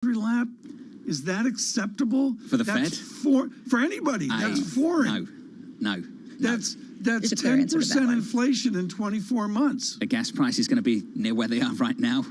lap? Is that acceptable? For the Fed? For anybody. That's foreign. No. That's 10% inflation in 24 months. The gas price is going to be near where they are right now.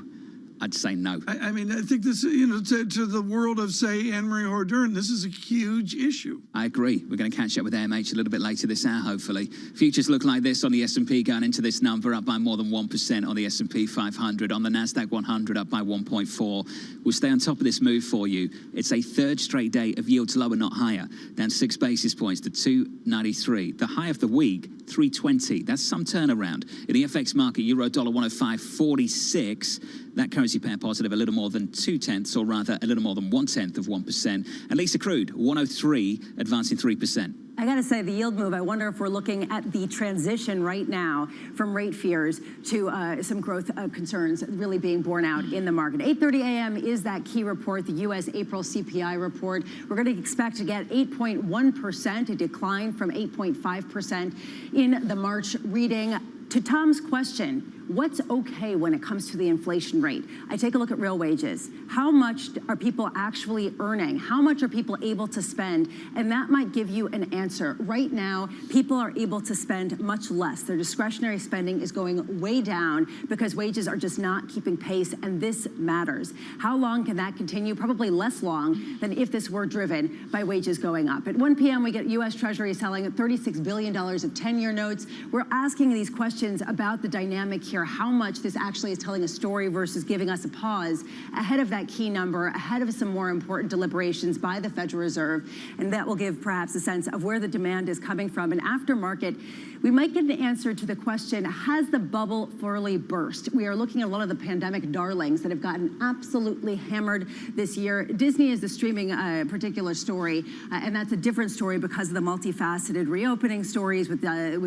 I'd say no. I mean, I think this, to the world of, say, Anne-Marie Hordern, this is a huge issue. I agree. We're going to catch up with AMH a little bit later this hour, hopefully. Futures look like this on the S&P going into this number, up by more than 1% on the S&P 500. On the NASDAQ 100, up by 1.4. We'll stay on top of this move for you. It's a third straight day of yields lower, not higher. Down 6 basis points to 293. The high of the week, 320. That's some turnaround. In the FX market, euro dollar 105.46. That currency pair positive a little more than 0.2, or rather a little more than 1/10%. And Lisa crude 103, advancing 3%. I got to say, the yield move, I wonder if we're looking at the transition right now from rate fears to some growth concerns really being borne out in the market. 8:30 a.m. is that key report, the U.S. April CPI report. We're going to expect to get 8.1%, a decline from 8.5% in the March reading. To Tom's question, what's okay when it comes to the inflation rate? I take a look at real wages. How much are people actually earning? How much are people able to spend? And that might give you an answer. Right now, people are able to spend much less. Their discretionary spending is going way down because wages are just not keeping pace, and this matters. How long can that continue? Probably less long than if this were driven by wages going up. At 1 p.m., we get U.S. Treasury selling $36 billion of 10-year notes. We're asking these questions about the dynamic here, how much this actually is telling a story versus giving us a pause ahead of that key number, ahead of some more important deliberations by the Federal Reserve, and that will give perhaps a sense of where the demand is coming from. And after market, we might get an answer to the question, has the bubble fully burst? We are looking at a lot of the pandemic darlings that have gotten absolutely hammered this year. Disney is the streaming particular story, and that's a different story because of the multifaceted reopening stories with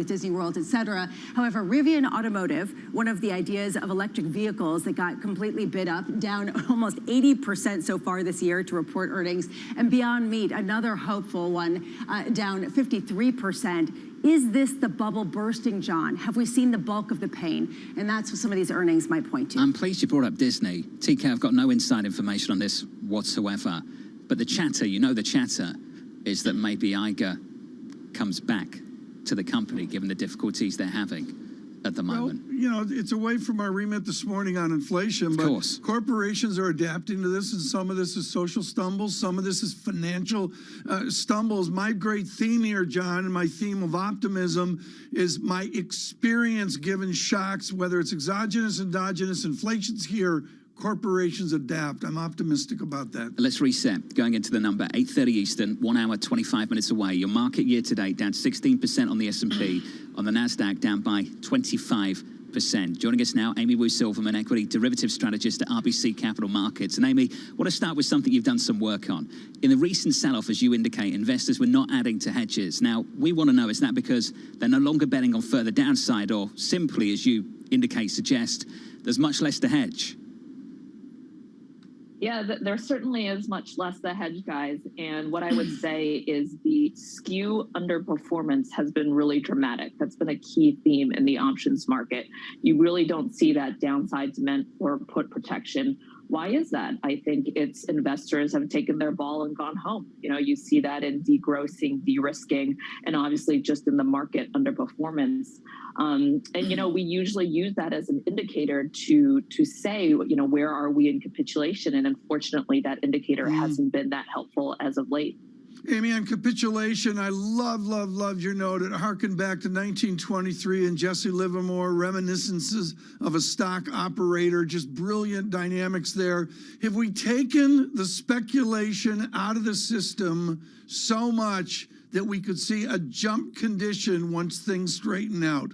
Disney World, et cetera. However, Rivian Automotive, one of the ideas of electric vehicles that got completely bid up, down almost 80% so far this year to report earnings, and Beyond Meat, another hopeful one, down 53%. Is this the bubble bursting, John? Have we seen the bulk of the pain? And that's what some of these earnings might point to. I'm pleased you brought up Disney. TK, I've got no inside information on this whatsoever. But the chatter, the chatter, is that maybe Iger comes back to the company, given the difficulties they're having at the moment. Well, it's away from our remit this morning on inflation, but corporations are adapting to this, and some of this is social stumbles, some of this is financial stumbles. My great theme here, John, and my theme of optimism is my experience given shocks, whether it's exogenous, endogenous, inflation's here, corporations adapt. I'm optimistic about that. Let's reset. Going into the number, 8:30 Eastern, 1 hour, 25 minutes away. Your market year to date down 16% on the S&P. On the NASDAQ, down by 25%. Joining us now, Amy Wu-Silverman, equity derivative strategist at RBC Capital Markets. And Amy, I want to start with something you've done some work on. In the recent sell-off, as you indicate, investors were not adding to hedges. Now, we want to know, is that because they're no longer betting on further downside, or simply, as you indicate, suggest, there's much less to hedge? Yeah, there certainly is much less the hedge, guys. And what I would say is the skew underperformance has been really dramatic. That's been a key theme in the options market. You really don't see that downside demand or put protection. Why is that? I think it's investors have taken their ball and gone home. You see that in degrossing, de-risking, and obviously just in the market underperformance. We usually use that as an indicator to say, where are we in capitulation? And unfortunately, that indicator hasn't been that helpful as of late. Amy, on capitulation, I love your note. It harkened back to 1923 and Jesse Livermore, reminiscences of a stock operator, just brilliant dynamics there. Have we taken the speculation out of the system so much that we could see a jump condition once things straighten out?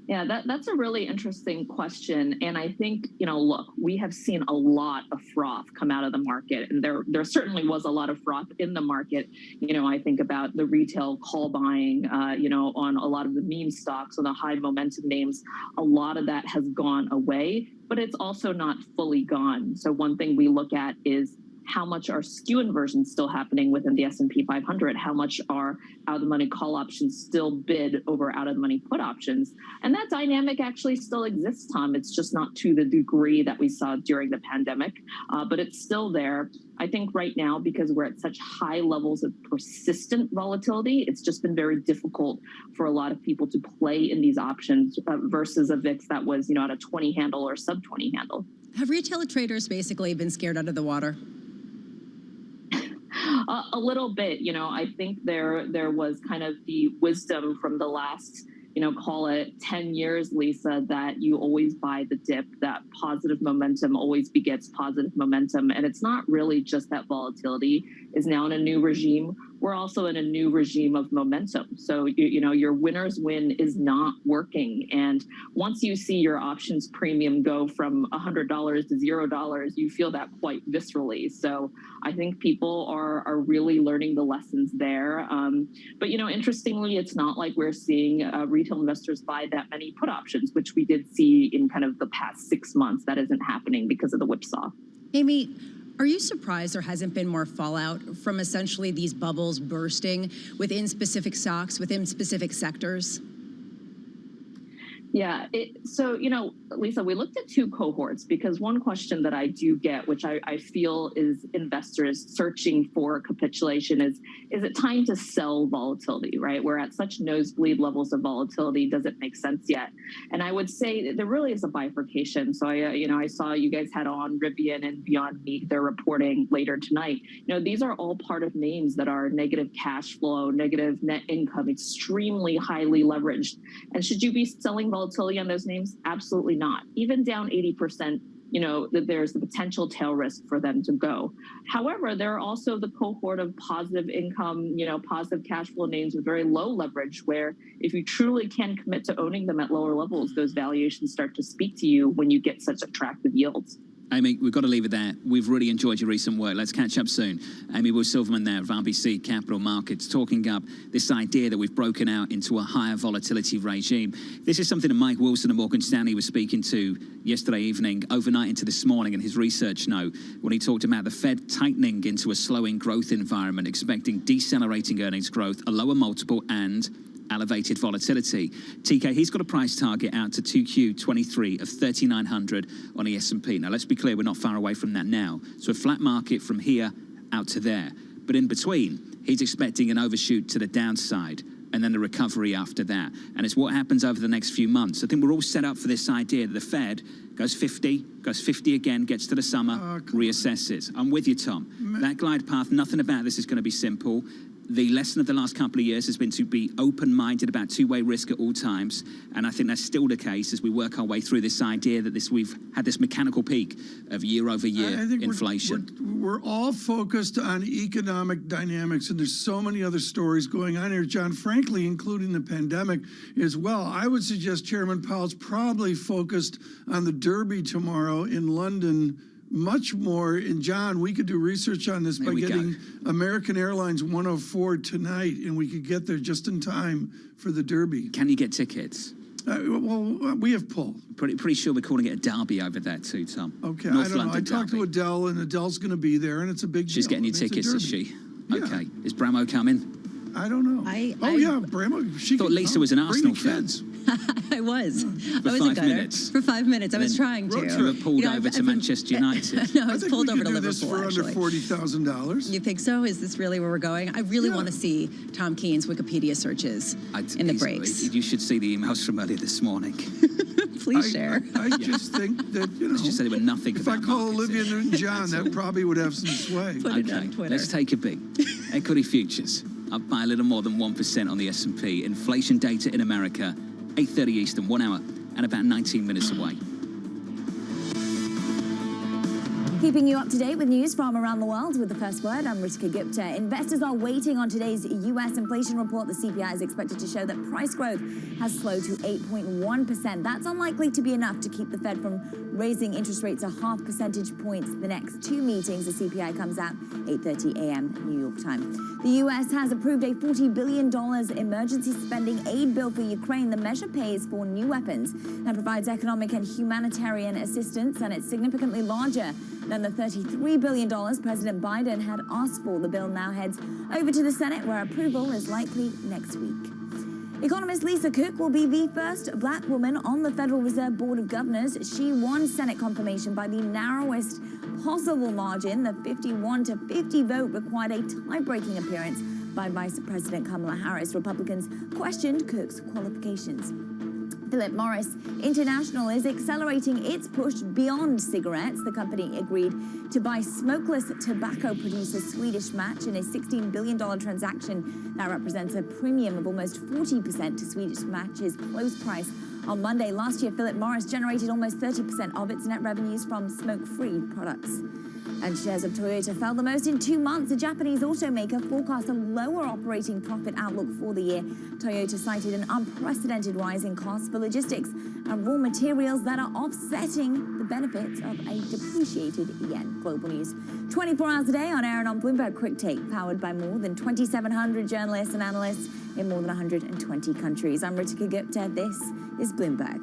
Yeah, that's a really interesting question. And I think, look, we have seen a lot of froth come out of the market. And there certainly was a lot of froth in the market. I think about the retail call buying, on a lot of the meme stocks, on the high momentum names. A lot of that has gone away, but it's also not fully gone. So one thing we look at is how much are skew inversions still happening within the S&P 500? How much are out-of-the-money call options still bid over out-of-the-money put options? And that dynamic actually still exists, Tom. It's just not to the degree that we saw during the pandemic, but it's still there. I think right now, because we're at such high levels of persistent volatility, it's just been very difficult for a lot of people to play in these options versus a VIX that was, at a 20 handle or sub 20 handle. Have retail traders basically been scared out of the water? A little bit, I think there was kind of the wisdom from the last, call it 10 years, Lisa, that you always buy the dip, that positive momentum always begets positive momentum. And it's not really just that volatility is now in a new regime. We're also in a new regime of momentum. So, your winner's win is not working. And once you see your options premium go from $100 to $0, you feel that quite viscerally. So I think people are really learning the lessons there. But, interestingly, it's not like we're seeing retail investors buy that many put options, which we did see in kind of the past 6 months. That isn't happening because of the whipsaw. Amy, are you surprised there hasn't been more fallout from essentially these bubbles bursting within specific stocks, within specific sectors? Yeah. So, Lisa, we looked at two cohorts because one question that I do get, which I feel is investors searching for capitulation, is it time to sell volatility, right? We're at such nosebleed levels of volatility. Does it make sense yet? And I would say there really is a bifurcation. So, I saw you guys had on Rivian and Beyond Meat. They're reporting later tonight. These are all part of names that are negative cash flow, negative net income, extremely highly leveraged. And should you be selling volatility on those names? Absolutely not. Even down 80%, that there's the potential tail risk for them to go. However, there are also the cohort of positive income, positive cash flow names with very low leverage, where if you truly can commit to owning them at lower levels, those valuations start to speak to you when you get such attractive yields. Amy, we've got to leave it there. We've really enjoyed your recent work. Let's catch up soon. Amy Will-Silverman there of RBC Capital Markets, talking up this idea that we've broken out into a higher volatility regime. This is something that Mike Wilson of Morgan Stanley was speaking to yesterday evening, overnight into this morning in his research note, when he talked about the Fed tightening into a slowing growth environment, expecting decelerating earnings growth, a lower multiple, and elevated volatility. TK, he's got a price target out to 2Q23 of 3,900 on the S&P. Now, let's be clear, we're not far away from that now. So a flat market from here out to there. But in between, he's expecting an overshoot to the downside and then the recovery after that. And it's what happens over the next few months. I think we're all set up for this idea that the Fed goes 50 again, gets to the summer, reassesses. I'm with you, Tom. That glide path, nothing about this is going to be simple. The lesson of the last couple of years has been to be open-minded about two-way risk at all times, and I think that's still the case as we work our way through this idea that we've had this mechanical peak of year-over-year inflation. We're all focused on economic dynamics, and there's so many other stories going on here, John, frankly, including the pandemic as well. I would suggest Chairman Powell's probably focused on the Derby tomorrow in London much more. And John, we could do research on this by getting American Airlines 104 tonight, and we could get there just in time for the Derby. Can you get tickets? Well, we have pull. Pretty sure we're calling it a derby over there too, Tom. Okay, North I don't London know. I talked to Adele, and Adele's going to be there, and it's a big deal. She's getting you tickets, is she? Yeah. Okay. Is Bramo coming? I don't know. Yeah, Bramo. She thought Lisa was an Arsenal fan. I was. For I was 5 minutes. For 5 minutes. I was trying to. You were pulled over to Manchester United. No, I was pulled over to do Liverpool, this for actually. under $40,000. You think so? Is this really where we're going? I really want to see Tom Keen's Wikipedia searches in the breaks. You should see the emails from earlier this morning. Please share. I just think that, Let's just say they were nothing if I call Olivia Newton-John, that probably would have some sway. Put it on Twitter. Let's take a beat. Equity futures up by a little more than 1% on the S&P. Inflation data in America, 8:30 Eastern, 1 hour and about 19 minutes away. Keeping you up to date with news from around the world with the first word, I'm Ritika Gupta. Investors are waiting on today's U.S. inflation report. The CPI is expected to show that price growth has slowed to 8.1%. That's unlikely to be enough to keep the Fed from raising interest rates a half percentage points the next two meetings. The CPI comes out 8:30 a.m. New York time. The U.S. has approved a $40 billion emergency spending aid bill for Ukraine. The measure pays for new weapons and provides economic and humanitarian assistance, and it's significantly larger than the $33 billion President Biden had asked for. The bill now heads over to the Senate, where approval is likely next week. Economist Lisa Cook will be the first black woman on the Federal Reserve Board of Governors. She won Senate confirmation by the narrowest possible margin. The 51-50 vote required a tie-breaking appearance by Vice President Kamala Harris. Republicans questioned Cook's qualifications. Philip Morris International is accelerating its push beyond cigarettes. The company agreed to buy smokeless tobacco producer Swedish Match in a $16 billion transaction that represents a premium of almost 40% to Swedish Match's close price on Monday. Last year, Philip Morris generated almost 30% of its net revenues from smoke-free products. And shares of Toyota fell the most in 2 months. The Japanese automaker forecast a lower operating profit outlook for the year. Toyota cited an unprecedented rise in costs for logistics and raw materials that are offsetting the benefits of a depreciated yen. Global news 24 hours a day on air and on Bloomberg Quick Take, powered by more than 2,700 journalists and analysts in more than 120 countries. I'm Ritika Gupta. This is Bloomberg.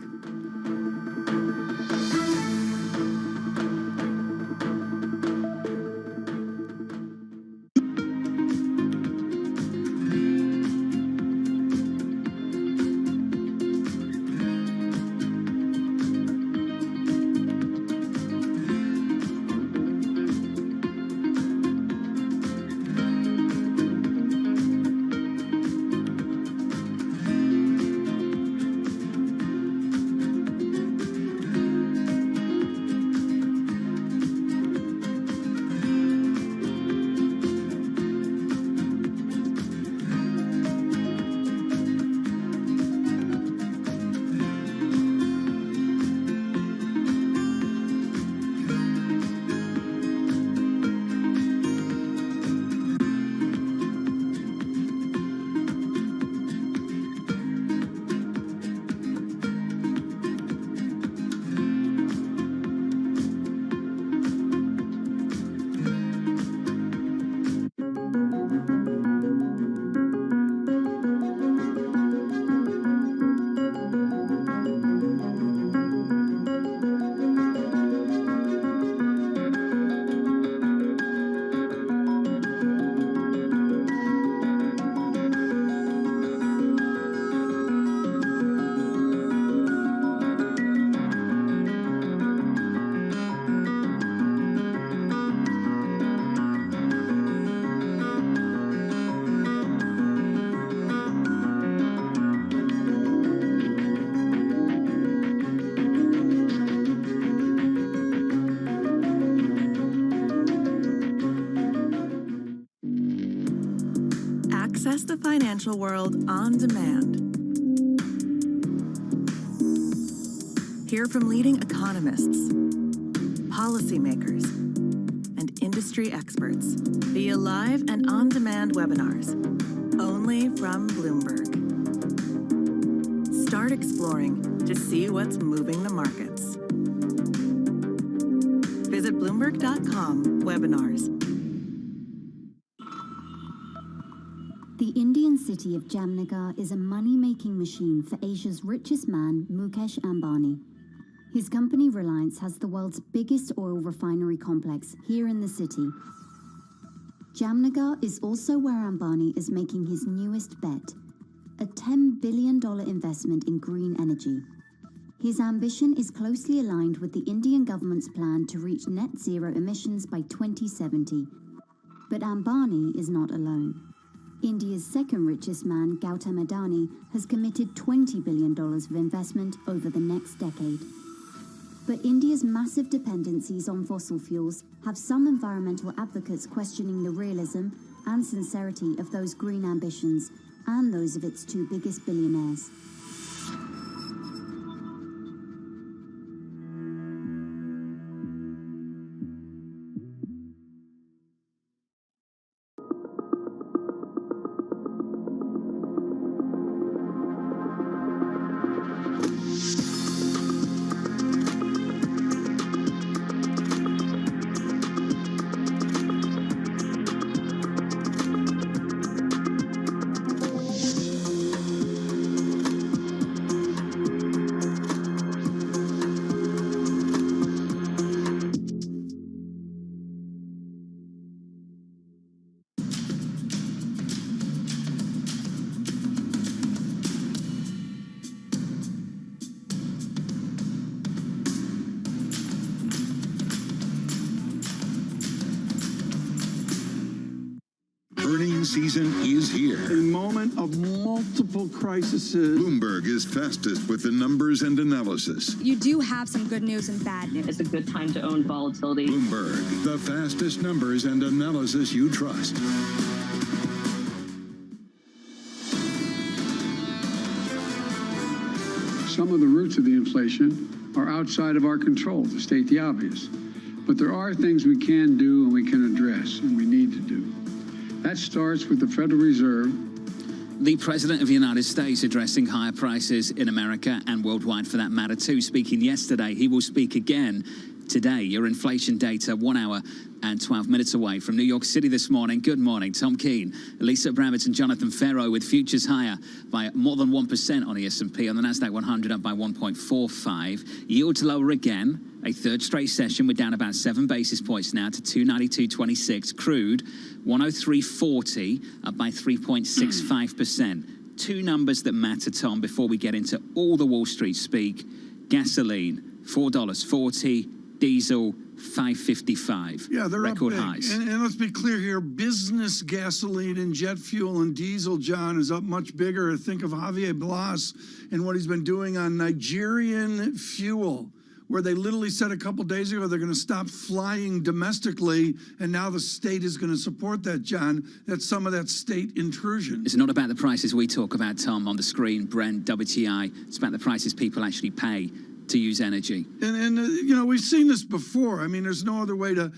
Access the financial world on demand. Hear from leading economists, policymakers, and industry experts via live and on-demand webinars, only from Bloomberg. Start exploring to see what's moving the markets. Visit Bloomberg.com/webinars. The Indian city of Jamnagar is a money-making machine for Asia's richest man, Mukesh Ambani. His company Reliance has the world's biggest oil refinery complex here in the city. Jamnagar is also where Ambani is making his newest bet, a $10 billion investment in green energy. His ambition is closely aligned with the Indian government's plan to reach net zero emissions by 2070. But Ambani is not alone. India's second richest man, Gautam Adani, has committed $20 billion of investment over the next decade. But India's massive dependencies on fossil fuels have some environmental advocates questioning the realism and sincerity of those green ambitions and those of its two biggest billionaires. Earnings season is here. A moment of multiple crises. Bloomberg is fastest with the numbers and analysis. You do have some good news and bad news. It's a good time to own volatility. Bloomberg, the fastest numbers and analysis you trust. Some of the roots of the inflation are outside of our control, to state the obvious. But there are things we can do and we can address and we need to do. That starts with the Federal Reserve. The President of the United States addressing higher prices in America and worldwide for that matter too. Speaking yesterday, he will speak again today. Your inflation data 1 hour and 12 minutes away from New York City this morning. Good morning. Tom Keene, Lisa Brammett and Jonathan Ferro with futures higher by more than 1% on the S&P. On the NASDAQ 100 up by 1.45. Yields lower again. A third straight session. We're down about 7 basis points now to 292.26. Crude 103.40 up by 3.65%. Two numbers that matter, Tom, before we get into all the Wall Street speak. Gasoline $4.40. Diesel $5.55. Yeah, they're record up big. highs. And let's be clear here: business gasoline and jet fuel and diesel, John, is up much bigger. Think of Javier Blas and what he's been doing on Nigerian fuel, where they literally said a couple days ago they're going to stop flying domestically, and now the state is going to support that, John. That's some of that state intrusion. It's not about the prices we talk about, Tom, on the screen, Brent, WTI. It's about the prices people actually pay to use energy. And you know, we've seen this before. I mean, there's no other way to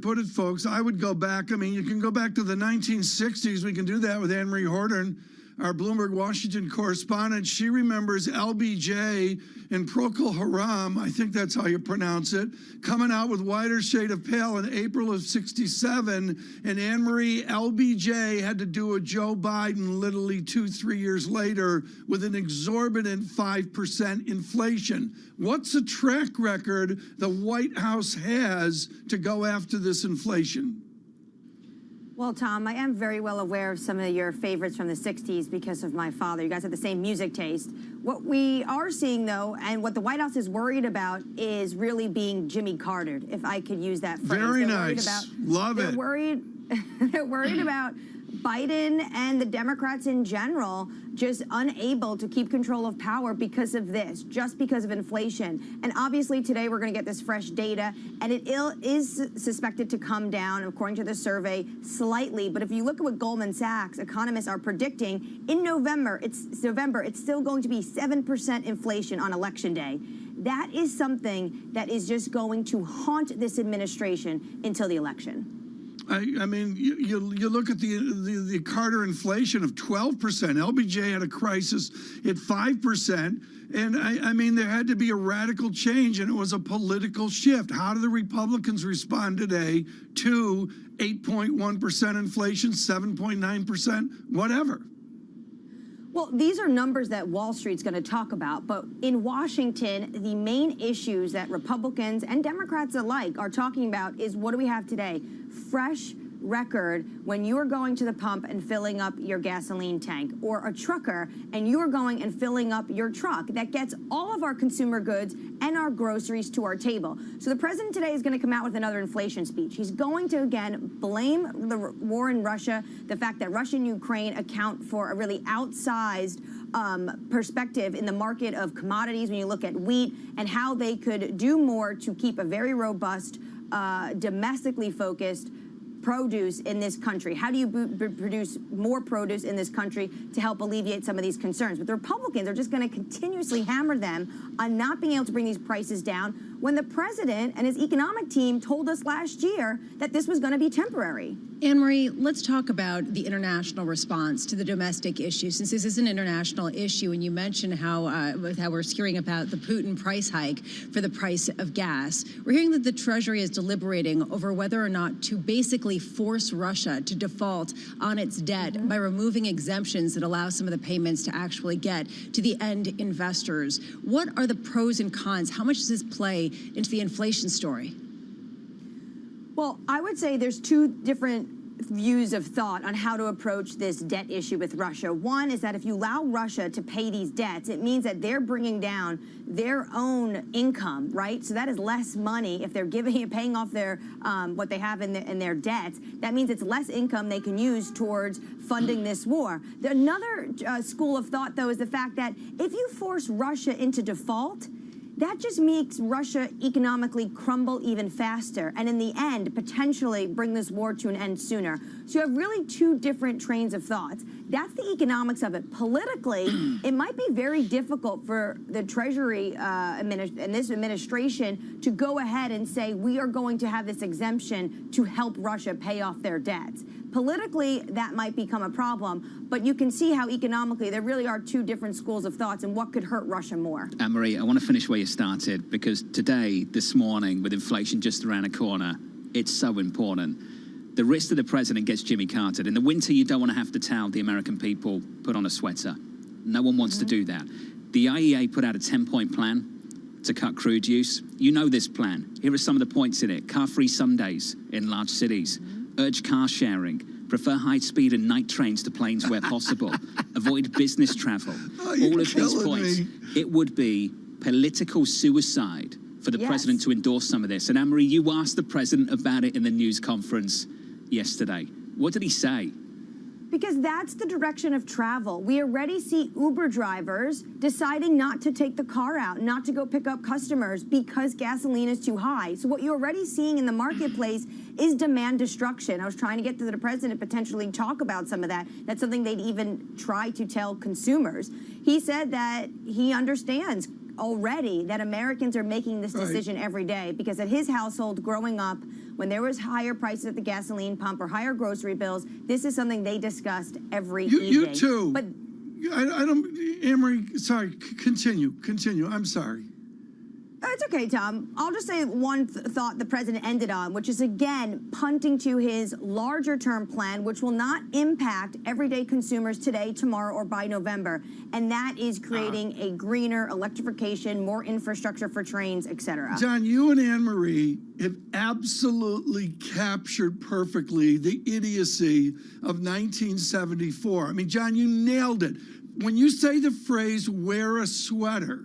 put it, folks. I would go back. I mean, you can go back to the 1960s. We can do that with Anne Marie Horton, our Bloomberg Washington correspondent. She remembers LBJ and Procol Haram, I think that's how you pronounce it, coming out with Whiter Shade of Pale in April of '67, and Anne Marie LBJ had to do a Joe Biden literally 2-3 years later with an exorbitant 5% inflation. What's the track record the White House has to go after this inflation? Well, Tom, I am very well aware of some of your favorites from the 60s because of my father. You guys have the same music taste. What we are seeing, though, and what the White House is worried about is really being Jimmy Cartered, if I could use that phrase. Very nice. Love it. They're worried about Biden and the Democrats in general just unable to keep control of power because of this, just because of inflation. And obviously today we're going to get this fresh data, and it is suspected to come down, according to the survey, slightly. But if you look at what Goldman Sachs economists are predicting, in November, it's still going to be 7% inflation on Election Day. That is something that is just going to haunt this administration until the election. I mean, you look at the Carter inflation of 12%. LBJ had a crisis at 5%. And I mean, there had to be a radical change, and it was a political shift. How do the Republicans respond today to 8.1% inflation, 7.9%, whatever? Well, these are numbers that Wall Street's going to talk about, but in Washington, the main issues that Republicans and Democrats alike are talking about is what do we have today? Fresh record when you are going to the pump and filling up your gasoline tank, or a trucker and you are going and filling up your truck that gets all of our consumer goods and our groceries to our table. So the president today is going to come out with another inflation speech. He's going to again blame the war in Russia, the fact that Russia and Ukraine account for a really outsized perspective in the market of commodities when you look at wheat, and how they could do more to keep a very robust domestically focused produce in this country. How do you produce more produce in this country to help alleviate some of these concerns? But the Republicans are just going to continuously hammer them on not being able to bring these prices down when the president and his economic team told us last year that this was going to be temporary. Anne-Marie, let's talk about the international response to the domestic issue, since this is an international issue, and you mentioned how we're hearing about the Putin price hike for the price of gas. We're hearing that the Treasury is deliberating over whether or not to basically force Russia to default on its debt by removing exemptions that allow some of the payments to actually get to the end investors. What are the pros and cons? How much does this play into the inflation story? Well, I would say there's two different views of thought on how to approach this debt issue with Russia. One is that if you allow Russia to pay these debts, it means that they're bringing down their own income, right? So that is less money if they're paying off their what they have in their debts. That means it's less income they can use towards funding this war. Another school of thought, though, is the fact that if you force Russia into default, that just makes Russia economically crumble even faster, and in the end, potentially bring this war to an end sooner. So you have really two different trains of thoughts. That's the economics of it. Politically, it might be very difficult for the Treasury and this administration to go ahead and say, we are going to have this exemption to help Russia pay off their debts. Politically, that might become a problem, but you can see how economically there really are two different schools of thoughts and what could hurt Russia more. Anne-Marie, I want to finish where you started, because today, this morning, with inflation just around the corner, it's so important. The risk that the president gets Jimmy Carter. In the winter, you don't want to have to tell the American people, put on a sweater. No one wants to do that. The IEA put out a 10-point plan to cut crude use. You know this plan. Here are some of the points in it. Car-free Sundays in large cities. Urge car sharing. Prefer high-speed and night trains to planes where possible. Avoid business travel. All of these points. It would be political suicide for the president to endorse some of this. And Anne-Marie, you asked the president about it in the news conference yesterday. What did he say? Because that's the direction of travel. We already see Uber drivers deciding not to take the car out, not to go pick up customers because gasoline is too high. So what you're already seeing in the marketplace is demand destruction. I was trying to get to the president potentially talk about some of that. That's something they'd even try to tell consumers. He said that he understands already that Americans are making this decision every day, because at his household growing up, when there was higher prices at the gasoline pump or higher grocery bills, this is something they discussed every evening. You too. But I don't, Anne-Marie, sorry, continue. I'm sorry. It's okay, Tom. I'll just say one thought the president ended on, which is, again, punting to his larger term plan, which will not impact everyday consumers today, tomorrow, or by November. And that is creating a greener electrification, more infrastructure for trains, et cetera. John, you and Anne-Marie have absolutely captured perfectly the idiocy of 1974. I mean, John, you nailed it. When you say the phrase, wear a sweater,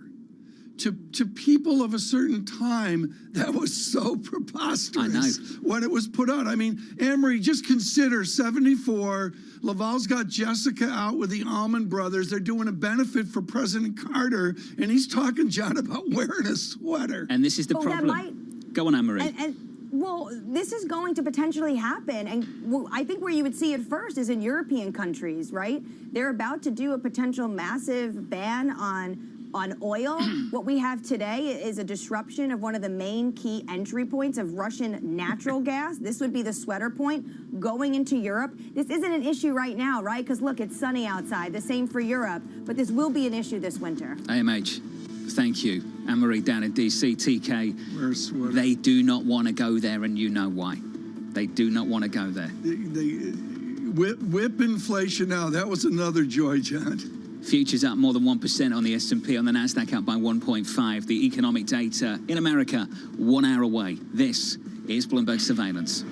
to people of a certain time, that was so preposterous when it was put out. I mean, Anne-Marie, just consider 74. Laval's got Jessica out with the Allman Brothers. They're doing a benefit for President Carter, and he's talking, John, about wearing a sweater. And this is the problem. Go on, Anne-Marie. Well, this is going to potentially happen. And I think where you would see it first is in European countries, right? They're about to do a potential massive ban on oil. What we have today is a disruption of one of the main key entry points of Russian natural gas. This would be the sweater point going into Europe. This isn't an issue right now, right? Because look, it's sunny outside. The same for Europe. But this will be an issue this winter. AMH, thank you. Anne-Marie down in DC, TK, they do not want to go there, and you know why. They do not want to go there. Whip inflation now. That was another joy, John. Futures up more than 1% on the S&P, on the NASDAQ up by 1.5. The economic data in America, 1 hour away. This is Bloomberg Surveillance.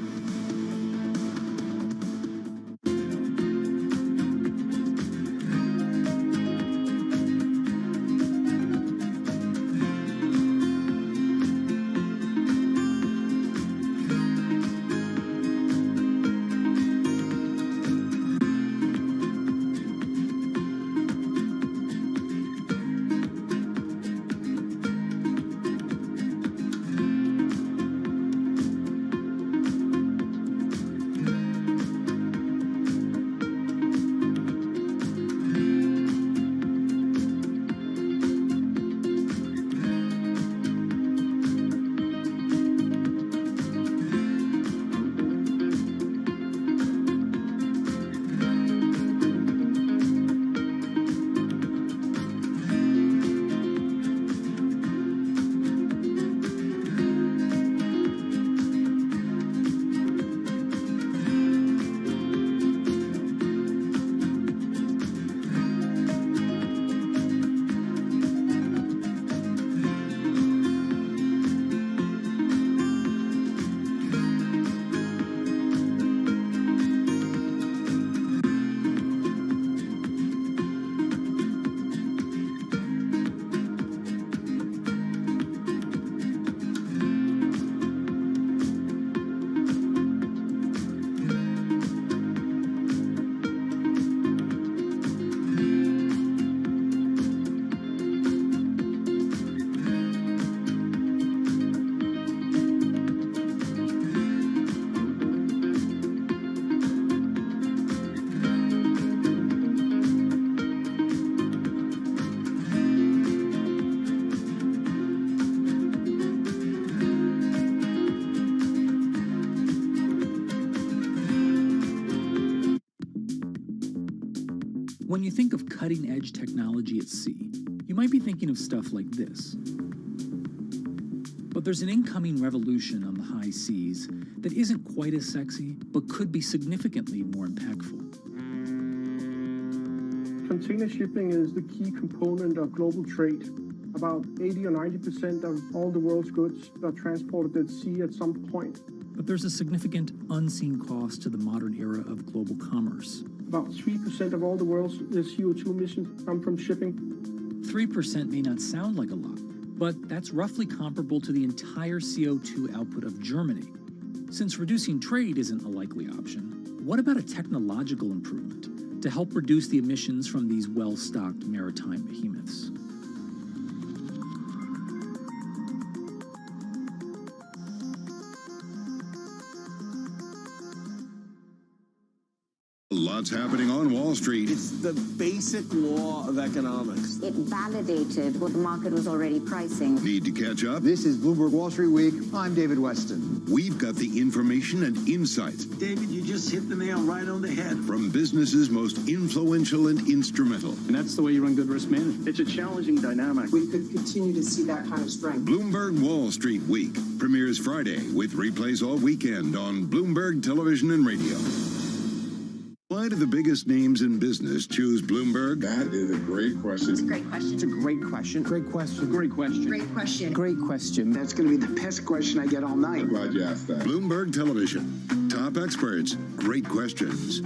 When you think of cutting-edge technology at sea, you might be thinking of stuff like this. But there's an incoming revolution on the high seas that isn't quite as sexy, but could be significantly more impactful. Container shipping is the key component of global trade. About 80 or 90% of all the world's goods are transported at sea at some point. But there's a significant unseen cost to the modern era of global commerce. About 3% of all the world's CO2 emissions come from shipping. 3% may not sound like a lot, but that's roughly comparable to the entire CO2 output of Germany. Since reducing trade isn't a likely option, what about a technological improvement to help reduce the emissions from these well-stocked maritime behemoths? Lots happening on Wall Street. It's the basic law of economics. It validated what the market was already pricing. Need to catch up? This is Bloomberg Wall Street Week. I'm David Weston. We've got the information and insights. David, you just hit the nail right on the head. From businesses most influential and instrumental. And that's the way you run good risk management. It's a challenging dynamic. We could continue to see that kind of strength. Bloomberg Wall Street Week premieres Friday with replays all weekend on Bloomberg Television and Radio. Why do the biggest names in business choose Bloomberg? That is a great question. It's a great question. It's a great question. Great question. Great question. Great question. Great question. That's going to be the best question I get all night. I'm glad you asked that. Bloomberg Television. Top experts. Great questions.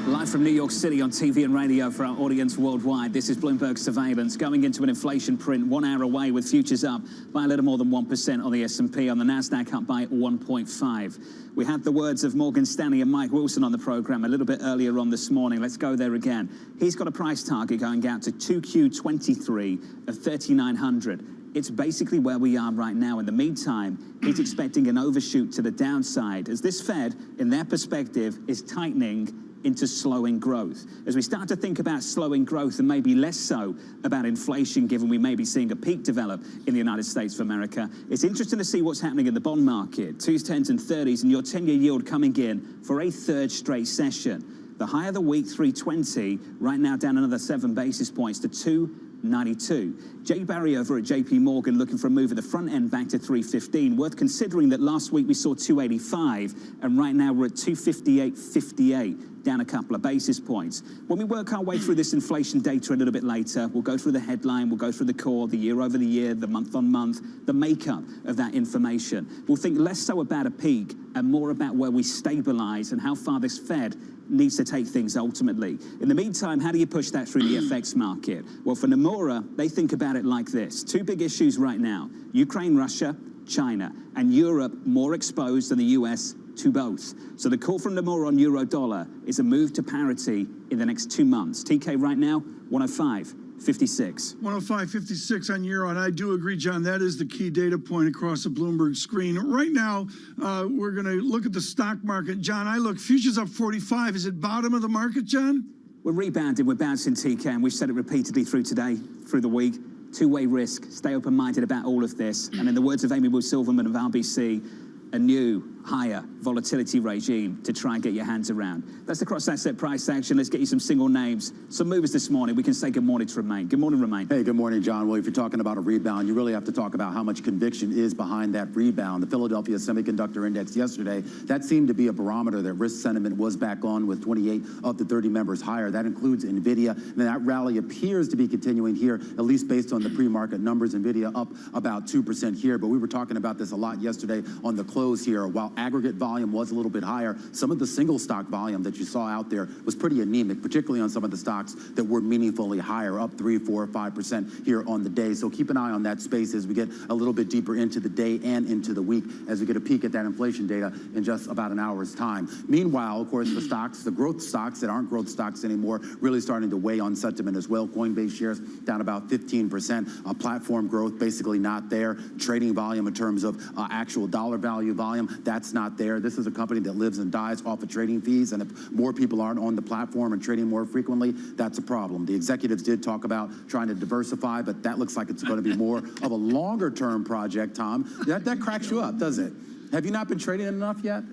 Live from New York City on TV and radio for our audience worldwide, this is Bloomberg Surveillance, going into an inflation print 1 hour away with futures up by a little more than 1% on the S&P, on the NASDAQ up by 1.5. We had the words of Morgan Stanley and Mike Wilson on the program a little bit earlier on this morning. Let's go there again. He's got a price target going out to 2Q23 of 3,900. It's basically where we are right now. In the meantime, he's expecting an overshoot to the downside as this Fed, in their perspective, is tightening into slowing growth. As we start to think about slowing growth and maybe less so about inflation, given we may be seeing a peak develop in the United States of America, it's interesting to see what's happening in the bond market. 2s, 10s and 30s, and your 10-year yield coming in for a third straight session. The high of the week, 320, right now down another 7 basis points to 292. Jay Barry over at JP Morgan looking for a move at the front end back to 315. Worth considering that last week we saw 285 and right now we're at 258.58, down a couple of basis points. When we work our way through this inflation data a little bit later, we'll go through the headline, we'll go through the core, the year over the year, the month on month, the makeup of that information. We'll think less so about a peak and more about where we stabilize and how far this Fed needs to take things ultimately. In the meantime, how do you push that through the FX market? Well, for Nomura, they think about it like this. 2 big issues right now: Ukraine, Russia, China, and Europe more exposed than the US to both. So the call from Nomura on euro dollar is a move to parity in the next 2 months. TK right now, 105.56. 105.56 on euro, and I do agree, John, that is the key data point across the Bloomberg screen. Right now, we're going to look at the stock market. John, I look, futures up 45. Is it bottom of the market, John? We're rebounding, we're bouncing, TK, and we've said it repeatedly through today, through the week. Two-way risk, stay open-minded about all of this. And in the words of Amy Wood Silverman of RBC, a new, higher volatility regime to try and get your hands around. That's the cross-asset price action. Let's get you some single names. Some movers this morning. We can say good morning to Romain. Good morning, Romain. Hey, good morning, John. Well, if you're talking about a rebound, you really have to talk about how much conviction is behind that rebound. The Philadelphia Semiconductor Index yesterday, that seemed to be a barometer that risk sentiment was back on with 28 of the 30 members higher. That includes NVIDIA. And that rally appears to be continuing here, at least based on the pre-market numbers. NVIDIA up about 2% here. But we were talking about this a lot yesterday on the close here. While aggregate volume was a little bit higher, some of the single stock volume that you saw out there was pretty anemic, particularly on some of the stocks that were meaningfully higher, up 3, 4, 5% here on the day. So keep an eye on that space as we get a little bit deeper into the day and into the week as we get a peek at that inflation data in just about an hour's time. Meanwhile, of course, the stocks, the growth stocks that aren't growth stocks anymore, really starting to weigh on sentiment as well. Coinbase shares down about 15%. Platform growth basically not there. Trading volume in terms of actual dollar value volume, that's not there. This is a company that lives and dies off of trading fees, and if more people aren't on the platform and trading more frequently, that's a problem. The executives did talk about trying to diversify, but that looks like it's going to be more of a longer-term project, Tom. That cracks you up, does it? Have you not been trading enough yet?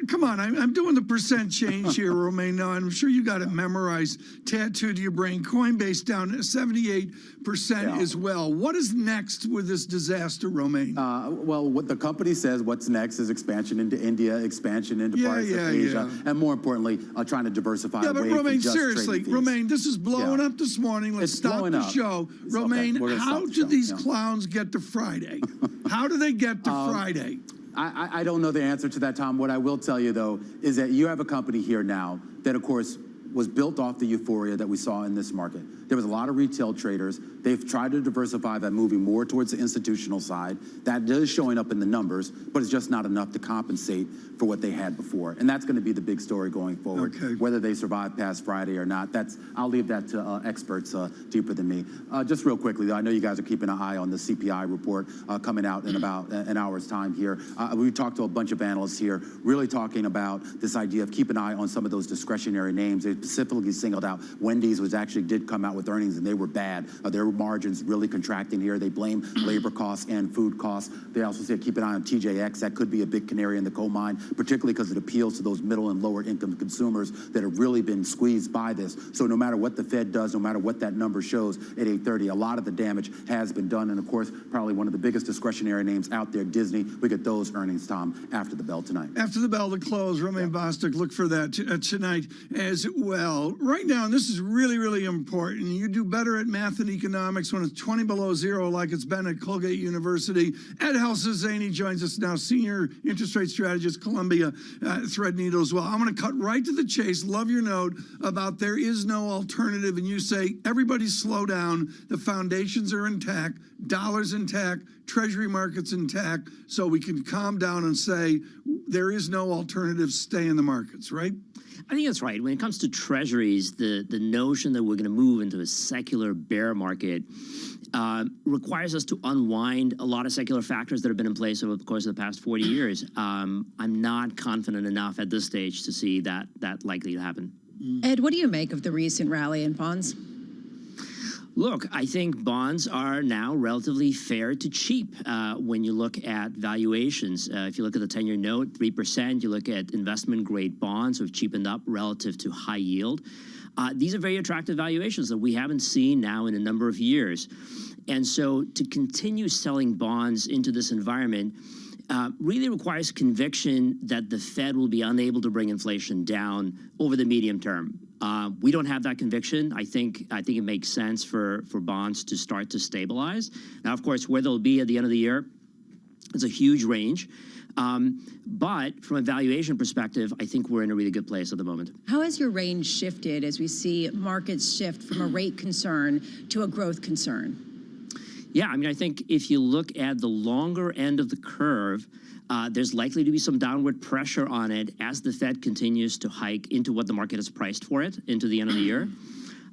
Come on, I'm doing the percent change here, Romaine. Now, I'm sure you got it memorized, tattooed to your brain. Coinbase down 78% as well. What is next with this disaster, Romaine? Well, what the company says, what's next is expansion into India, expansion into parts of Asia, and more importantly, trying to diversify away but Romaine, from just seriously, trading fees. Romaine, this is blowing up this morning. Let's stop the show. Romaine, how do these clowns get to Friday? How do they get to Friday? I don't know the answer to that, Tom. What I will tell you, though, is that you have a company here now that, of course, was built off the euphoria that we saw in this market. There was a lot of retail traders. They've tried to diversify by moving more towards the institutional side. That is showing up in the numbers, but it's just not enough to compensate for what they had before. And that's going to be the big story going forward. Whether they survive past Friday or not, I'll leave that to experts deeper than me. Just real quickly, though, I know you guys are keeping an eye on the CPI report coming out in about an hour's time here. We talked to a bunch of analysts here, really talking about this idea of keep an eye on some of those discretionary names. They specifically singled out Wendy's, which actually did come out with earnings, and they were bad. Their margins really contracting here. They blame labor costs and food costs. They also said keep an eye on TJX. That could be a big canary in the coal mine, particularly because it appeals to those middle and lower income consumers that have really been squeezed by this. So no matter what the Fed does, no matter what that number shows at 8:30, a lot of the damage has been done. And of course, probably one of the biggest discretionary names out there, Disney. We get those earnings, Tom, after the bell tonight. After the bell to close, Romaine Bostick, look for that tonight as well. Right now, and this is really, really important, you do better at math and economics when it's 20 below zero like it's been at Colgate University. Ed Helsazany joins us now, senior interest rate strategist, Columbia Threadneedle as well. I'm going to cut right to the chase. Love your note about there is no alternative, and you say everybody slow down. The foundations are intact, dollars intact, treasury markets intact, so we can calm down and say there is no alternative, stay in the markets, right? I think that's right. When it comes to treasuries, the notion that we're going to move into a secular bear market requires us to unwind a lot of secular factors that have been in place over the course of the past 40 years. I'm not confident enough at this stage to see that likely to happen. Ed, what do you make of the recent rally in bonds? Look, I think bonds are now relatively fair to cheap when you look at valuations. If you look at the 10-year note, 3%. You look at investment-grade bonds, which have cheapened up relative to high yield. These are very attractive valuations that we haven't seen now in a number of years. And so to continue selling bonds into this environment really requires conviction that the Fed will be unable to bring inflation down over the medium term. We don't have that conviction. I think it makes sense for bonds to start to stabilize. Now, of course, where they'll be at the end of the year, it's a huge range. But from a valuation perspective, I think we're in a really good place at the moment. How has your range shifted as we see markets shift from a rate concern to a growth concern? Yeah, I mean, I think if you look at the longer end of the curve, there's likely to be some downward pressure on it as the Fed continues to hike into what the market has priced for it into the end of the year.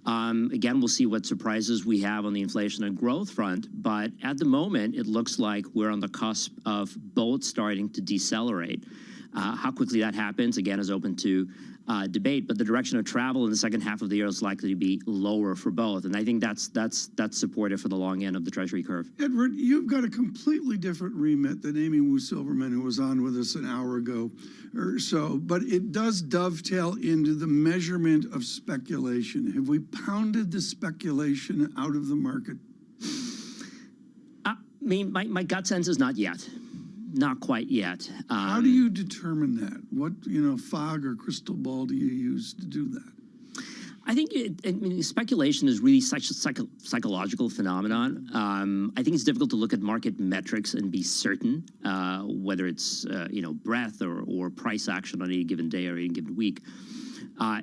Again, we'll see what surprises we have on the inflation and growth front. But at the moment, it looks like we're on the cusp of both starting to decelerate. How quickly that happens, again, is open to debate. But the direction of travel in the second half of the year is likely to be lower for both. And I think that's supportive for the long end of the Treasury curve. Edward, you've got a completely different remit than Amy Wu Silverman, who was on with us an hour ago or so. But it does dovetail into the measurement of speculation. Have we pounded the speculation out of the market? I mean, my gut sense is not yet. Not quite yet. How do you determine that? What, fog or crystal ball do you use to do that? I think speculation is really such a psychological phenomenon. I think it's difficult to look at market metrics and be certain whether it's breadth or price action on any given day or any given week.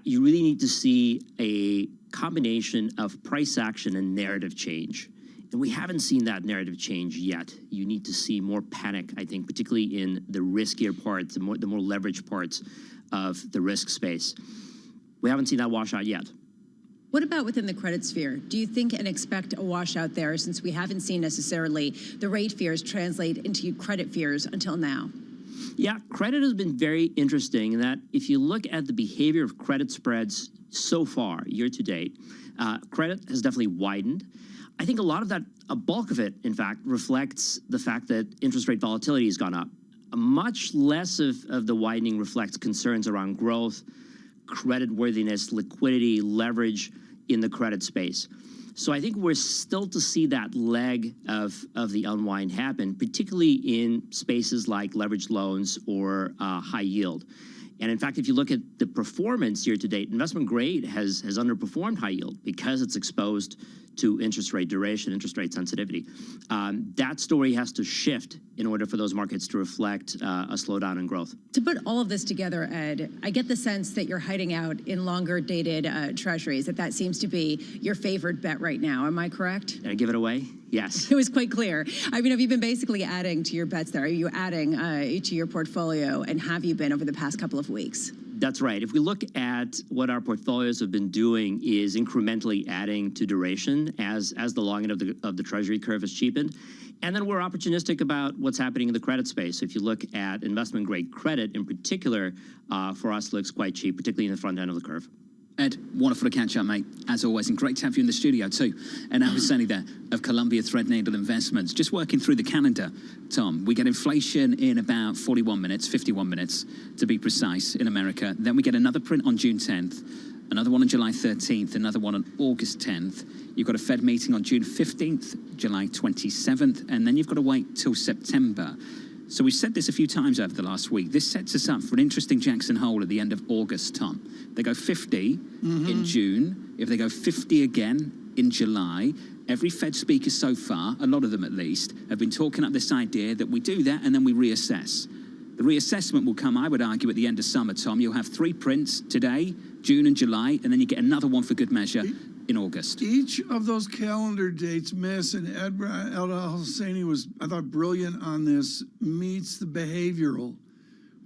You really need to see a combination of price action and narrative change. And we haven't seen that narrative change yet. You need to see more panic, I think, particularly in the riskier parts, the more leveraged parts of the risk space. We haven't seen that wash out yet. What about within the credit sphere? Do you think and expect a washout there, since we haven't seen necessarily the rate fears translate into credit fears until now? Yeah, credit has been very interesting in that if you look at the behavior of credit spreads so far, year to date, credit has definitely widened. I think a bulk of it, in fact, reflects the fact that interest rate volatility has gone up. Much less of the widening reflects concerns around growth, creditworthiness, liquidity, leverage in the credit space. So I think we're still to see that leg of the unwind happen, particularly in spaces like leveraged loans or high yield. And in fact, if you look at the performance year to date, investment grade has underperformed high yield because it's exposed to interest rate duration, interest rate sensitivity. That story has to shift in order for those markets to reflect a slowdown in growth. To put all of this together, Ed, I get the sense that you're hiding out in longer dated treasuries, that seems to be your favorite bet right now. Am I correct? Did I give it away? Yes. It was quite clear. I mean, have you been basically adding to your bets there? Are you adding to your portfolio, and have you been over the past couple of weeks? That's right. If we look at what our portfolios have been doing is incrementally adding to duration as the long end of the treasury curve has cheapened. And then we're opportunistic about what's happening in the credit space. If you look at investment grade credit in particular, for us looks quite cheap, particularly in the front end of the curve. Ed, wonderful to catch up, mate, as always, and great to have you in the studio too. And Al Husseini there of Columbia Threadneedle Investments. Just working through the calendar, Tom, we get inflation in about 51 minutes, 51 minutes to be precise, in America. Then we get another print on June 10th, another one on July 13th, another one on August 10th. You've got a Fed meeting on June 15th, July 27th, and then you've got to wait till September. So we've said this a few times over the last week. This sets us up for an interesting Jackson Hole at the end of August, Tom. They go 50 in June. If they go 50 again in July, every Fed speaker so far, a lot of them at least, have been talking up this idea that we do that and then we reassess. The reassessment will come, I would argue, at the end of summer, Tom. You'll have 3 prints today, June and July, and then you get another one for good measure in August. Each of those calendar dates miss, and Ed Al-Husseini was, I thought, brilliant on this, meets the behavioral.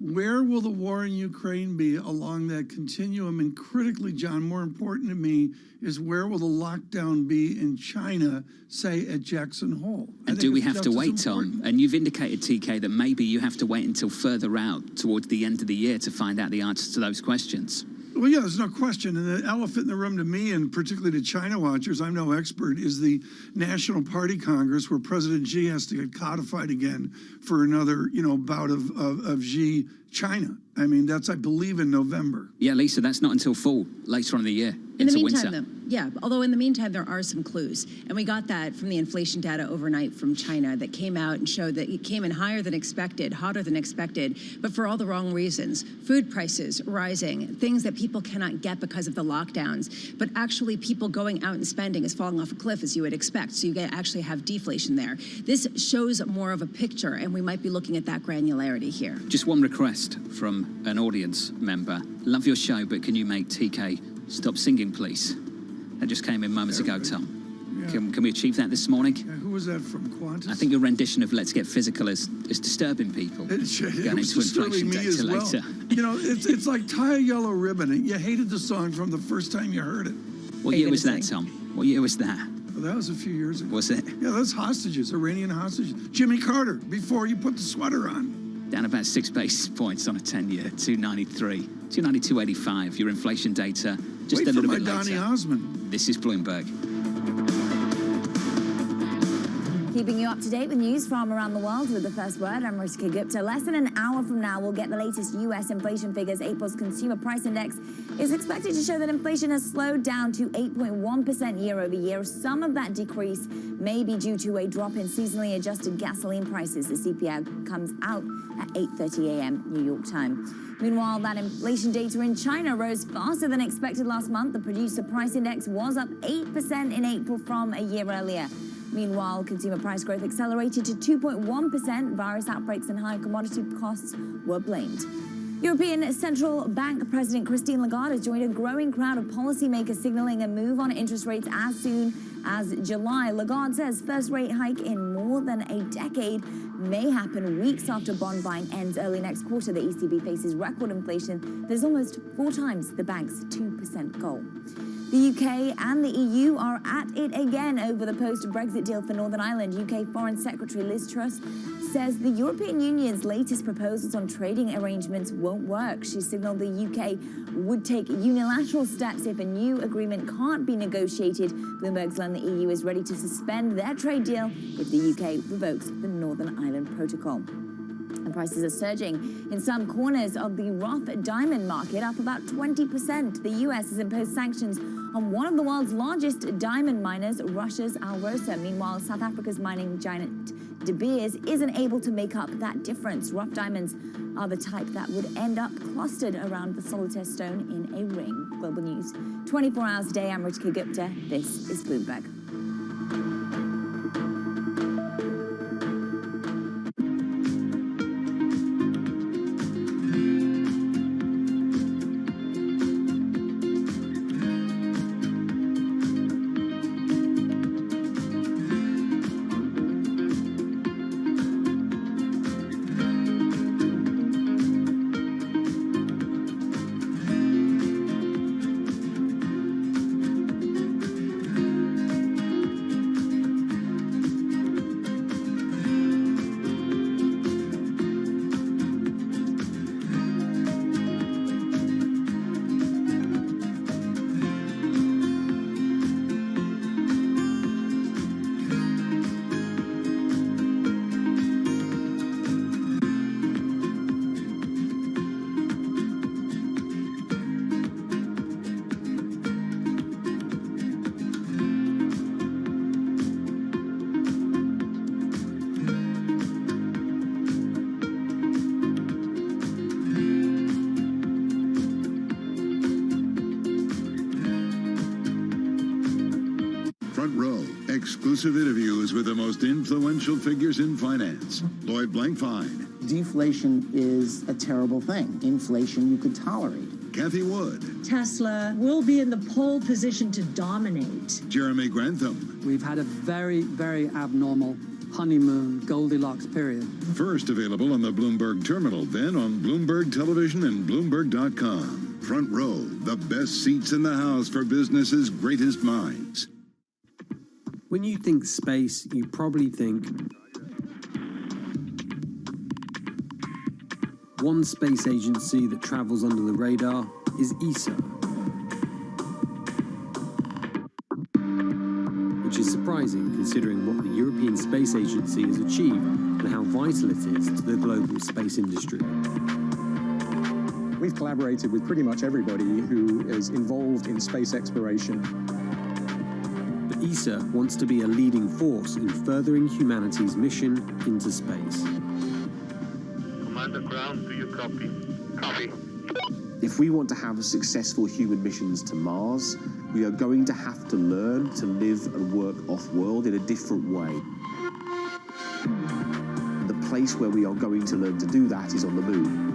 Where will the war in Ukraine be along that continuum? And critically, John, more important to me, is where will the lockdown be in China, say at Jackson Hole? And do we have to wait, Tom? And you've indicated, TK, that maybe you have to wait until further out towards the end of the year to find out the answers to those questions. Well, yeah, there's no question. And the elephant in the room to me, and particularly to China watchers, I'm no expert, is the National Party Congress, where President Xi has to get codified again for another, bout of Xi China. I mean, that's, I believe, in November. Yeah, Lisa, that's not until fall, later on in the year. In the meantime, though, yeah, although in the meantime, there are some clues. And we got that from the inflation data overnight from China that came out and showed that it came in higher than expected, hotter than expected, but for all the wrong reasons. Food prices rising, things that people cannot get because of the lockdowns, but actually people going out and spending is falling off a cliff, as you would expect. So you actually have deflation there. This shows more of a picture, and we might be looking at that granularity here. Just one request from an audience member. Love your show, but can you make TK stop singing, please? That just came in moments ago, Tom. Yeah. Can we achieve that this morning? Yeah, who was that from, Qantas? I think your rendition of Let's Get Physical is disturbing people. It was disturbing me as well. Later. It's like Tie a Yellow Ribbon. You hated the song from the first time you heard it. What year was that, Tom? What year was that? Well, that was a few years ago. Was it? Yeah, that's hostages, Iranian hostages. Jimmy Carter, before you put the sweater on. Down about 6 basis points on a 10-year, 293, 292.85. Your inflation data just Wait a little for bit my later. Donny Osmond. This is Bloomberg. Keeping you up to date with news from around the world with the first word, I'm Rishika Gupta. Less than an hour from now, we'll get the latest U.S. inflation figures. April's consumer price index is expected to show that inflation has slowed down to 8.1% year over year. Some of that decrease may be due to a drop in seasonally adjusted gasoline prices. The CPI comes out at 8:30 a.m. New York time. Meanwhile, that inflation data in China rose faster than expected last month. The producer price index was up 8% in April from a year earlier. Meanwhile, consumer price growth accelerated to 2.1%. Virus outbreaks and high commodity costs were blamed. European Central Bank President Christine Lagarde has joined a growing crowd of policymakers signaling a move on interest rates as soon as July. Lagarde says first rate hike in more than a decade may happen weeks after bond buying ends early next quarter. The ECB faces record inflation that is almost 4 times the bank's 2% goal. The UK and the EU are at it again over the post-Brexit deal for Northern Ireland. UK Foreign Secretary Liz Truss says the European Union's latest proposals on trading arrangements won't work. She signaled the UK would take unilateral steps if a new agreement can't be negotiated. Bloomberg's learned the EU is ready to suspend their trade deal if the UK revokes the Northern Ireland Protocol. Diamond prices are surging. In some corners of the rough diamond market, up about 20%. The U.S. has imposed sanctions on one of the world's largest diamond miners, Russia's Alrosa. Meanwhile, South Africa's mining giant De Beers isn't able to make up that difference. Rough diamonds are the type that would end up clustered around the solitaire stone in a ring. Global News, 24 hours a day. I'm Ruchika Gupta. This is Bloomberg. Front Row, exclusive interviews with the most influential figures in finance. Lloyd Blankfein. Deflation is a terrible thing. Inflation you could tolerate. Kathy Wood. Tesla will be in the pole position to dominate. Jeremy Grantham. We've had a very, very abnormal honeymoon Goldilocks period. First available on the Bloomberg Terminal, then on Bloomberg Television and Bloomberg.com. Front Row, the best seats in the house for business's greatest minds. When you think space, you probably think one space agency that travels under the radar is ESA, which is surprising considering what the European Space Agency has achieved and how vital it is to the global space industry. We've collaborated with pretty much everybody who is involved in space exploration. ESA wants to be a leading force in furthering humanity's mission into space. Commander Ground, do you copy? Copy. If we want to have successful human missions to Mars, we are going to have to learn to live and work off-world in a different way. And the place where we are going to learn to do that is on the moon.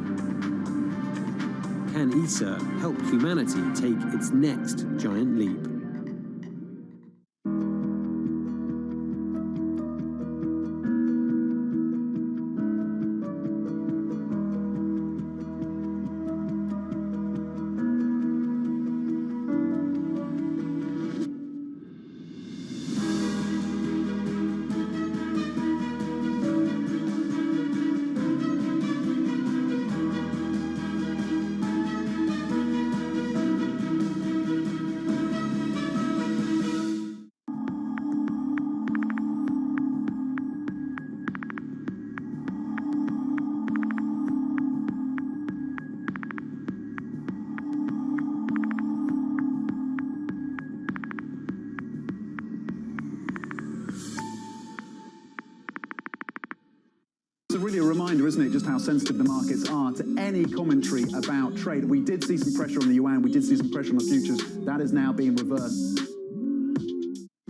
Can ESA help humanity take its next giant leap? It's really a reminder, isn't it, just how sensitive the markets are to any commentary about trade. We did see some pressure on the yuan, we did see some pressure on the futures. That is now being reversed.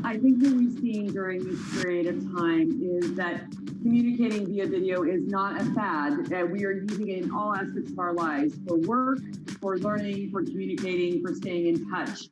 I think what we've seen during this period of time is that communicating via video is not a fad. We are using it in all aspects of our lives, for work, for learning, for communicating, for staying in touch.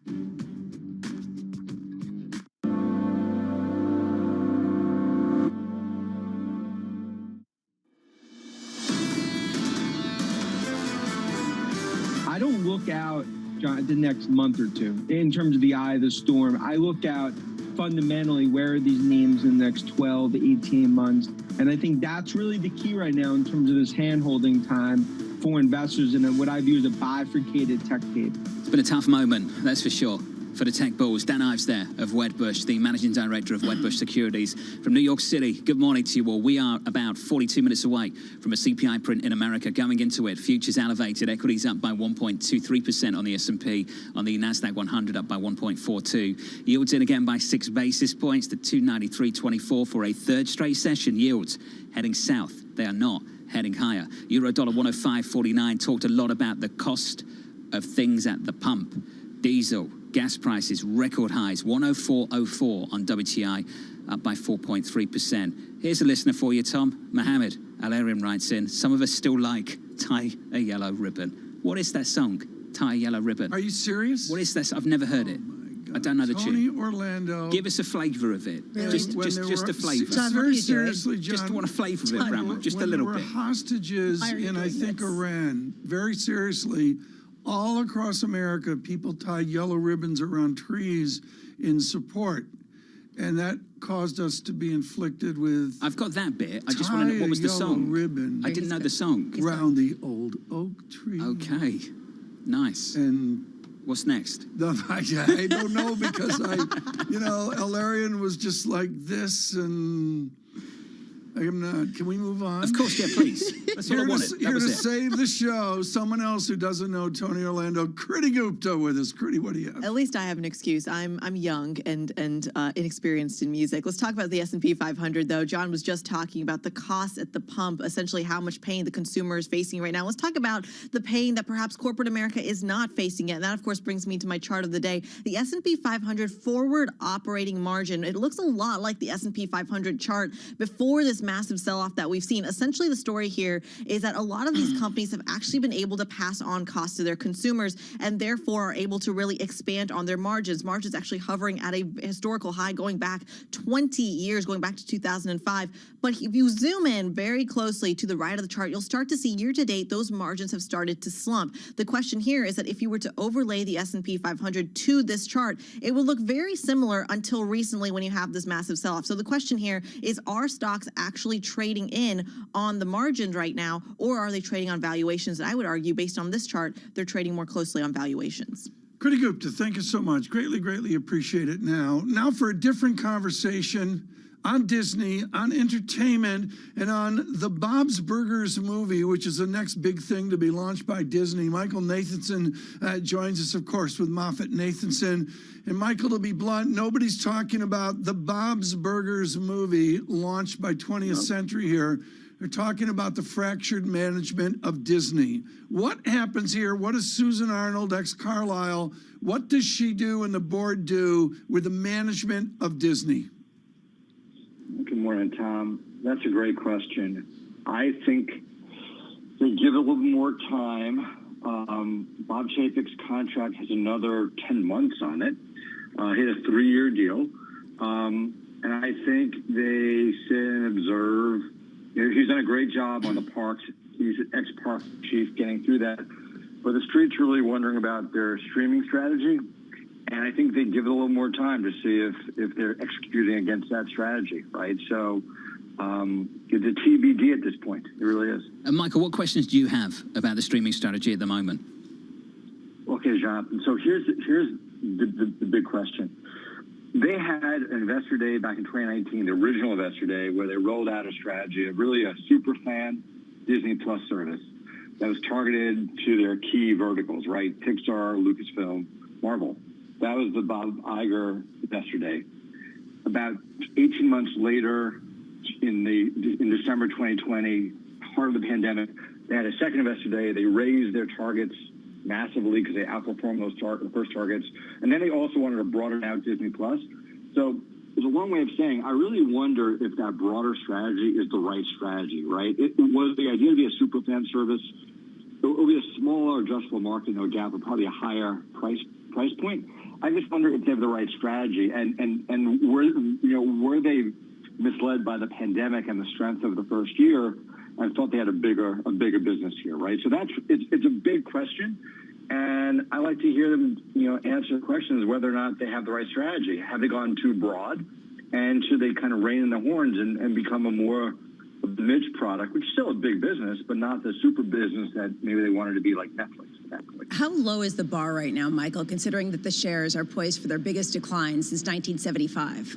I don't look out, John, the next month or two in terms of the eye of the storm. I look out fundamentally, where are these names in the next 12 to 18 months? And I think that's really the key right now in terms of this hand-holding time for investors in what I view as a bifurcated tech tape. It's been a tough moment, that's for sure. for the tech bulls. Dan Ives there of Wedbush, the managing director of Wedbush Securities from New York City. Good morning to you all. We are about 42 minutes away from a CPI print in America. Going into it, futures elevated, equities up by 1.23% on the S&P, on the NASDAQ 100 up by 1.42. Yields in again by 6 basis points to 293.24 for a third straight session. Yields heading south. They are not heading higher. Euro dollar 105.49. Talked a lot about the cost of things at the pump. Diesel, gas prices, record highs, 104.04 on WTI, up by 4.3%. Here's a listener for you, Tom. Mohammed Al-Arian writes in, some of us still like Tie a Yellow Ribbon. What is that song, Tie a Yellow Ribbon? Are you serious? What is that? I've never heard it. I don't know the tune. Tony Orlando. Give us a flavour of it. Really? Just a flavour. Very seriously, John. Just want a flavour of it, Brahma. Just a little bit. When there were hostages in, I think, Iran, very seriously, all across America, people tied yellow ribbons around trees in support. And that caused us to be inflicted with... I've got that bit. I just want to know, what was the song? Ribbon. I didn't know the song. Round the old oak tree. Okay. Nice. And... what's next? I don't know, because Al-Arian was just like this, and I'm not. Can we move on? Of course, yeah, please. That's what I wanted. Here to save the show, someone else who doesn't know Tony Orlando, Kriti Gupta with us. Kriti, what do you have? At least I have an excuse. I'm young and inexperienced in music. Let's talk about the S&P 500, though. John was just talking about the cost at the pump, essentially how much pain the consumer is facing right now. Let's talk about the pain that perhaps corporate America is not facing yet. And that, of course, brings me to my chart of the day. The S&P 500 forward operating margin. It looks a lot like the S&P 500 chart before this massive sell-off that we've seen. Essentially, the story here is that a lot of these companies have actually been able to pass on costs to their consumers and therefore are able to really expand on their margins. Margins actually hovering at a historical high going back 20 years, going back to 2005. But if you zoom in very closely to the right of the chart, you'll start to see year-to-date, those margins have started to slump. The question here is that if you were to overlay the S&P 500 to this chart, it will look very similar until recently when you have this massive sell-off. So the question here is, are stocks actually trading in on the margins right now, or are they trading on valuations? And I would argue, based on this chart, they're trading more closely on valuations. Kriti Gupta, thank you so much. Greatly appreciate it. Now for a different conversation on Disney, on entertainment, and on the Bob's Burgers movie, which is the next big thing to be launched by Disney. Michael Nathanson joins us, of course, with Moffett Nathanson. And Michael, to be blunt, nobody's talking about the Bob's Burgers movie launched by 20th Century here. They're talking about the fractured management of Disney. What happens here? What does Susan Arnold, ex-Carlyle, what does she do and the board do with the management of Disney? Good morning, Tom. That's a great question. I think they give it a little more time. Bob Chapek's contract has another 10 months on it. He had a 3-year deal. And I think they sit and observe. He's done a great job on the parks. He's an ex-park chief getting through that. But the street's really wondering about their streaming strategy. And I think they give it a little more time to see if they're executing against that strategy, right? So it's a TBD at this point. It really is. And Michael, what questions do you have about the streaming strategy at the moment? Okay, Jonathan. So here's the big question. They had an investor day back in 2019, the original investor day, where they rolled out a strategy of really a super fan Disney Plus service that was targeted to their key verticals, right? Pixar, Lucasfilm, Marvel. That was the Bob Iger investor day. About 18 months later, in December 2020, heart of the pandemic, they had a second investor day. They raised their targets massively because they outperformed those first targets. And then they also wanted to broaden out Disney Plus. So there's a long way of saying, I really wonder if that broader strategy is the right strategy, right? It was the idea to be a super fan service. It will be a smaller addressable market, no doubt, but probably a higher price point. I just wonder if they have the right strategy, and were they misled by the pandemic and the strength of the first year, and thought they had a bigger business here, right? So it's a big question, and I like to hear them, answer the questions whether or not they have the right strategy. Have they gone too broad, and should they kind of rein in the horns and become a more niche product, which is still a big business, but not the super business that maybe they wanted to be like Netflix? that point. How low is the bar right now, Michael, considering that the shares are poised for their biggest decline since 1975?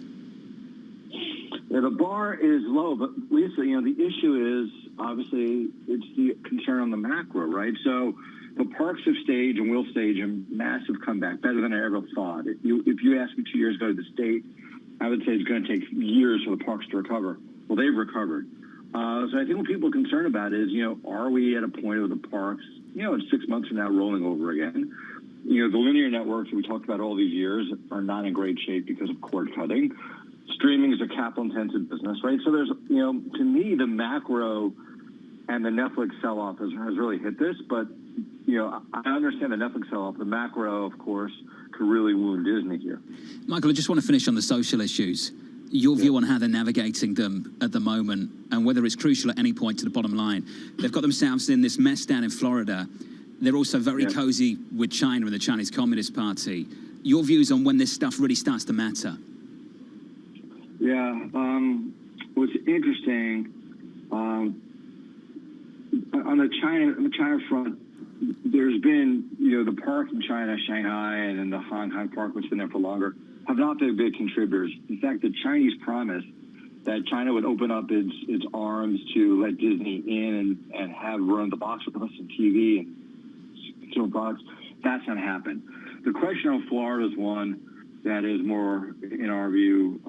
Yeah, the bar is low, but Lisa, the issue is obviously it's the concern on the macro, right? So the parks have staged and will stage a massive comeback, better than I ever thought. If you asked me 2 years ago to the state, I would say it's going to take years for the parks to recover. Well, they've recovered. So I think what people are concerned about is, are we at a point where the parks, in 6 months from now, rolling over again? The linear networks that we talked about all these years are not in great shape because of cord cutting. Streaming is a capital-intensive business, right? So there's, to me, the macro and the Netflix sell-off has really hit this. But, I understand the Netflix sell-off. The macro, of course, could really wound Disney here. Michael, I just want to finish on the social issues. Your view on how they're navigating them at the moment and whether it's crucial at any point to the bottom line. They've got themselves in this mess down in Florida. They're also very cozy with China and the Chinese Communist Party. Your views on when this stuff really starts to matter? Yeah, what's interesting, on the China front, there's been, the park in China, Shanghai, and then the Hong Kong park, which has been there for longer, have not been big contributors. In fact, the Chinese promised that China would open up its arms to let Disney in and have run the box office and TV and consumer products. That's not happened. The question on Florida is one that is more, in our view,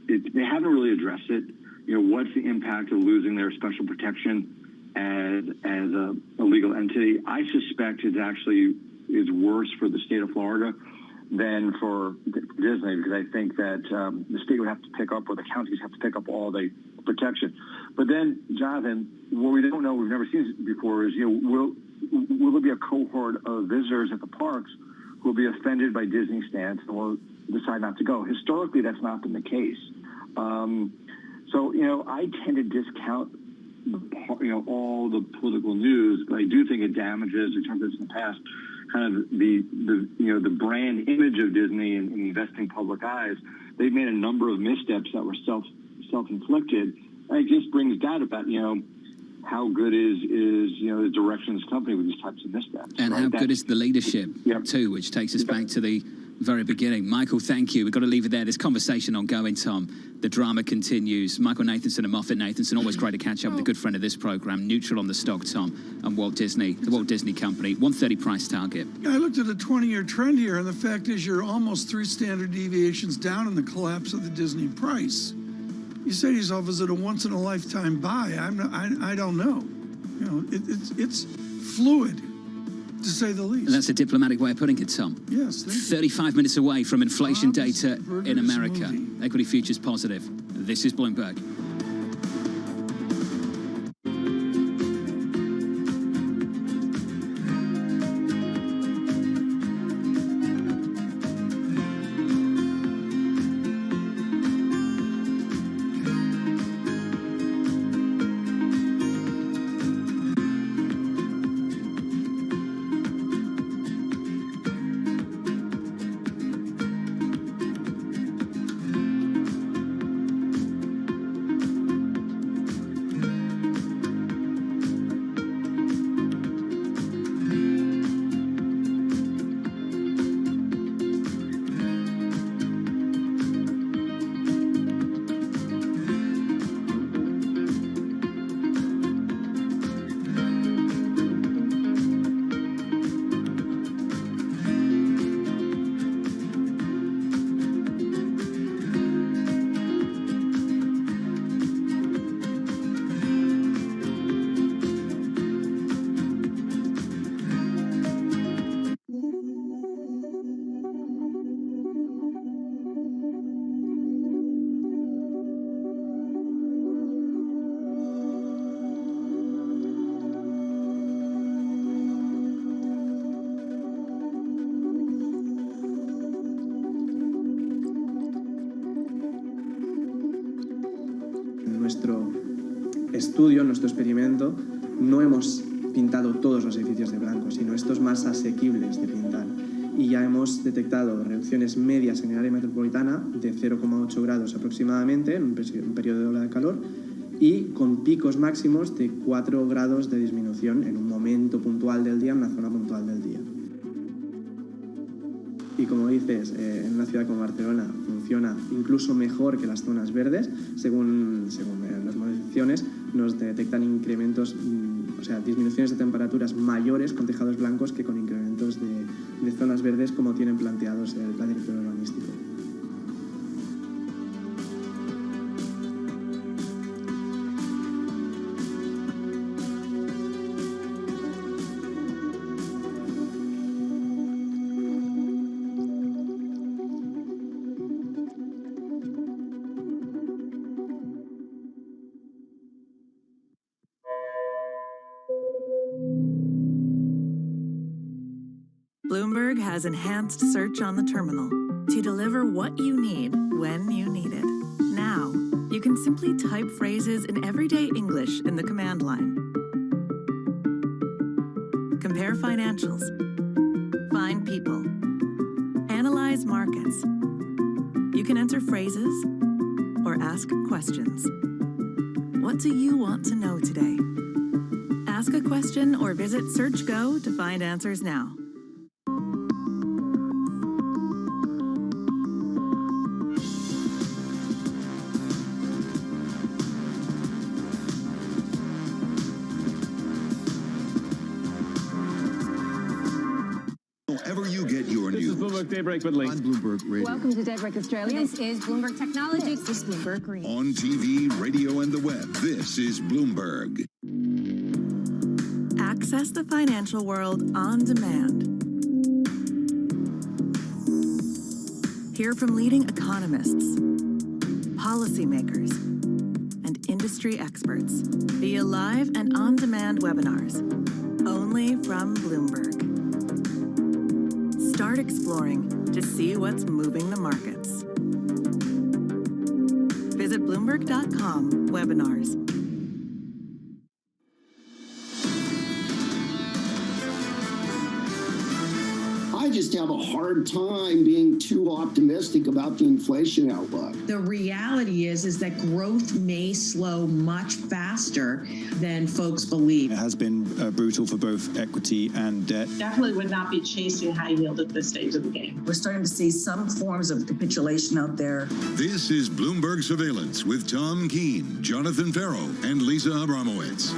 they haven't really addressed it. What's the impact of losing their special protection as a legal entity? I suspect it actually is worse for the state of Florida than for Disney, because I think that the state would have to pick up, or the counties have to pick up all the protection. But then, Jonathan, what we don't know, we've never seen this before, is will there be a cohort of visitors at the parks who will be offended by Disney's stance and will decide not to go? Historically, that's not been the case. So I tend to discount all the political news, but I do think it damages, we've talked about this in the past, kind of the brand image of Disney and investing public eyes. They've made a number of missteps that were self-inflicted. And it just brings doubt about how good is the direction of this company with these types of missteps. And how good is the leadership too, which takes us back to the very beginning. Michael, thank you. We've got to leave it there. This conversation ongoing, Tom. The drama continues. Michael Nathanson and Moffat Nathanson, always great to catch up with a good friend of this program. Neutral on the stock, Tom, and Walt Disney, the Walt Disney Company, 130 price target. Yeah, I looked at a 20-year trend here, and the fact is you're almost 3 standard deviations down in the collapse of the Disney price. You say to yourself, is it a once-in-a-lifetime buy? I don't know. It's fluid, to say the least. And that's a diplomatic way of putting it, Tom. Yes. 35 minutes away from inflation data in America. Equity futures positive. This is Bloomberg. nuestro estudio, nuestro experimento, no hemos pintado todos los edificios de blanco, sino estos más asequibles de pintar. Y ya hemos detectado reducciones medias en el área metropolitana de 0,8 grados aproximadamente en un periodo de ola de calor y con picos máximos de 4 grados de disminución en un momento puntual del día, en una zona puntual del día. Y como dices, en una ciudad como Barcelona funciona incluso mejor que las zonas verdes. Según las mediciones, nos detectan incrementos, o sea, disminuciones de temperaturas mayores con tejados blancos que con incrementos de zonas verdes como tienen planteados el plan director urbanístico. Bloomberg has enhanced search on the terminal to deliver what you need when you need it. Now, you can simply type phrases in everyday English in the command line. Compare financials. Find people. Analyze markets. You can enter phrases or ask questions. What do you want to know today? Ask a question or visit SearchGo to find answers now. Wherever you get your news. This is Bloomberg Daybreak with Lee. On Bloomberg Radio. Welcome to Daybreak Australia. This is Bloomberg Technology. This is Bloomberg Green. On TV, radio, and the web, this is Bloomberg. Access the financial world on demand. Hear from leading economists, policymakers, and industry experts via live and on-demand webinars, only from Bloomberg. Start exploring to see what's moving the markets. Visit Bloomberg.com/webinars. I just have a hard time being too optimistic about the inflation outlook. The reality is that growth may slow much faster than folks believe. It has been brutal for both equity and debt. Definitely would not be chasing high yield at this stage of the game. We're starting to see some forms of capitulation out there. This is Bloomberg Surveillance with Tom Keene, Jonathan Farrow, and Lisa Abramowitz.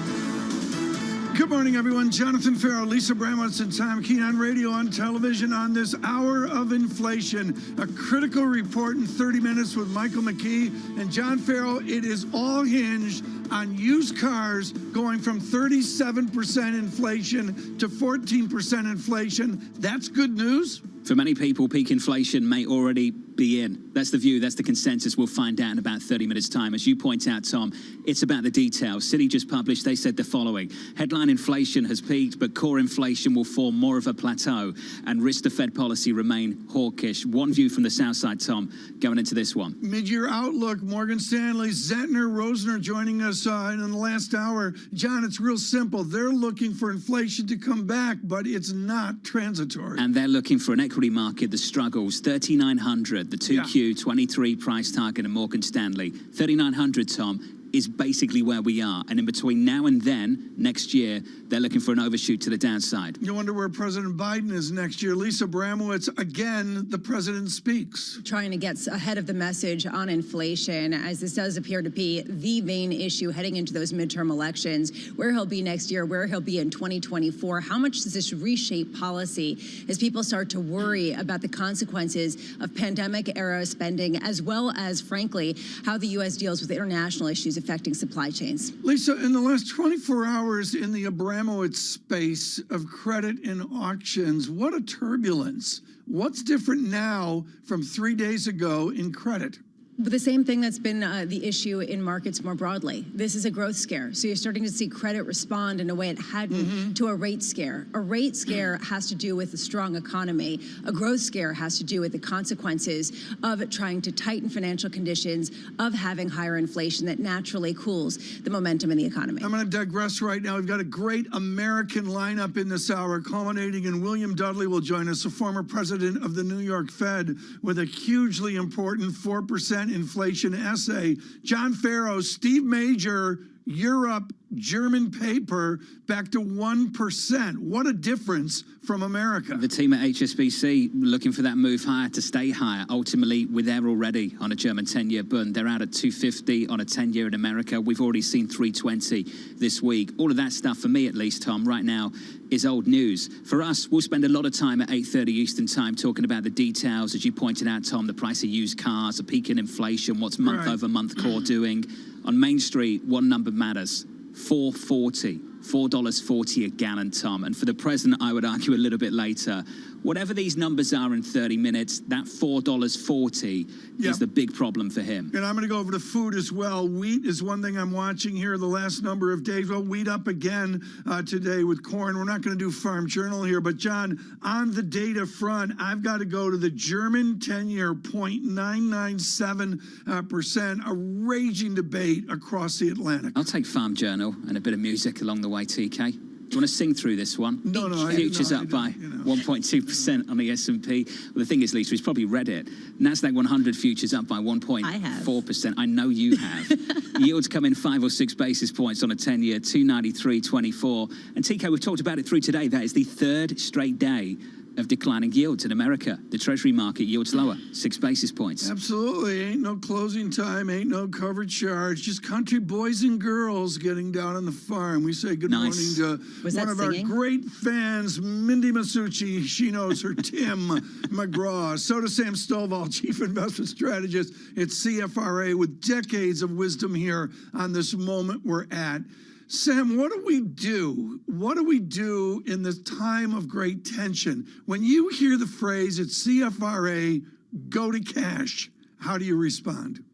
Good morning, everyone. Jonathan Farrow, Lisa Abramowitz, and Tom Keene on radio, on television, on this hour of inflation. A critical report in 30 minutes with Michael McKee and John Farrow. It is all hinged on used cars going from 37% inflation to 14% inflation. That's good news. For many people, peak inflation may already be in. That's the view, that's the consensus. We'll find out in about 30 minutes' time. As you point out, Tom, it's about the details. Citi just published, they said the following. Headline inflation has peaked, but core inflation will form more of a plateau and risk the Fed policy remain hawkish. One view from the South side, Tom, going into this one. Mid-year outlook, Morgan Stanley, Zentner, Rosner joining us in the last hour. John, it's real simple. They're looking for inflation to come back, but it's not transitory. And they're looking for an equity market that struggles. 3,900, the 2Q23 price target of Morgan Stanley. 3,900, Tom, is basically where we are. And in between now and then, next year, they're looking for an overshoot to the downside. You wonder where President Biden is next year. Lisa Abramowitz, again, the president speaks. Trying to get ahead of the message on inflation, as this does appear to be the main issue heading into those midterm elections, where he'll be next year, where he'll be in 2024. How much does this reshape policy as people start to worry about the consequences of pandemic-era spending, as well as, frankly, how the U.S. deals with international issues affecting supply chains? Lisa, in the last 24 hours in the Abramowitz space of credit and auctions, what a turbulence. What's different now from 3 days ago in credit? But the same thing that's been the issue in markets more broadly. This is a growth scare. So you're starting to see credit respond in a way it hadn't to a rate scare. A rate scare has to do with a strong economy. A growth scare has to do with the consequences of trying to tighten financial conditions, of having higher inflation that naturally cools the momentum in the economy. I'm going to digress right now. We've got a great American lineup in this hour, culminating in William Dudley will join us, a former president of the New York Fed, with a hugely important 4% on inflation essay. John Farrow, Steve Major, Europe, German paper back to 1%. What a difference from America. The team at HSBC looking for that move higher to stay higher. Ultimately, we're there already on a German 10-year bund. They're out at 250 on a 10-year in America. We've already seen 320 this week. All of that stuff, for me at least, Tom, right now is old news. For us, we'll spend a lot of time at 8:30 Eastern time talking about the details. As you pointed out, Tom, the price of used cars, a peak in inflation, what's month-over-month core doing. On Main Street, one number matters. $4.40 a gallon, Tom. And for the president, I would argue a little bit later, whatever these numbers are in 30 minutes, that $4.40 is the big problem for him. And I'm going to go over to food as well. Wheat is one thing I'm watching here the last number of days. Well, wheat up again today with corn. We're not going to do Farm Journal here, but John, on the data front, I've got to go to the German 10-year, 0.997%, a raging debate across the Atlantic. I'll take Farm Journal and a bit of music along the way, TK. Do you want to sing through this one? No. Futures up by 1.2% on the S&P. Well, the thing is, Lisa, he's probably read it. NASDAQ 100 futures up by 1.4%. I know you have. Yields come in 5 or 6 basis points on a 10-year, 293.24. And TK, we've talked about it through today. That is the third straight day of declining yields in America. The Treasury market yields lower, 6 basis points. Absolutely. Ain't no closing time, ain't no coverage charge. Just country boys and girls getting down on the farm. We say good morning to one of our great fans, Mindy Masucci. She knows her Tim McGraw. So does Sam Stovall, Chief Investment Strategist at CFRA, with decades of wisdom here on this moment we're at. Sam, what do we do? What do we do in this time of great tension? When you hear the phrase at CFRA, go to cash, how do you respond?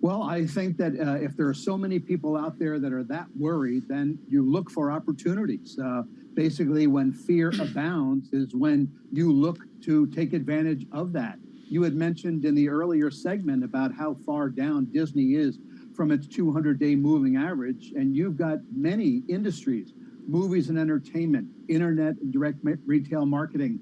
Well, I think that if there are so many people out there that are that worried, then you look for opportunities. Basically, when fear abounds is when you look to take advantage of that. You had mentioned in the earlier segment about how far down Disney is from its 200-day moving average, and you've got many industries, movies and entertainment, internet and direct retail marketing,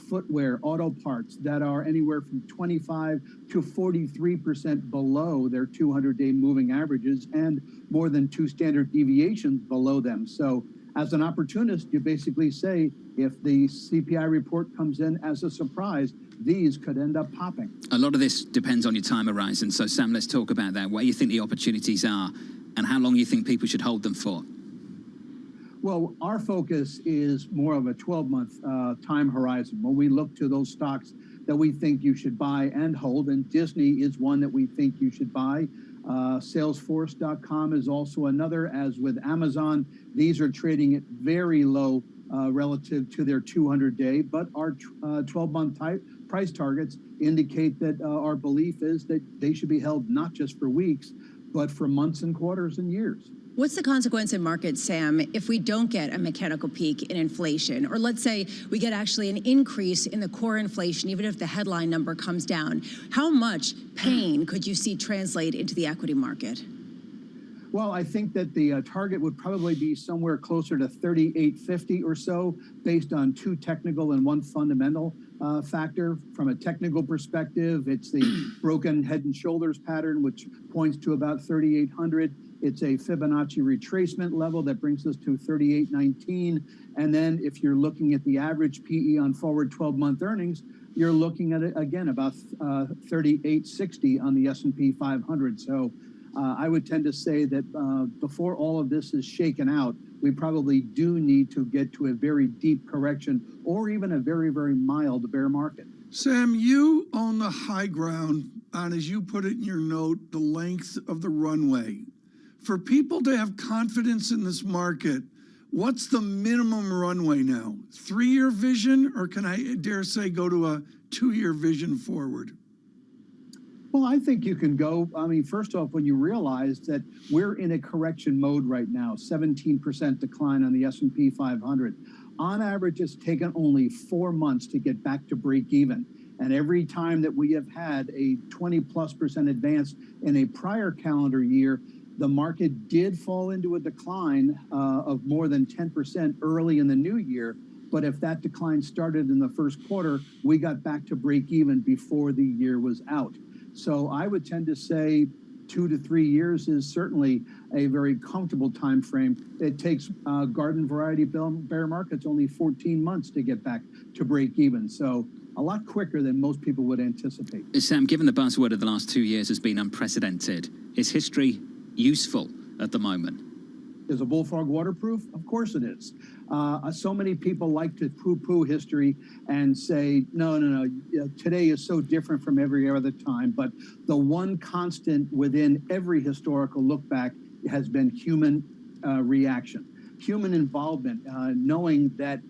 footwear, auto parts, that are anywhere from 25 to 43% below their 200-day moving averages and more than 2 standard deviations below them. So as an opportunist, you basically say, if the CPI report comes in as a surprise, these could end up popping. A lot of this depends on your time horizon. So, Sam, let's talk about that. Where you think the opportunities are and how long you think people should hold them for. Well, our focus is more of a 12-month time horizon when we look to those stocks that we think you should buy and hold, and Disney is one that we think you should buy. Salesforce.com is also another. As with Amazon, these are trading at very low relative to their 200-day, but our 12-month price targets indicate that our belief is that they should be held not just for weeks, but for months and quarters and years. What's the consequence in markets, Sam, if we don't get a mechanical peak in inflation? Or let's say we get actually an increase in the core inflation, even if the headline number comes down. How much pain could you see translate into the equity market? Well, I think that the target would probably be somewhere closer to 38.50 or so, based on 2 technical and 1 fundamental factor. From a technical perspective, it's the broken head and shoulders pattern, which points to about 3,800. It's a Fibonacci retracement level that brings us to 38.19. And then if you're looking at the average PE on forward 12-month earnings, you're looking at it again about 38.60 on the S&P 500. So I would tend to say that before all of this is shaken out, we probably do need to get to a very deep correction or even a very, very mild bear market. Sam, you own the high ground on, as you put it in your note, the length of the runway. For people to have confidence in this market, what's the minimum runway now? 3-year vision, or can I dare say go to a 2-year vision forward? Well, I think you can go. I mean, first off, when you realize that we're in a correction mode right now, 17% decline on the S&P 500. On average, it's taken only 4 months to get back to break even. And every time that we have had a 20+% advance in a prior calendar year, the market did fall into a decline of more than 10% early in the new year. But if that decline started in the first quarter, we got back to break even before the year was out. So I would tend to say 2 to 3 years is certainly a very comfortable time frame. It takes garden variety bear markets only 14 months to get back to break even. So a lot quicker than most people would anticipate. Sam, given the buzzword of the last 2 years has been unprecedented, is history useful at the moment? Is a bullfrog waterproof? Of course it is. So many people like to poo-poo history and say, no, today is so different from every other time. But the one constant within every historical look back has been human reaction, human involvement, knowing that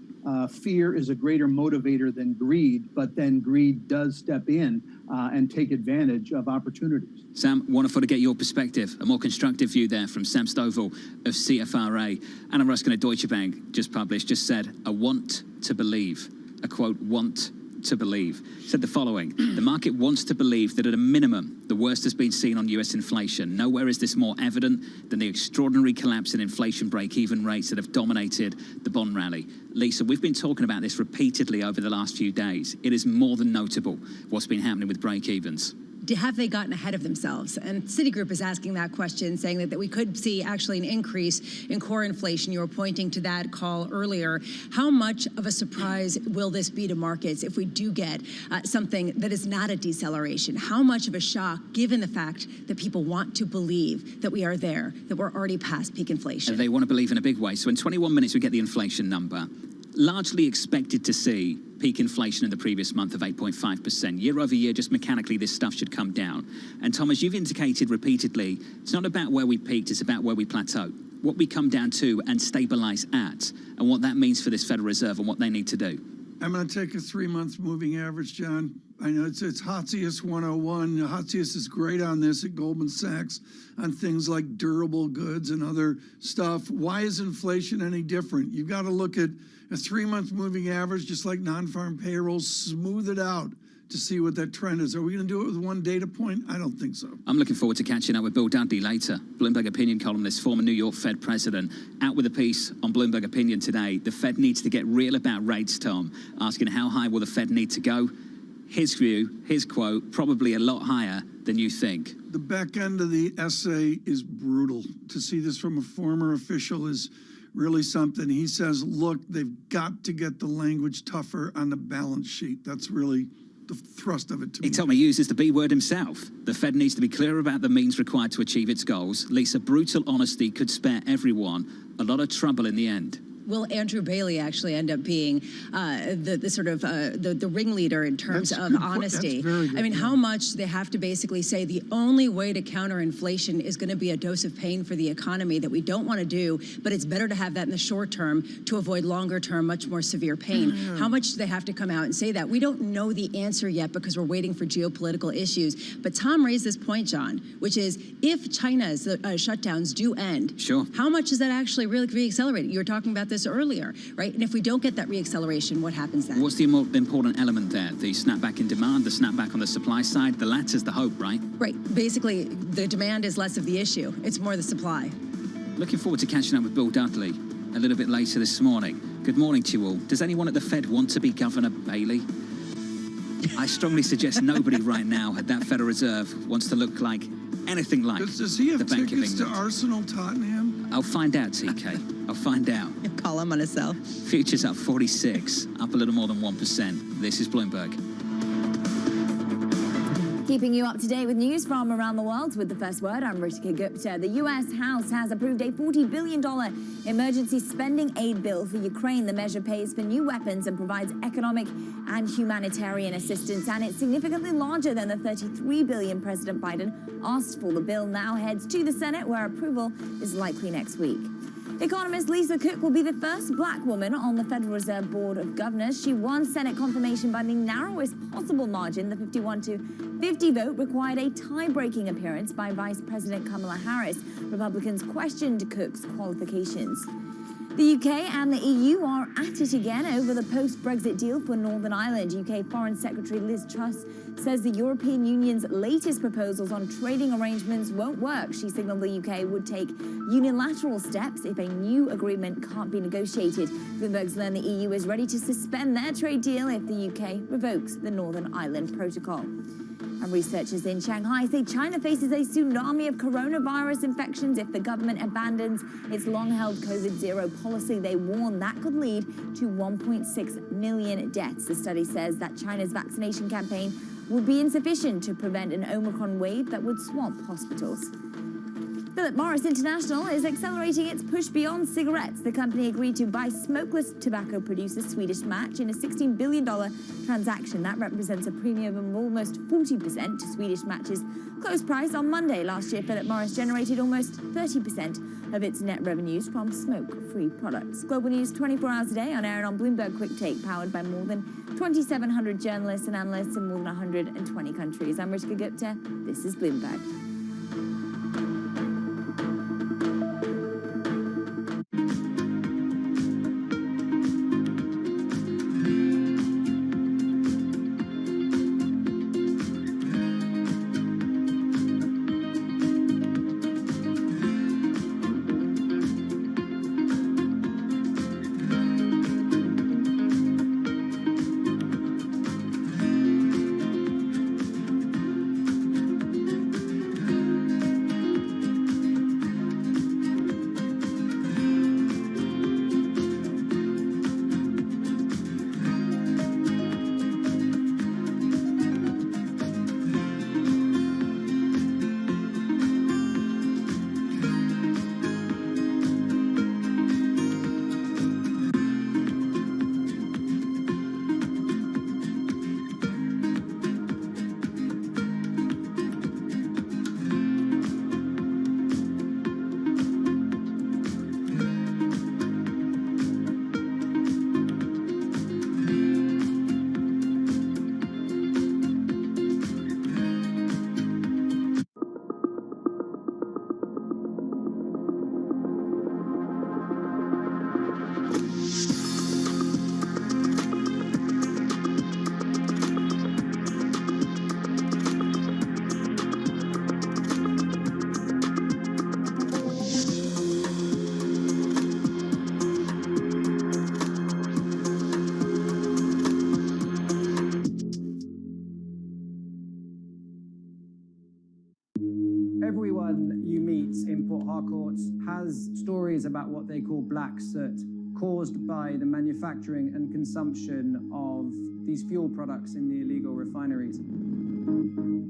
fear is a greater motivator than greed, but then greed does step in and take advantage of opportunities. Sam, wonderful to get your perspective, a more constructive view there from Sam Stovall of CFRA. Anna Ruskin at Deutsche Bank just said, "I want to believe," a quote, "want to believe," said the following: "The market wants to believe that at a minimum, the worst has been seen on US inflation. Nowhere is this more evident than the extraordinary collapse in inflation break-even rates that have dominated the bond rally." Lisa, we've been talking about this repeatedly over the last few days. It is more than notable what's been happening with break-evens. Have they gotten ahead of themselves? And Citigroup is asking that question, saying that we could see actually an increase in core inflation. You were pointing to that call earlier. How much of a surprise will this be to markets if we do get something that is not a deceleration? How much of a shock, given the fact that people want to believe that we are there, that we're already past peak inflation? They want to believe in a big way. So in 21 minutes, we get the inflation number. Largely expected to see peak inflation in the previous month of 8.5%. Year over year, just mechanically, this stuff should come down. And Thomas, you've indicated repeatedly, it's not about where we peaked, it's about where we plateau. What we come down to and stabilize at, and what that means for this Federal Reserve and what they need to do. I'm going to take a 3-month moving average, John. I know it's Hotzius 101. Hotzius is great on this at Goldman Sachs on things like durable goods and other stuff. Why is inflation any different? You've got to look at a 3-month moving average, just like non-farm payrolls, smooth it out to see what that trend is. Are we going to do it with one data point? I don't think so. I'm looking forward to catching up with Bill Dudley later, Bloomberg opinion columnist, former New York Fed president, out with a piece on Bloomberg Opinion today. The Fed needs to get real about rates, Tom, asking how high will the Fed need to go? His view, his quote, probably a lot higher than you think. The back end of the essay is brutal. To see this from a former official is really something. He says, look, they've got to get the language tougher on the balance sheet. That's really the thrust of it to me. He told me he uses the B word himself. The Fed needs to be clear about the means required to achieve its goals. Lisa, brutal honesty could spare everyone a lot of trouble in the end. Will Andrew Bailey actually end up being the ringleader in terms of honesty? I mean, how much they have to basically say the only way to counter inflation is going to be a dose of pain for the economy that we don't want to do, but it's better to have that in the short term to avoid longer term, much more severe pain. How much do they have to come out and say that? We don't know the answer yet because we're waiting for geopolitical issues. But Tom raised this point, John, which is if China's shutdowns do end, how much does that actually really reaccelerate? You were talking about this earlier, right? And if we don't get that reacceleration, what happens then? What's the more important element there? The snapback in demand, the snapback on the supply side? The latter's the hope, right? Right. Basically, the demand is less of the issue. It's more the supply. Looking forward to catching up with Bill Dudley a little bit later this morning. Good morning to you all. Does anyone at the Fed want to be Governor Bailey? I strongly suggest nobody right now at that Federal Reserve wants to look like anything like does he have the Bank of tickets England. to Arsenal Tottenham? I'll find out, TK. I'll find out. Call him on his cell. Futures up 46, up a little more than 1%. This is Bloomberg. Keeping you up to date with news from around the world with the first word, I'm Ritika Gupta. The U.S. House has approved a $40 billion emergency spending aid bill for Ukraine. The measure pays for new weapons and provides economic and humanitarian assistance, and it's significantly larger than the $33 billion President Biden asked for. The bill now heads to the Senate, where approval is likely next week. Economist Lisa Cook will be the first black woman on the Federal Reserve Board of Governors. She won Senate confirmation by the narrowest possible margin. The 51-50 vote required a tie-breaking appearance by Vice President Kamala Harris. Republicans questioned Cook's qualifications. The UK and the EU are at it again over the post-Brexit deal for Northern Ireland. UK Foreign Secretary Liz Truss says the European Union's latest proposals on trading arrangements won't work. She signaled the UK would take unilateral steps if a new agreement can't be negotiated. Bloomberg's learned the EU is ready to suspend their trade deal if the UK revokes the Northern Ireland Protocol. And researchers in Shanghai say China faces a tsunami of coronavirus infections if the government abandons its long-held COVID-0 policy. They warn that could lead to 1.6 million deaths. The study says that China's vaccination campaign would be insufficient to prevent an Omicron wave that would swamp hospitals. Philip Morris International is accelerating its push beyond cigarettes. The company agreed to buy smokeless tobacco producer Swedish Match in a $16 billion transaction. That represents a premium of almost 40% to Swedish Match's close price on Monday. Last year, Philip Morris generated almost 30% of its net revenues from smoke-free products. Global news 24 hours a day on air and on Bloomberg Quick Take, powered by more than 2,700 journalists and analysts in more than 120 countries. I'm Ritika Gupta. This is Bloomberg. Everyone you meet in Port Harcourt has stories about what they call black soot, caused by the manufacturing and consumption of these fuel products in the illegal refineries.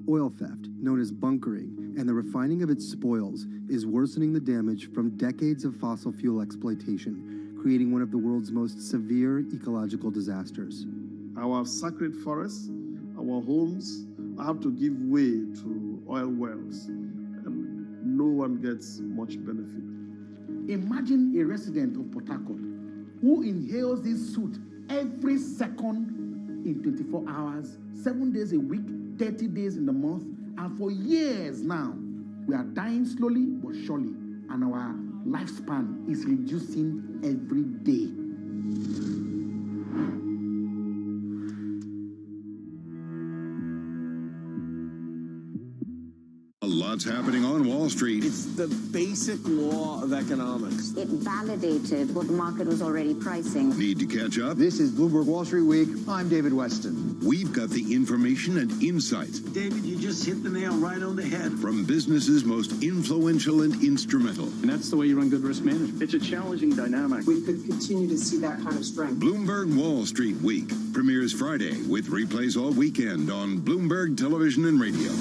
Oil theft, known as bunkering, and the refining of its spoils is worsening the damage from decades of fossil fuel exploitation, creating one of the world's most severe ecological disasters. Our sacred forests, our homes, have to give way to oil wells, and no one gets much benefit. Imagine a resident of Port Harcourt who inhales this soot every second in 24 hours, 7 days a week, 30 days in the month, and for years now. We are dying slowly but surely, and our lifespan is reducing every day. A lot's happening on Wall Street. It's the basic law of economics. It validated what the market was already pricing. Need to catch up? This is Bloomberg Wall Street Week. I'm David Weston. We've got the information and insights. David, you just hit the nail right on the head. From businesses most influential and instrumental. And that's the way you run good risk management. It's a challenging dynamic. We could continue to see that kind of strength. Bloomberg Wall Street Week premieres Friday with replays all weekend on Bloomberg Television and Radio.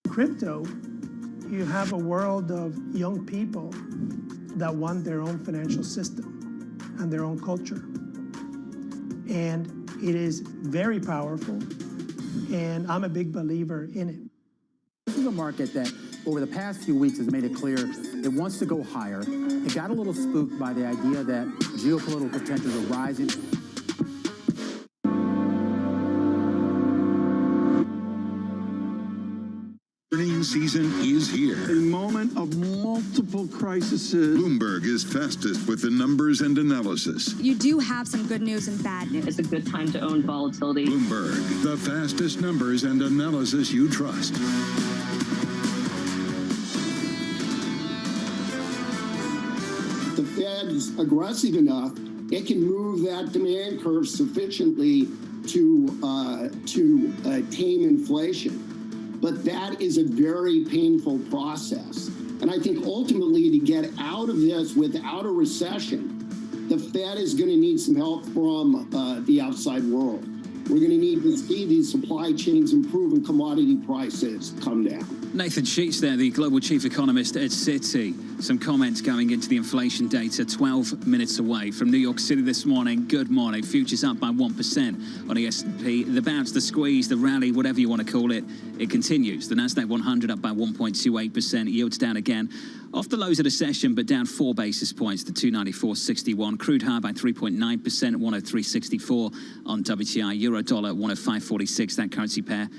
Crypto, you have a world of young people that want their own financial system and their own culture. And it is very powerful, and I'm a big believer in it. This is a market that over the past few weeks has made it clear it wants to go higher. It got a little spooked by the idea that geopolitical tensions are rising. season is here. A moment of multiple crises. Bloomberg is fastest with the numbers and analysis. You do have some good news and bad news. It's a good time to own volatility. Bloomberg, the fastest numbers and analysis you trust. The Fed is aggressive enough, it can move that demand curve sufficiently to tame inflation. But that is a very painful process. And I think ultimately to get out of this without a recession, the Fed is going to need some help from the outside world. We're going to need to see these supply chains improve and commodity prices come down. Nathan Sheets there, the global chief economist at Citi. Some comments going into the inflation data 12 minutes away from New York City this morning. Good morning. Futures up by 1% on the S&P. The bounce, the squeeze, the rally, whatever you want to call it, it continues. The Nasdaq 100 up by 1.28%. Yields down again. Off the lows of the session, but down 4 basis points to 294.61. Crude high by 3.9%, 103.64 on WTI. Euro dollar 105.46. That currency pair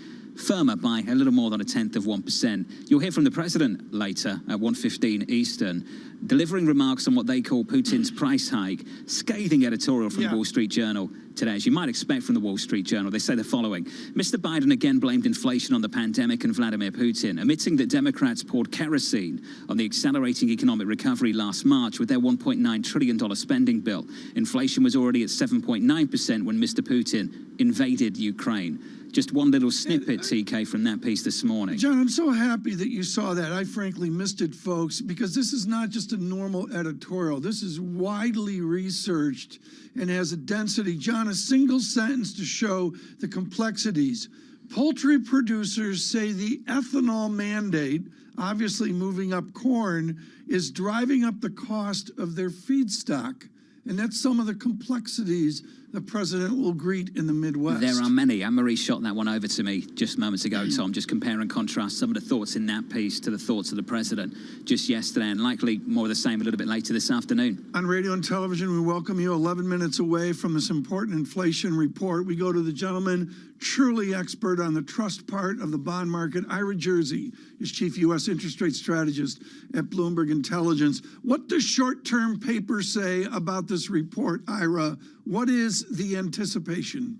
firmer by a little more than 0.1%. You'll hear from the president later at 1:15 Eastern, delivering remarks on what they call Putin's price hike. Scathing editorial from the Wall Street Journal today, as you might expect from the Wall Street Journal. They say the following: Mr. Biden again blamed inflation on the pandemic and Vladimir Putin, admitting that Democrats poured kerosene on the accelerating economic recovery last March with their $1.9 trillion spending bill. Inflation was already at 7.9% when Mr. Putin invaded Ukraine. Just one little snippet, TK, from that piece this morning. John, I'm so happy that you saw that. I frankly missed it, folks, because this is not just a normal editorial. This is widely researched and has a density. John, a single sentence to show the complexities. Poultry producers say the ethanol mandate, obviously moving up corn, is driving up the cost of their feedstock. And that's some of the complexities the president will greet in the Midwest. There are many. Anne-Marie shot that one over to me just moments ago, Tom, just compare and contrast some of the thoughts in that piece to the thoughts of the president just yesterday, and likely more of the same a little bit later this afternoon. On radio and television, we welcome you 11 minutes away from this important inflation report. We go to the gentleman truly expert on the trust part of the bond market. Ira Jersey is chief U.S. interest rate strategist at Bloomberg Intelligence. What does short-term paper say about this report, Ira? What is the anticipation?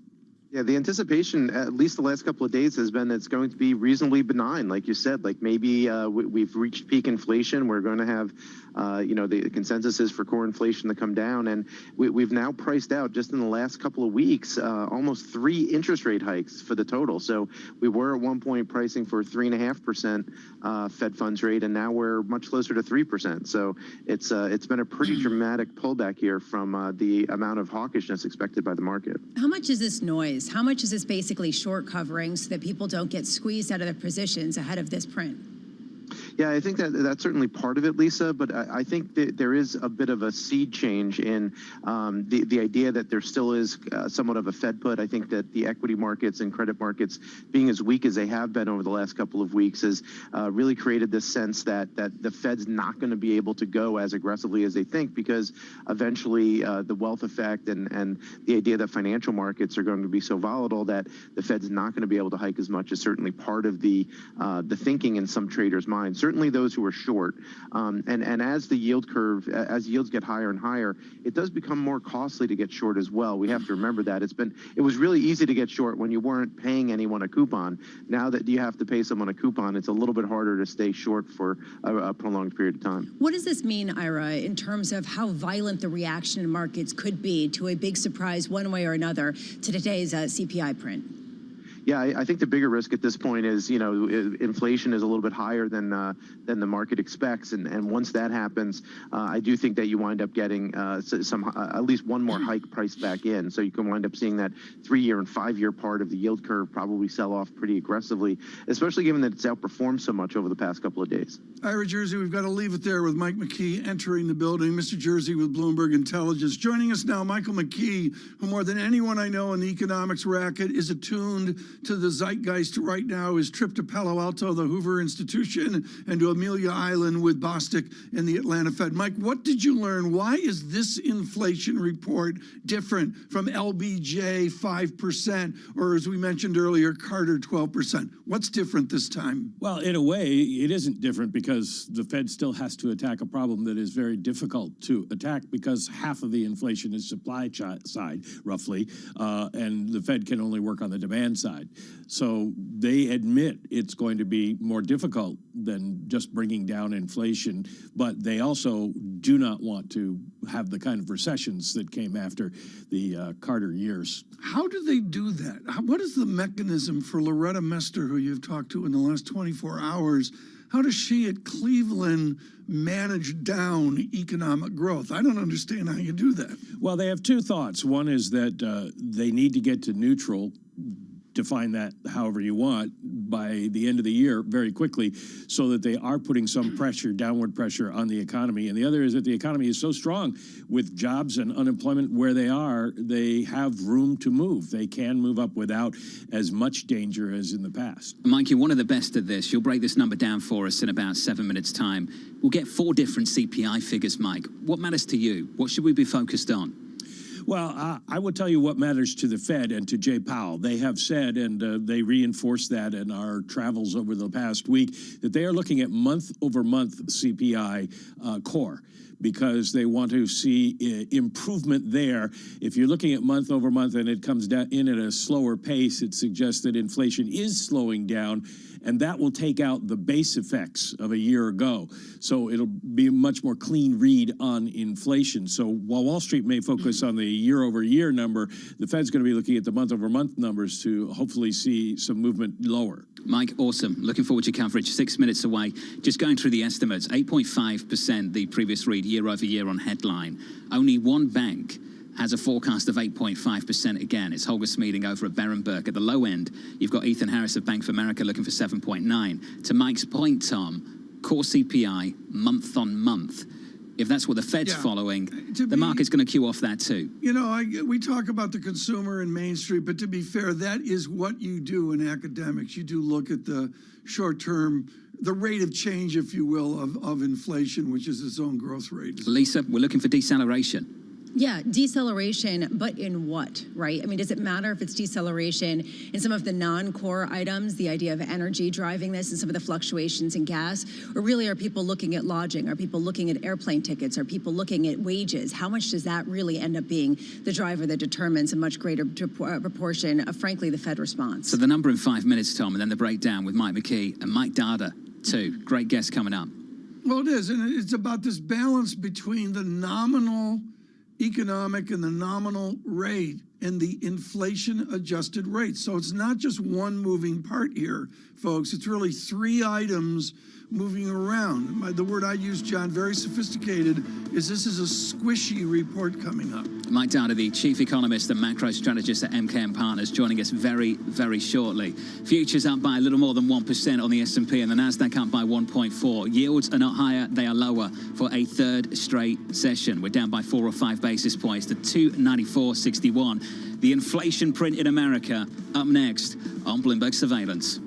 Yeah, the anticipation, at least the last couple of days, has been it's going to be reasonably benign. Like you said, like maybe we've reached peak inflation. We're going to have, the consensus is for core inflation to come down. And we've now priced out, just in the last couple of weeks, almost 3 interest rate hikes for the total. So we were at one point pricing for 3.5% Fed funds rate, and now we're much closer to 3%. So it's been a pretty dramatic pullback here from the amount of hawkishness expected by the market. How much is this noise? How much is this basically short covering so that people don't get squeezed out of their positions ahead of this print? Yeah, I think that's certainly part of it, Lisa, but I think that there is a bit of a seed change in the idea that there still is somewhat of a Fed put. I think that the equity markets and credit markets being as weak as they have been over the last couple of weeks has really created this sense that the Fed's not going to be able to go as aggressively as they think, because eventually the wealth effect and the idea that financial markets are going to be so volatile that the Fed's not going to be able to hike as much is certainly part of the thinking in some traders' minds. Certainly those who are short. And as the yield curve, as yields get higher and higher, it does become more costly to get short as well. We have to remember that. It was really easy to get short when you weren't paying anyone a coupon. Now that you have to pay someone a coupon, it's a little bit harder to stay short for a prolonged period of time. What does this mean, Ira, in terms of how violent the reaction in markets could be to a big surprise one way or another to today's CPI print? Yeah, I think the bigger risk at this point is, inflation is a little bit higher than the market expects, and once that happens, I do think that you wind up getting at least one more hike priced back in. So you can wind up seeing that 3-year and 5-year part of the yield curve probably sell off pretty aggressively, especially given that it's outperformed so much over the past couple of days. Ira Jersey, we've got to leave it there with Mike McKee entering the building. Mr. Jersey with Bloomberg Intelligence. Joining us now, Michael McKee, who more than anyone I know in the economics racket is attuned to the zeitgeist right now is trip to Palo Alto, the Hoover Institution, and to Amelia Island with Bostic and the Atlanta Fed. Mike, what did you learn? Why is this inflation report different from LBJ 5%, or as we mentioned earlier, Carter 12%? What's different this time? Well, in a way, it isn't different because the Fed still has to attack a problem that is very difficult to attack because half of the inflation is supply side, roughly, and the Fed can only work on the demand side. So they admit it's going to be more difficult than just bringing down inflation, but they also do not want to have the kind of recessions that came after the Carter years. How do they do that? What is the mechanism for Loretta Mester, who you've talked to in the last 24 hours? How does she at Cleveland manage down economic growth? I don't understand how you do that. Well, they have two thoughts. One is that they need to get to neutral, define that however you want, by the end of the year very quickly so that they are putting some pressure, downward pressure on the economy. And the other is that the economy is so strong with jobs and unemployment where they are, they have room to move. They can move up without as much danger as in the past. Mike, you're one of the best at this. You'll break this number down for us in about 7 minutes' time. We'll get 4 different CPI figures, Mike. What matters to you? What should we be focused on? Well, I will tell you what matters to the Fed and to Jay Powell. They have said, and they reinforced that in our travels over the past week, that they are looking at month-over-month CPI core, because they want to see improvement there. If you're looking at month over month and it comes down in at a slower pace, it suggests that inflation is slowing down, and that will take out the base effects of a year ago. So it'll be a much more clean read on inflation. So while Wall Street may focus on the year-over-year number, the Fed's going to be looking at the month-over-month numbers to hopefully see some movement lower. Mike, awesome. Looking forward to coverage. 6 minutes away. Just going through the estimates. 8.5% the previous read year over year on headline. Only one bank has a forecast of 8.5% again. It's Holger Smeeding over at Berenberg. At the low end, you've got Ethan Harris of Bank of America looking for 7.9. To Mike's point, Tom, core CPI month on month. If that's what the Fed's following, the market's going to cue off that too. You know, we talk about the consumer and Main Street, but to be fair, that is what you do in academics. You do look at the short-term, the rate of change, if you will, of inflation, which is its own growth rate. Lisa, we're looking for deceleration. Yeah, deceleration, but in what, right? I mean, does it matter if it's deceleration in some of the non-core items, the idea of energy driving this and some of the fluctuations in gas? Or really are people looking at lodging? Are people looking at airplane tickets? Are people looking at wages? How much does that really end up being the driver that determines a much greater proportion of, frankly, the Fed response? So the number in 5 minutes, Tom, and then the breakdown with Mike McKee and Mike Dada, too. Great guest coming up. Well, it is, and it's about this balance between the nominal economic and the nominal rate and the inflation-adjusted rate. So it's not just one moving part here, folks. It's really 3 items moving around. The word I use, John, very sophisticated, is this is a squishy report coming up. Mike Dada, the chief economist and macro strategist at MKM Partners, joining us very, very shortly. Futures up by a little more than 1% on the S&P and the Nasdaq up by 1.4. Yields are not higher, they are lower for a 3rd straight session. We're down by 4 or 5 basis points to 294.61. The inflation print in America up next on Bloomberg Surveillance.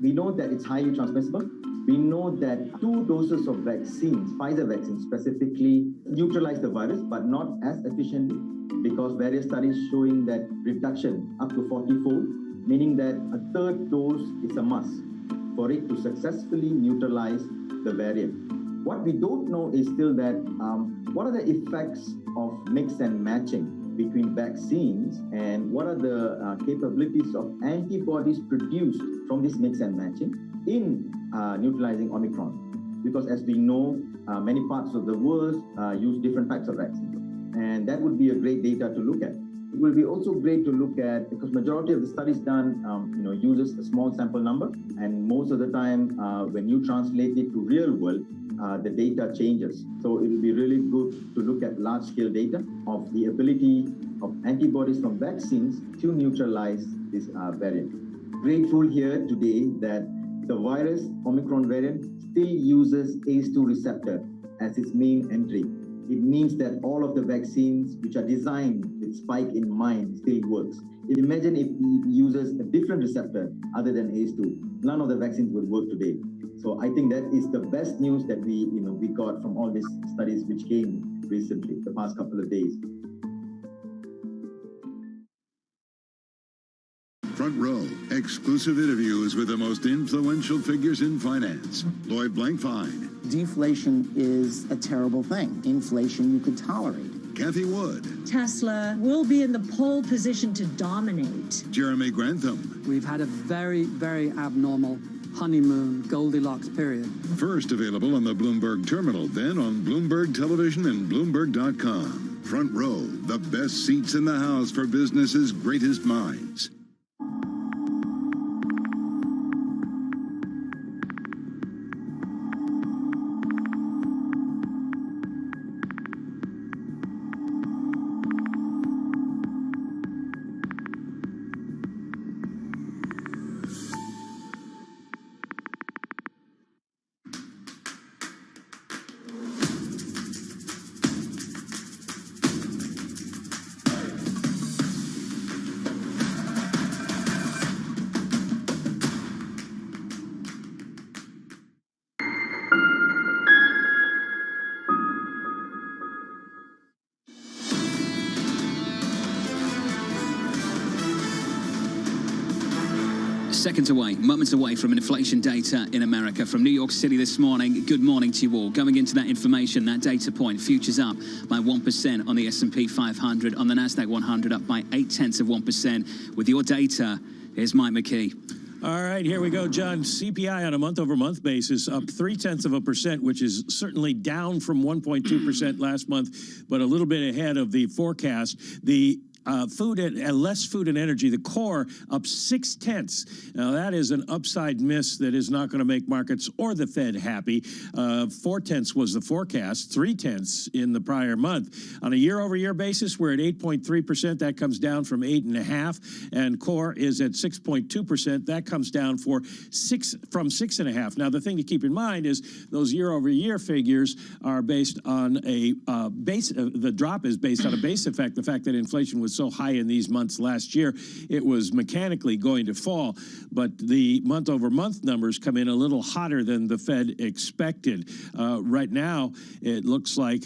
We know that it's highly transmissible. We know that 2 doses of vaccines, Pfizer vaccine specifically, neutralize the virus, but not as efficiently, because various studies showing that reduction up to 40-fold, meaning that a 3rd dose is a must for it to successfully neutralize the variant. What we don't know is still that what are the effects of mix and matching between vaccines, and what are the capabilities of antibodies produced from this mix and matching in neutralizing Omicron. Because as we know, many parts of the world use different types of vaccines. And that would be a great data to look at. It will be also great to look at, because majority of the studies done uses a small sample number, and most of the time when you translate it to real world, the data changes. So it will be really good to look at large-scale data of the ability of antibodies from vaccines to neutralize this variant. Grateful here today that the virus, Omicron variant, still uses ACE2 receptor as its main entry. It means that all of the vaccines which are designed with spike in mind still works. Imagine if it uses a different receptor other than ACE2. None of the vaccines would work today. So I think that is the best news that we got from all these studies which came recently, the past couple of days. Front Row, exclusive interviews with the most influential figures in finance. Lloyd Blankfein. Deflation is a terrible thing. Inflation you could tolerate. Kathy Wood. Tesla will be in the pole position to dominate. Jeremy Grantham. We've had a very, very abnormal honeymoon Goldilocks period. First available on the Bloomberg Terminal, then on Bloomberg Television and Bloomberg.com. Front Row, the best seats in the house for business's greatest minds. Seconds away, moments away from inflation data in America. From New York City this morning, good morning to you all. Going into that information, that data point, futures up by 1% on the S&P 500, on the NASDAQ 100 up by 0.8%. With your data, here's Mike McKee. All right, here we go, John. CPI on a month-over-month basis up 0.3%, which is certainly down from 1.2% last month, but a little bit ahead of the forecast. The less food and energy, the core up 0.6. Now that is an upside miss that is not going to make markets or the Fed happy. 0.4 was the forecast, 0.3 in the prior month. On a year-over-year basis, we're at 8.3%. That comes down from 8.5, and core is at 6.2%. That comes down from 6.5. Now the thing to keep in mind is those year-over-year figures are based on a base. The drop is based on a base effect. The fact that inflation was so high in these months last year, it was mechanically going to fall. But the month-over-month numbers come in a little hotter than the Fed expected. Right now, it looks like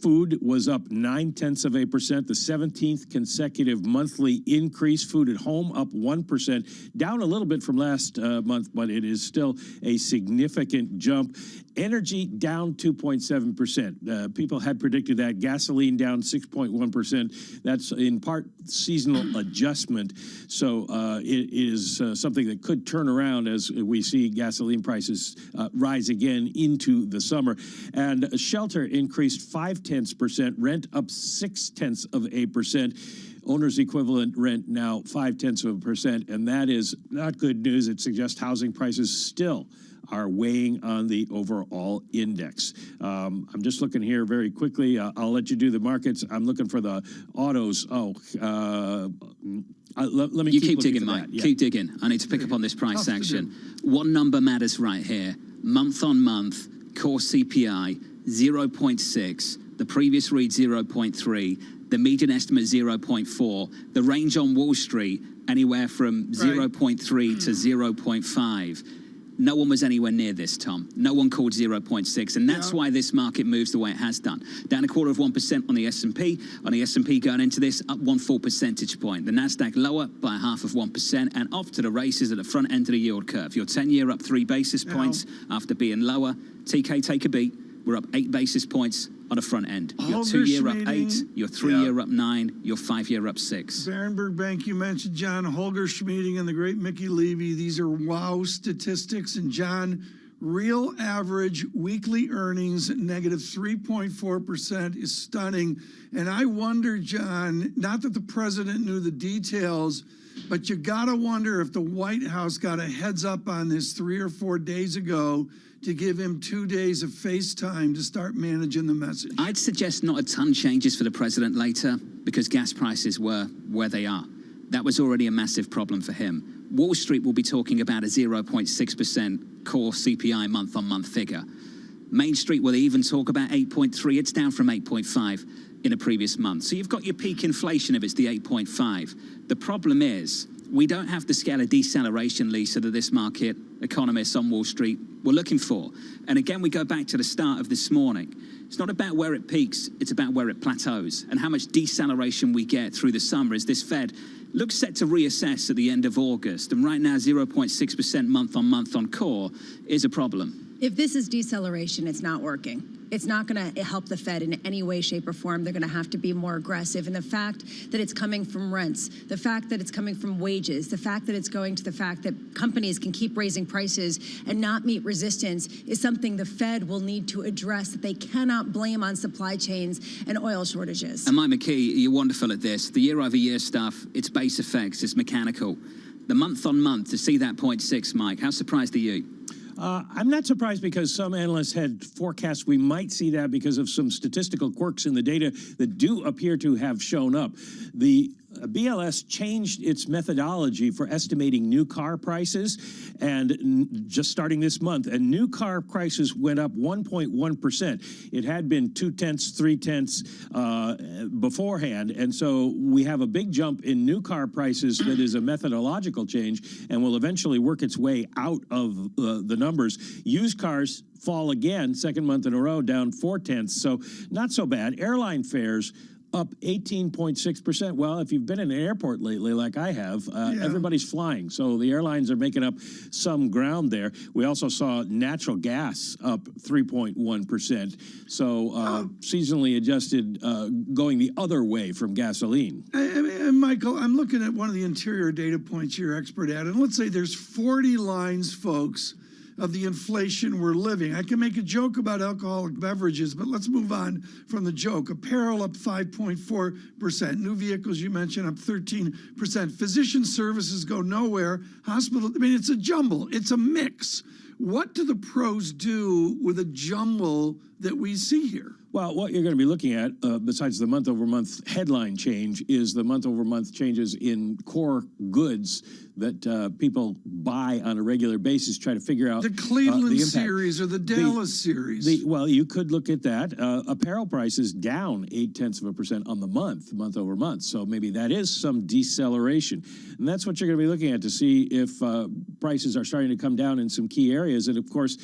food was up 0.9%, the 17th consecutive monthly increase. Food at home up 1%, down a little bit from last month, but it is still a significant jump. Energy down 2.7%. People had predicted that. Gasoline down 6.1%. That's in part seasonal adjustment. So it is something that could turn around as we see gasoline prices rise again into the summer. And shelter increased 0.5%. Rent up 0.6%. Owner's equivalent rent now 0.5%, and that is not good news. It suggests housing prices still are weighing on the overall index. I'm just looking here very quickly. I'll let you do the markets. I'm looking for the autos. Let me keep digging, Mike. Yeah. Keep digging. I need to pick up on this price action. One number matters right here. Month on month, core CPI 0.6. The previous read 0.3. The median estimate 0.4. The range on Wall Street anywhere from 0.3 to 0.5. No one was anywhere near this, Tom. No one called 0.6, and that's why this market moves the way it has done. Down 0.25% on the S&P. On the S&P going into this, up 1 full percentage point. The Nasdaq lower by 0.5%, and off to the races at the front end of the yield curve. Your 10-year up 3 basis points after being lower. TK, take a beat. We're up 8 basis points on the front end. Your 2-year up 8, your 3-year up 9, your 5-year up 6. Berenberg Bank, you mentioned John Holger Schmieding and the great Mickey Levy. These are wow statistics. And John, real average weekly earnings negative 3.4% is stunning. And I wonder, John, not that the president knew the details, but you gotta wonder if the White House got a heads up on this 3 or 4 days ago to give him 2 days of FaceTime to start managing the message. I'd suggest not a ton changes for the president later because gas prices were where they are. That was already a massive problem for him. Wall Street will be talking about a 0.6% core CPI month-on-month figure. Main Street will even talk about 8.3. It's down from 8.5 in a previous month. So you've got your peak inflation if it's the 8.5. The problem is we don't have the scale of deceleration, Lisa, that this market economists on Wall Street were looking for. And again, we go back to the start of this morning. It's not about where it peaks, it's about where it plateaus and how much deceleration we get through the summer as this Fed looks set to reassess at the end of August. And right now, 0.6% month-on-month on core is a problem. If this is deceleration, it's not working. It's not going to help the Fed in any way, shape, or form. They're going to have to be more aggressive. And the fact that it's coming from rents, the fact that it's coming from wages, the fact that it's going to the fact that companies can keep raising prices and not meet resistance is something the Fed will need to address that they cannot blame on supply chains and oil shortages. And Mike McKee, you're wonderful at this. The year-over-year stuff, it's base effects, it's mechanical. The month-on-month, to see that 0.6, Mike, how surprised are you? I'm not surprised because some analysts had forecast we might see that because of some statistical quirks in the data that do appear to have shown up. The BLS changed its methodology for estimating new car prices, and just starting this month, and new car prices went up 1.1%. It had been 0.2, 0.3 beforehand, and so we have a big jump in new car prices that is a methodological change and will eventually work its way out of the numbers. Used cars fall again, second month in a row, down 0.4, so not so bad. Airline fares up 18.6%. Well, if you've been in an airport lately, like I have, everybody's flying. So the airlines are making up some ground there. We also saw natural gas up 3.1%. So seasonally adjusted going the other way from gasoline. And Michael, I'm looking at one of the interior data points you're expert at. And let's say there's 40 lines, folks, of the inflation we're living. I can make a joke about alcoholic beverages, but let's move on from the joke. Apparel up 5.4%. New vehicles, you mentioned, up 13%. Physician services go nowhere. Hospital, I mean, it's a jumble. It's a mix. What do the pros do with a jumble that we see here? Well, what you're going to be looking at, besides the month-over-month headline change, is the month-over-month changes in core goods that people buy on a regular basis, try to figure out the Cleveland series or the Dallas series. Well, you could look at that. Apparel prices down 0.8% on the month over month. So maybe that is some deceleration. And that's what you're going to be looking at to see if prices are starting to come down in some key areas. And, of course,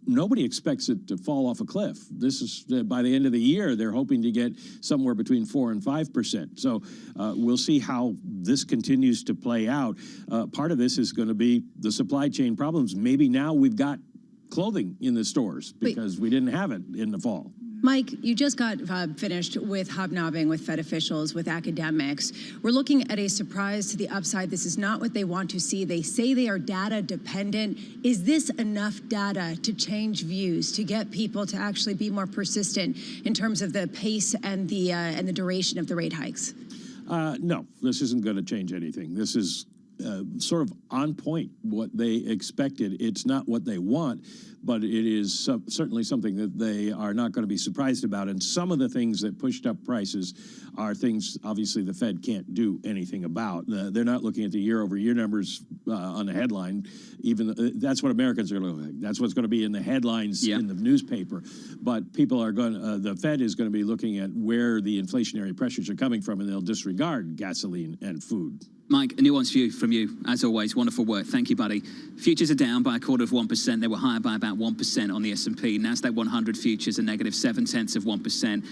nobody expects it to fall off a cliff. This is by the end of the year, they're hoping to get somewhere between 4 and 5%. So we'll see how this continues to play out. Part of this is going to be the supply chain problems. Maybe now we've got clothing in the stores because we didn't have it in the fall. Mike, you just got finished with hobnobbing with Fed officials, with academics. We're looking at a surprise to the upside. This is not what they want to see. They say they are data dependent. Is this enough data to change views, to get people to actually be more persistent in terms of the pace and the duration of the rate hikes? No, this isn't going to change anything. This is sort of on point what they expected. It's not what they want, but it is certainly something that they are not going to be surprised about. And some of the things that pushed up prices are things, obviously, the Fed can't do anything about. They're not looking at the year-over-year numbers on the headline. Even that's what Americans are going to look like. That's what's going to be in the headlines in the newspaper. But people are going. The Fed is going to be looking at where the inflationary pressures are coming from, and they'll disregard gasoline and food. Mike, a nuanced view from you, as always. Wonderful work. Thank you, buddy. Futures are down by 0.25%. They were higher by about 1% on the S&P. NASDAQ 100 futures are negative 0.7%.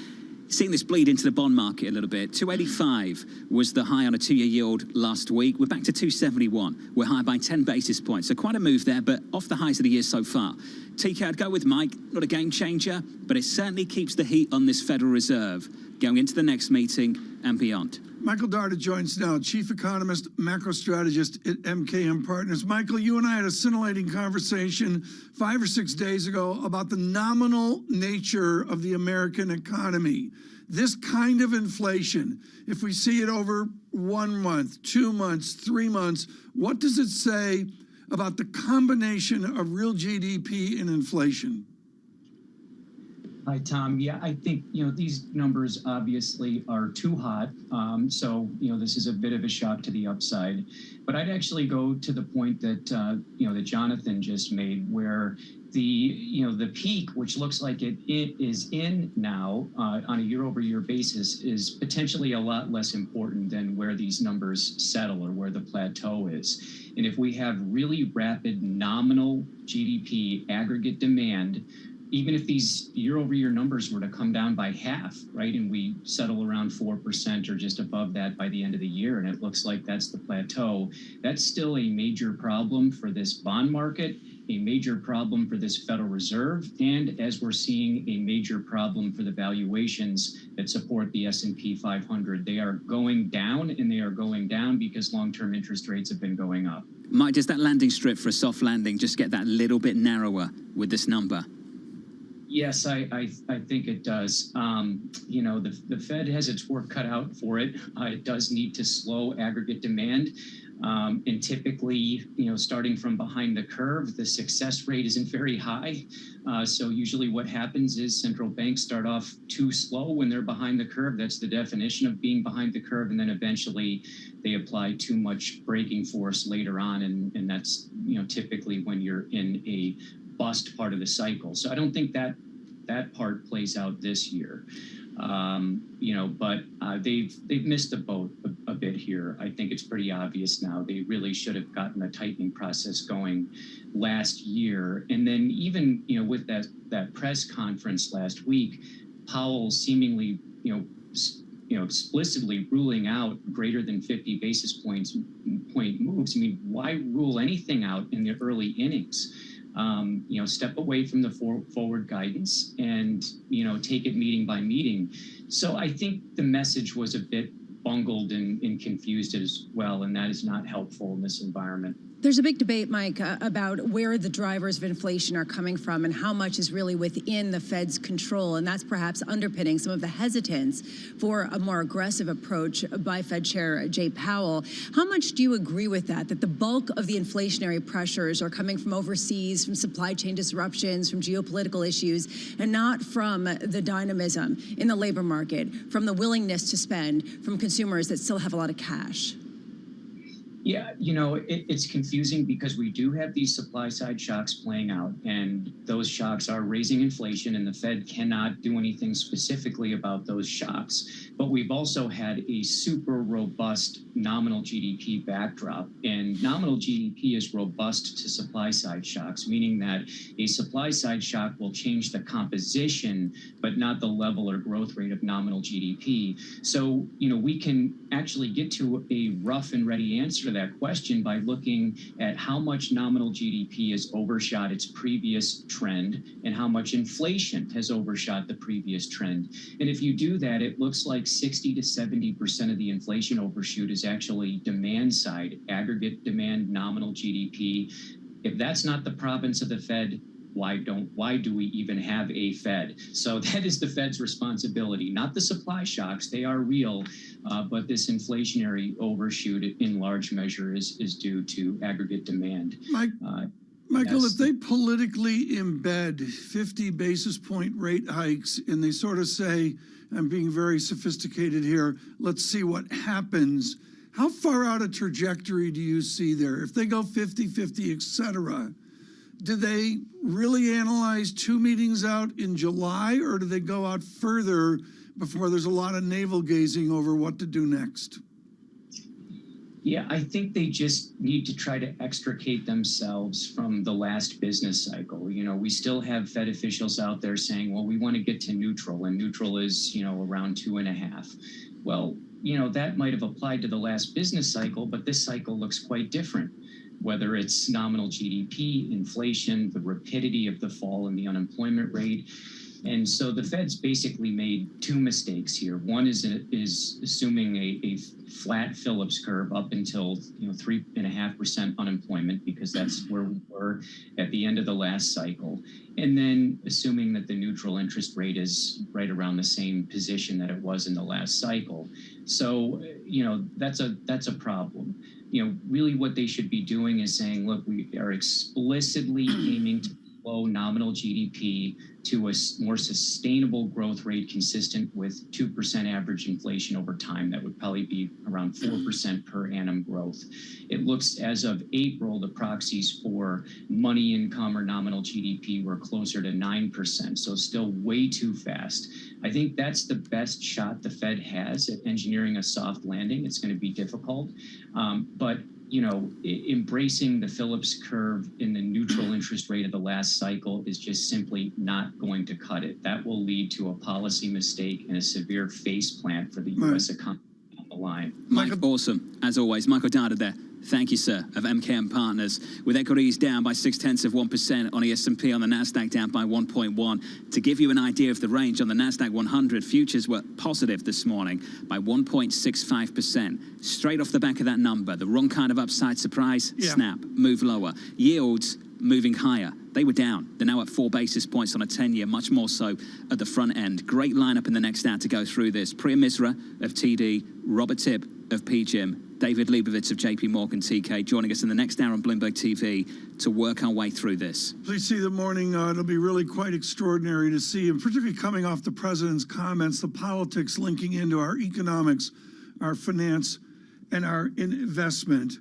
Seeing this bleed into the bond market a little bit. 285 was the high on a two-year yield last week. We're back to 271. We're higher by 10 basis points. So quite a move there, but off the highs of the year so far. TK, I'd go with Mike. Not a game changer, but it certainly keeps the heat on this Federal Reserve going into the next meeting and beyond. Michael Darda joins now, chief economist, macro strategist at MKM Partners. Michael, you and I had a scintillating conversation 5 or 6 days ago about the nominal nature of the American economy. This kind of inflation, if we see it over 1 month, 2 months, 3 months, what does it say about the combination of real GDP and inflation? Hi, Tom. Yeah, I think, these numbers obviously are too hot. So, this is a bit of a shock to the upside. But I'd actually go to the point that, that Jonathan just made, where the peak, which looks like it is in now on a year-over-year basis, is potentially a lot less important than where these numbers settle or where the plateau is. And if we have really rapid nominal GDP aggregate demand, even if these year-over-year numbers were to come down by half, right, and we settle around 4% or just above that by the end of the year, and it looks like that's the plateau, that's still a major problem for this bond market, a major problem for this Federal Reserve, and as we're seeing, a major problem for the valuations that support the S&P 500. They are going down, and they are going down because long-term interest rates have been going up. Mike, does that landing strip for a soft landing just get that little bit narrower with this number? Yes, I think it does. The Fed has its work cut out for it. It does need to slow aggregate demand. And typically, starting from behind the curve, the success rate isn't very high. So usually what happens is central banks start off too slow when they're behind the curve. That's the definition of being behind the curve. And then eventually they apply too much braking force later on. And that's, typically when you're in a bust part of the cycle. So I don't think that part plays out this year. But they've missed the boat a bit here. I think it's pretty obvious now. They really should have gotten a tightening process going last year. And then even, with that press conference last week, Powell seemingly, explicitly ruling out greater than 50 basis point moves. I mean, why rule anything out in the early innings? Step away from the forward guidance and, take it meeting by meeting. So I think the message was a bit bungled and confused as well, and that is not helpful in this environment. There's a big debate, Mike, about where the drivers of inflation are coming from and how much is really within the Fed's control. And that's perhaps underpinning some of the hesitance for a more aggressive approach by Fed Chair Jay Powell. How much do you agree with that the bulk of the inflationary pressures are coming from overseas, from supply chain disruptions, from geopolitical issues, and not from the dynamism in the labor market, from the willingness to spend, from consumers that still have a lot of cash? Yeah, it's confusing because we do have these supply side shocks playing out, and those shocks are raising inflation, and the Fed cannot do anything specifically about those shocks. But we've also had a super robust nominal GDP backdrop, and nominal GDP is robust to supply side shocks, meaning that a supply side shock will change the composition, but not the level or growth rate of nominal GDP. So, we can actually get to a rough and ready answer to that question by looking at how much nominal GDP has overshot its previous trend and how much inflation has overshot the previous trend. And if you do that, it looks like 60 to 70% of the inflation overshoot is actually demand side, aggregate demand, nominal GDP. If that's not the province of the Fed, why do we even have a Fed? So that is the Fed's responsibility, not the supply shocks. They are real, but this inflationary overshoot in large measure is due to aggregate demand. Michael, if they politically embed 50 basis point rate hikes and they sort of say, I'm being very sophisticated here, let's see what happens, how far out a trajectory do you see there? If they go 50-50, et cetera, do they really analyze 2 meetings out in July, or do they go out further before there's a lot of navel gazing over what to do next? Yeah, I think they just need to try to extricate themselves from the last business cycle. You know, we still have Fed officials out there saying, well, we want to get to neutral, and neutral is, you know, around 2.5. Well, you know, that might have applied to the last business cycle, but this cycle looks quite different. Whether it's nominal GDP, inflation, the rapidity of the fall in the unemployment rate. And so the Fed's basically made two mistakes here. One is assuming a flat Phillips curve up until 3.5% unemployment, because that's where we were at the end of the last cycle, and then assuming that the neutral interest rate is right around the same position that it was in the last cycle. So that's a problem. Really what they should be doing is saying, look, we are explicitly aiming to slow nominal GDP to a more sustainable growth rate consistent with 2% average inflation over time. That would probably be around 4% per annum growth. It looks, as of April, the proxies for money income or nominal GDP were closer to 9%, so still way too fast. I think that's the best shot the Fed has at engineering a soft landing. It's going to be difficult, but embracing the Phillips curve in the neutral interest rate of the last cycle is just simply not going to cut it. That will lead to a policy mistake and a severe faceplant for the U.S. economy on the line. Mike, awesome. As always, Michael Dada there. Thank you, sir, of MKM Partners. With equities down by 0.6% on the S&P, on the NASDAQ down by 1.1. To give you an idea of the range, on the NASDAQ 100, futures were positive this morning by 1.65%. Straight off the back of that number, the wrong kind of upside surprise, snap, move lower. Yields moving higher. They were down. They're now at 4 basis points on a 10-year, much more so at the front end. Great lineup in the next hour to go through this. Priya Misra of TD, Robert Tipp of PGIM, David Leibovitz of JP Morgan TK, joining us in the next hour on Bloomberg TV to work our way through this. Please see the morning. It'll be really quite extraordinary to see, and particularly coming off the president's comments, the politics linking into our economics, our finance, and our investment.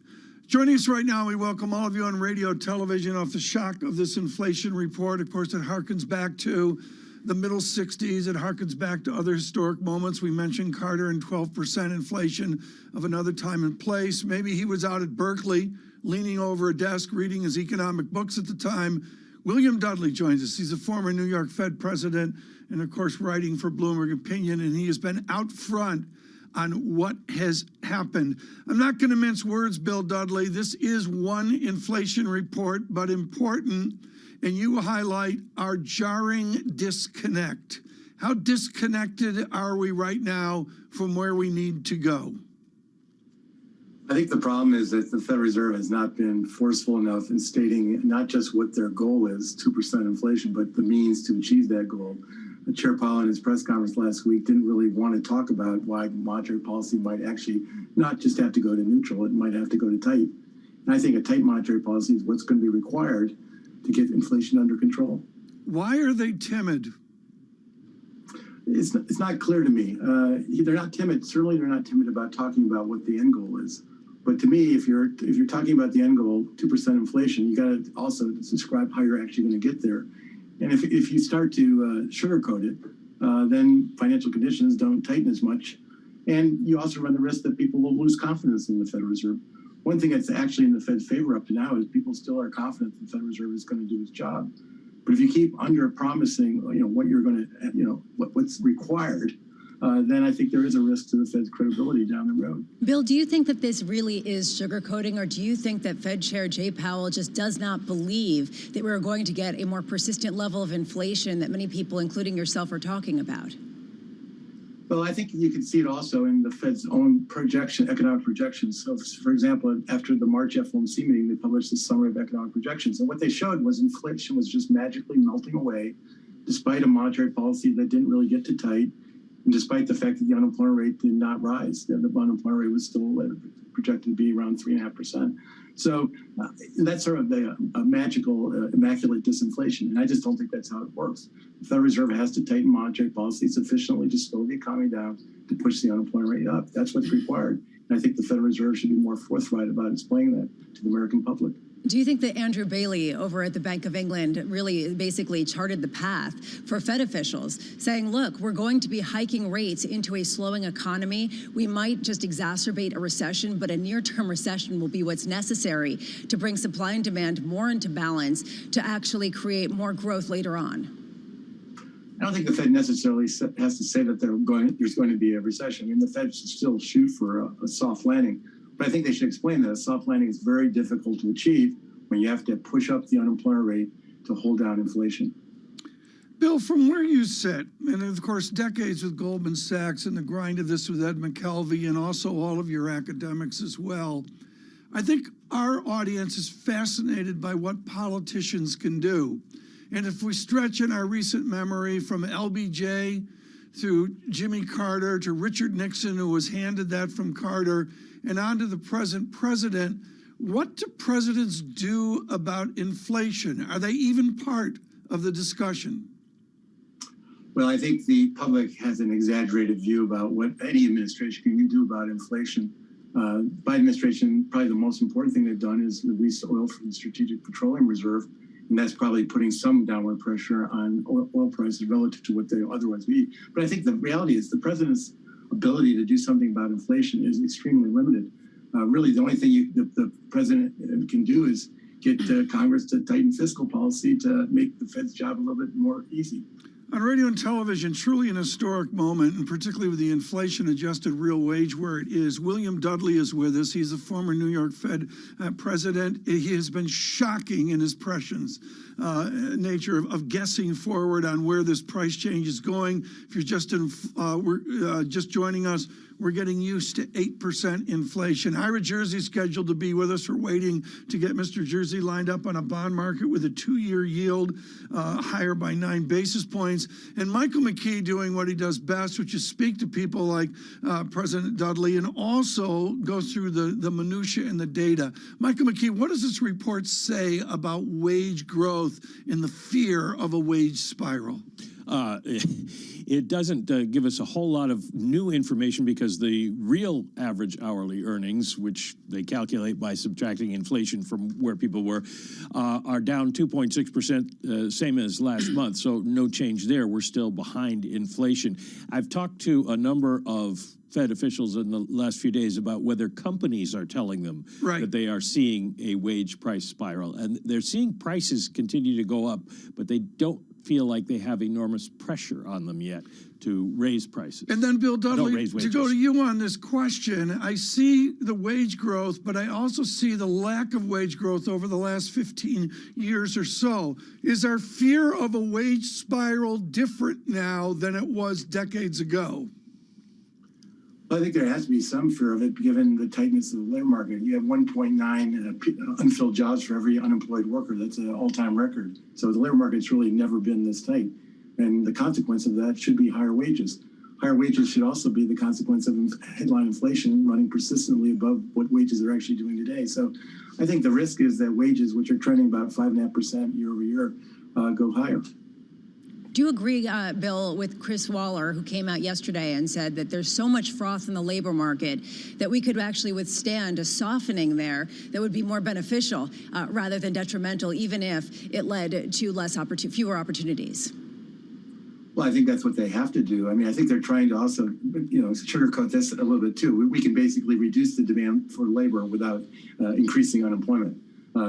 Joining us right now, we welcome all of you on radio, television, off the shock of this inflation report. Of course, it harkens back to the middle 60s. It harkens back to other historic moments. We mentioned Carter and 12% inflation of another time and place. Maybe he was out at Berkeley, leaning over a desk, reading his economic books at the time. William Dudley joins us. He's a former New York Fed president and, of course, writing for Bloomberg Opinion, and he has been out front on what has happened. I'm not going to mince words, Bill Dudley. This is one inflation report, but important, and you highlight our jarring disconnect. How disconnected are we right now from where we need to go? I think the problem is that the Federal Reserve has not been forceful enough in stating not just what their goal is, 2% inflation, but the means to achieve that goal. Chair Powell in his press conference last week didn't really want to talk about why monetary policy might actually not just have to go to neutral, it might have to go to tight. And I think a tight monetary policy is what's going to be required to get inflation under control. Why are they timid? It's not clear to me. They're not timid. Certainly they're not timid about talking about what the end goal is. But to me, if you're talking about the end goal, 2% inflation, you got to also describe how you're actually going to get there. And if you start to sugarcoat it, then financial conditions don't tighten as much. And you also run the risk that people will lose confidence in the Federal Reserve. One thing that's actually in the Fed's favor up to now is people still are confident the Federal Reserve is going to do its job. But if you keep under-promising, what you're going to, what's required, then I think there is a risk to the Fed's credibility down the road. Bill, do you think that this really is sugarcoating, or do you think that Fed Chair Jay Powell just does not believe that we're going to get a more persistent level of inflation that many people, including yourself, are talking about? Well, I think you can see it also in the Fed's own economic projections. So, for example, after the March FOMC meeting, they published a summary of economic projections. And what they showed was inflation was just magically melting away, despite a monetary policy that didn't really get to tight, and despite the fact that the unemployment rate did not rise. The unemployment rate was still projected to be around 3.5%. So that's sort of a magical, immaculate disinflation. And I just don't think that's how it works. The Federal Reserve has to tighten monetary policy sufficiently to slow the economy down to push the unemployment rate up. That's what's required. And I think the Federal Reserve should be more forthright about explaining that to the American public. Do you think that Andrew Bailey over at the Bank of England really basically charted the path for Fed officials, saying, look, we're going to be hiking rates into a slowing economy. We might just exacerbate a recession, but a near-term recession will be what's necessary to bring supply and demand more into balance to actually create more growth later on? I don't think the Fed necessarily has to say that there's going to be a recession. I mean, the Fed should still shoot for a soft landing. But I think they should explain that a soft landing is very difficult to achieve when you have to push up the unemployment rate to hold down inflation. Bill, from where you sit, and of course decades with Goldman Sachs and the grind of this with Ed McKelvey and also all of your academics as well, I think our audience is fascinated by what politicians can do. And if we stretch in our recent memory from LBJ through Jimmy Carter to Richard Nixon, who was handed that from Carter, and on to the present president, what do presidents do about inflation? Are they even part of the discussion? Well, I think the public has an exaggerated view about what any administration can do about inflation. Biden administration, probably the most important thing they've done is release oil from the Strategic Petroleum Reserve, and that's probably putting some downward pressure on oil prices relative to what they otherwise would be. But I think the reality is the president's ability to do something about inflation is extremely limited. Really, the only thing the president can do is get Congress to tighten fiscal policy to make the Fed's job a little bit more easy. On radio and television, truly an historic moment, and particularly with the inflation-adjusted real wage where it is. William Dudley is with us. He's a former New York Fed president. He has been shocking in his prescience nature of guessing forward on where this price change is going. If you're just just joining us, we're getting used to 8% inflation. Ira Jersey's scheduled to be with us. We're waiting to get Mr. Jersey lined up on a bond market with a 2-year yield higher by 9 basis points. And Michael McKee doing what he does best, which is speak to people like President Dudley and also go through the minutia and the data. Michael McKee, what does this report say about wage growth and the fear of a wage spiral? It doesn't give us a whole lot of new information because the real average hourly earnings, which they calculate by subtracting inflation from where people were, are down 2.6%, same as last month. So no change there. We're still behind inflation. I've talked to a number of Fed officials in the last few days about whether companies are telling them that they are seeing a wage price spiral. And they're seeing prices continue to go up, but they don't feel like they have enormous pressure on them yet to raise prices. And then, Bill Dudley, to go to you on this question, I see the wage growth, but I also see the lack of wage growth over the last 15 years or so. Is our fear of a wage spiral different now than it was decades ago? I think there has to be some fear of it, given the tightness of the labor market. You have 1.9 unfilled jobs for every unemployed worker. That's an all-time record. So the labor market's really never been this tight. And the consequence of that should be higher wages. Higher wages should also be the consequence of headline inflation running persistently above what wages are actually doing today. So I think the risk is that wages, which are trending about 5.5% year over year, go higher. Do you agree, Bill, with Chris Waller, who came out yesterday and said that there's so much froth in the labor market that we could actually withstand a softening there that would be more beneficial rather than detrimental, even if it led to fewer opportunities? Well, I think that's what they have to do. I mean, I think they're trying to also, sugarcoat this a little bit too. We can basically reduce the demand for labor without increasing unemployment.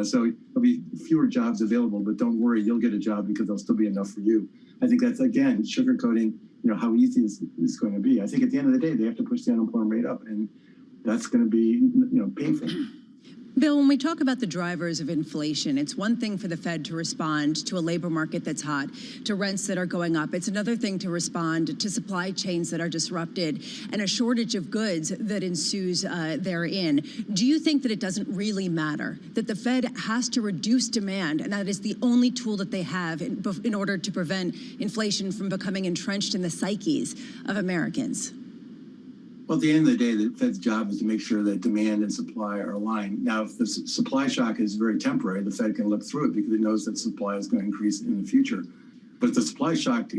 So there'll be fewer jobs available, but don't worry, you'll get a job because there'll still be enough for you. I think that's, again, sugarcoating, how easy this is going to be. I think at the end of the day, they have to push the unemployment rate up, and that's going to be, painful. Bill, when we talk about the drivers of inflation, it's one thing for the Fed to respond to a labor market that's hot, to rents that are going up. It's another thing to respond to supply chains that are disrupted and a shortage of goods that ensues therein. Do you think that it doesn't really matter, that the Fed has to reduce demand and that is the only tool that they have in order to prevent inflation from becoming entrenched in the psyches of Americans? Well, at the end of the day, the Fed's job is to make sure that demand and supply are aligned. Now, if the supply shock is very temporary, the Fed can look through it because it knows that supply is going to increase in the future. But if the supply shock,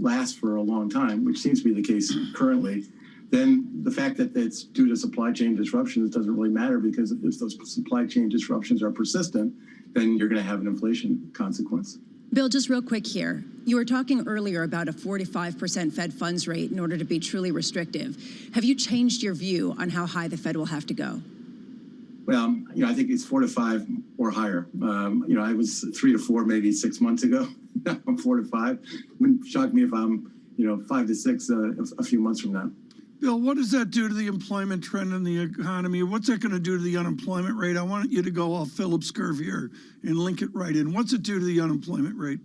lasts for a long time, which seems to be the case currently, then the fact that it's due to supply chain disruptions doesn't really matter, because if those supply chain disruptions are persistent, then you're going to have an inflation consequence. Bill, just real quick here. You were talking earlier about a 4 to 5% Fed funds rate in order to be truly restrictive. Have you changed your view on how high the Fed will have to go? Well, I think it's 4 to 5 or higher. I was 3 to 4 maybe 6 months ago. Now I'm 4 to 5. Wouldn't shock me if I'm, 5 to 6 a few months from now. Bill, what does that do to the employment trend in the economy? What's that going to do to the unemployment rate? I want you to go all Phillips curve here and link it right in. What's it do to the unemployment rate?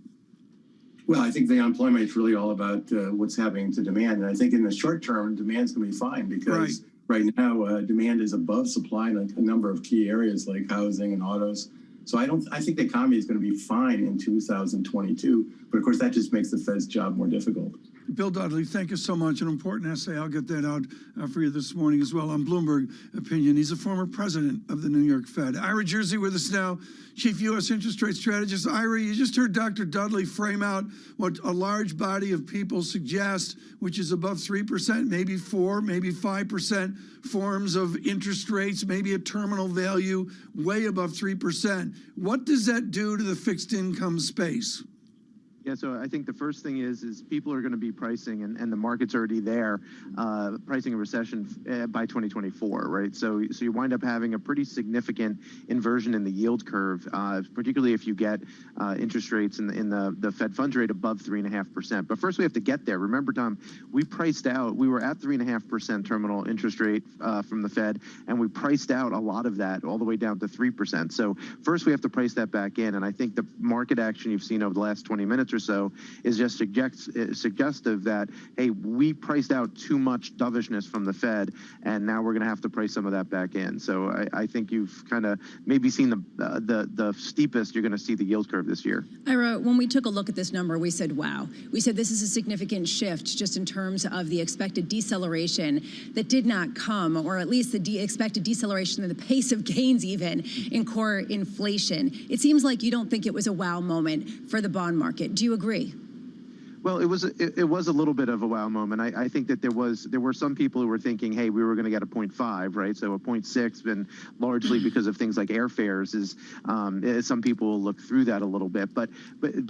Well, I think the unemployment is really all about what's happening to demand. And I think in the short term, demand's going to be fine, because right now demand is above supply in a number of key areas like housing and autos. So I think the economy is going to be fine in 2022. But of course, that just makes the Fed's job more difficult. Bill Dudley, thank you so much. An important essay. I'll get that out for you this morning as well on Bloomberg Opinion. He's a former president of the New York Fed. Ira Jersey with us now, Chief U.S. Interest Rate Strategist. Ira, you just heard Dr. Dudley frame out what a large body of people suggest, which is above 3%, maybe 4, maybe 5% forms of interest rates, maybe a terminal value way above 3%. What does that do to the fixed income space? Yeah, so I think the first thing is people are going to be pricing, and the market's already there, pricing a recession by 2024, right? So you wind up having a pretty significant inversion in the yield curve, particularly if you get interest rates in the Fed funds rate above 3.5%. But first we have to get there. Remember, Tom, we were at 3.5% terminal interest rate from the Fed, and we priced out a lot of that all the way down to 3%. So first we have to price that back in, and I think the market action you've seen over the last 20 minutes or so is just suggestive that, hey, we priced out too much dovishness from the Fed, and now we're going to have to price some of that back in. So I think you've kind of maybe seen the steepest you're going to see the yield curve this year. Ira, when we took a look at this number, we said, wow. We said this is a significant shift just in terms of the expected deceleration that did not come, or at least the expected deceleration in the pace of gains even in core inflation. It seems like you don't think it was a wow moment for the bond market. Do you agree? Well, it was a little bit of a wow moment. I think that there were some people who were thinking, hey, we were going to get a 0.5, right? So a 0.6, and largely because of things like airfares, is some people will look through that a little bit. But